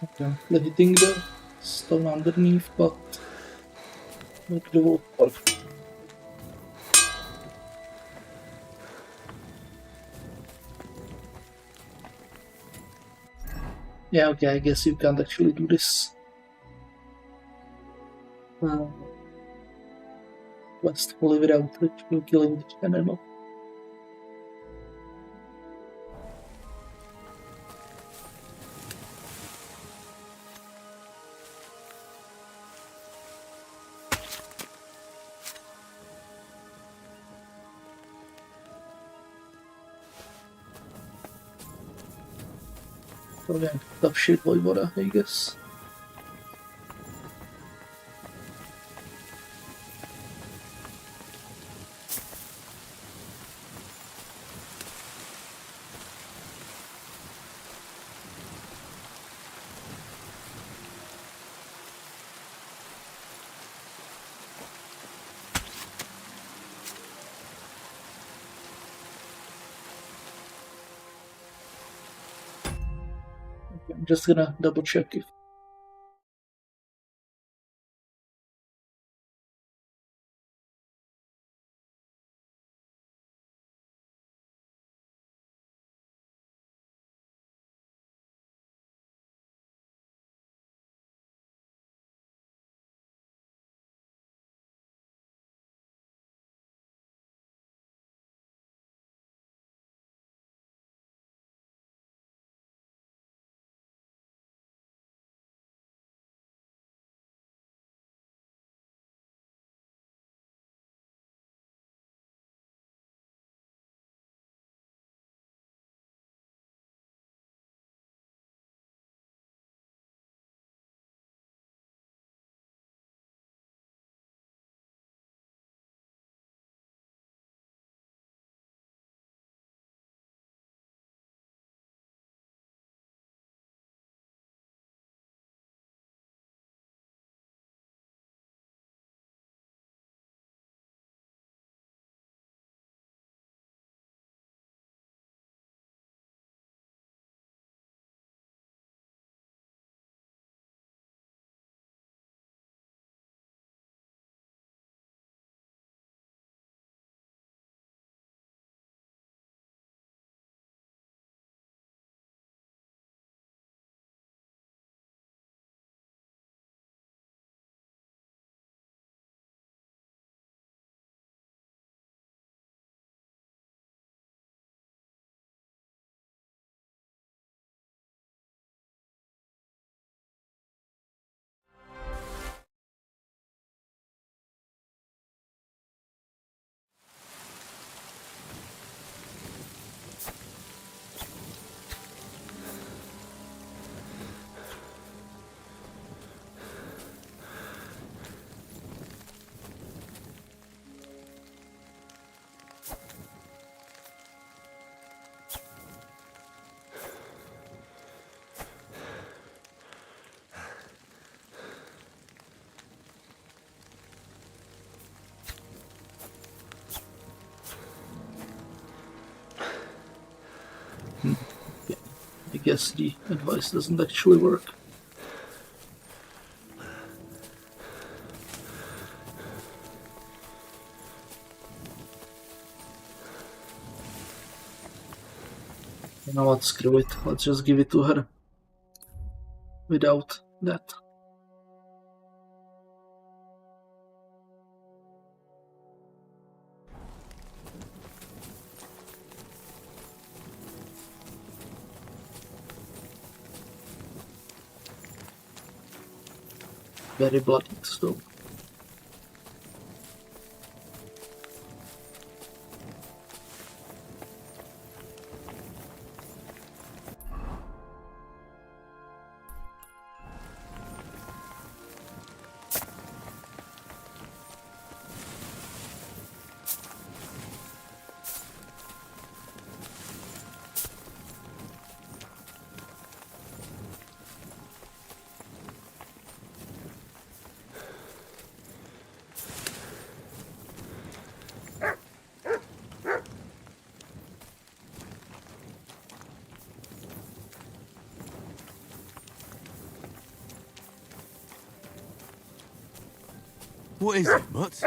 Okay, hitting the stone underneath, but not the water. Yeah, okay, I guess you can't actually do this. Quest fully without actually killing the animal. So again, tough shit Voivora, I guess. Okay, I'm just gonna double check if guess the advice doesn't actually work. You know what, screw it, let's just give it to her. Without that. Very bloodied still. What is it, Mutt?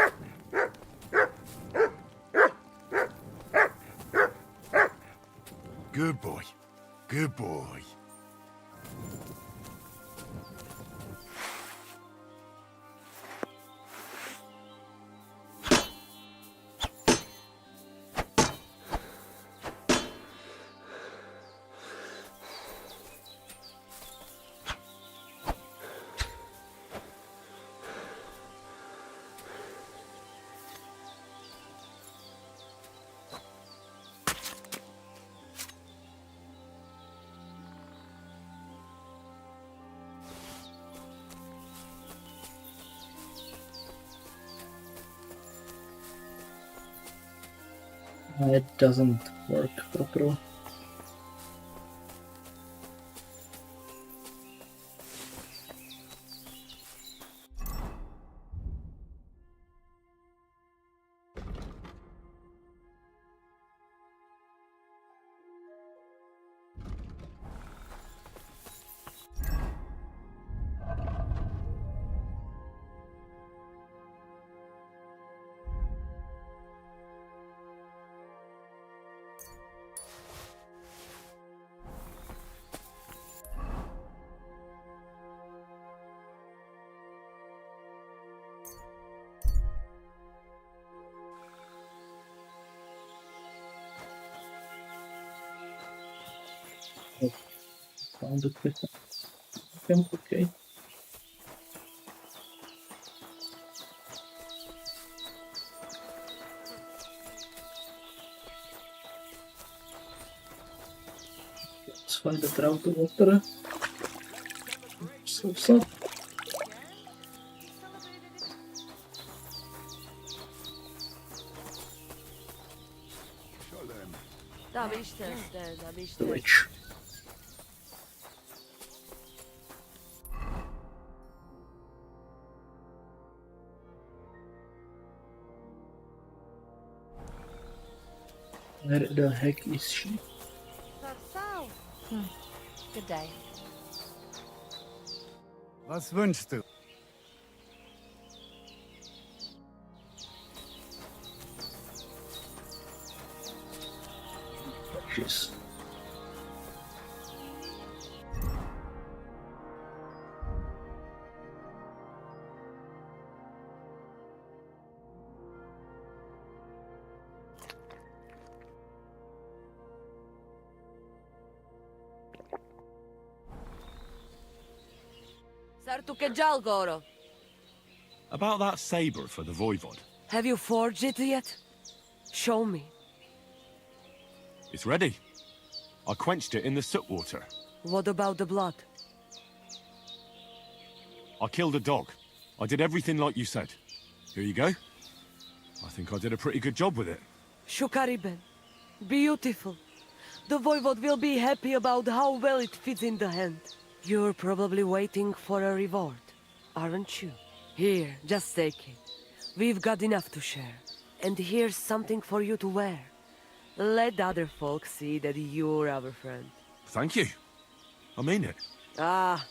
Good boy. Good boy. It doesn't work properly. Found it with okay. Let's find the trout water. So. The witch. Where the heck is she? Good day. Was wünschst du? Jeez. About that saber for the Voivod. Have you forged it yet? Show me. It's ready. I quenched it in the soot water. What about the blood? I killed a dog. I did everything like you said. Here you go. I think I did a pretty good job with it. Shukariben. Beautiful. The Voivod will be happy about how well it fits in the hand. You're probably waiting for a reward, aren't you? Here, just take it. We've got enough to share. And here's something for you to wear. Let other folks see that you're our friend. Thank you. I mean it. Ah,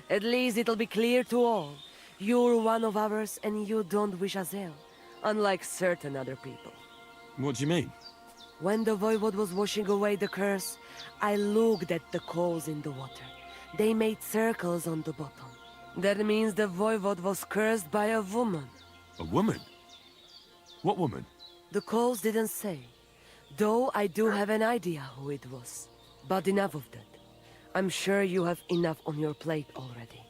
at least it'll be clear to all. You're one of ours and you don't wish us ill, unlike certain other people. What do you mean? When the Voivod was washing away the curse, I looked at the coals in the water. They made circles on the bottom. That means the Voivod was cursed by a woman. A woman? What woman? The coals didn't say, though I do have an idea who it was. But enough of that. I'm sure you have enough on your plate already.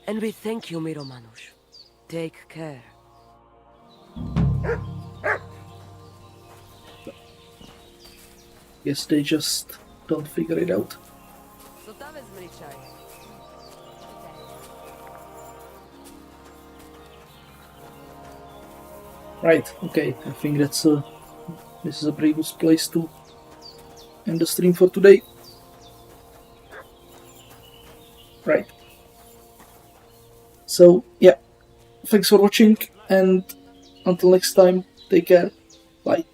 And we thank you, Miromanush. Take care. Guess they just don't figure it out. Right, okay, I think this is a pretty good place to end the stream for today. Right. So, yeah, thanks for watching, and until next time, take care, bye.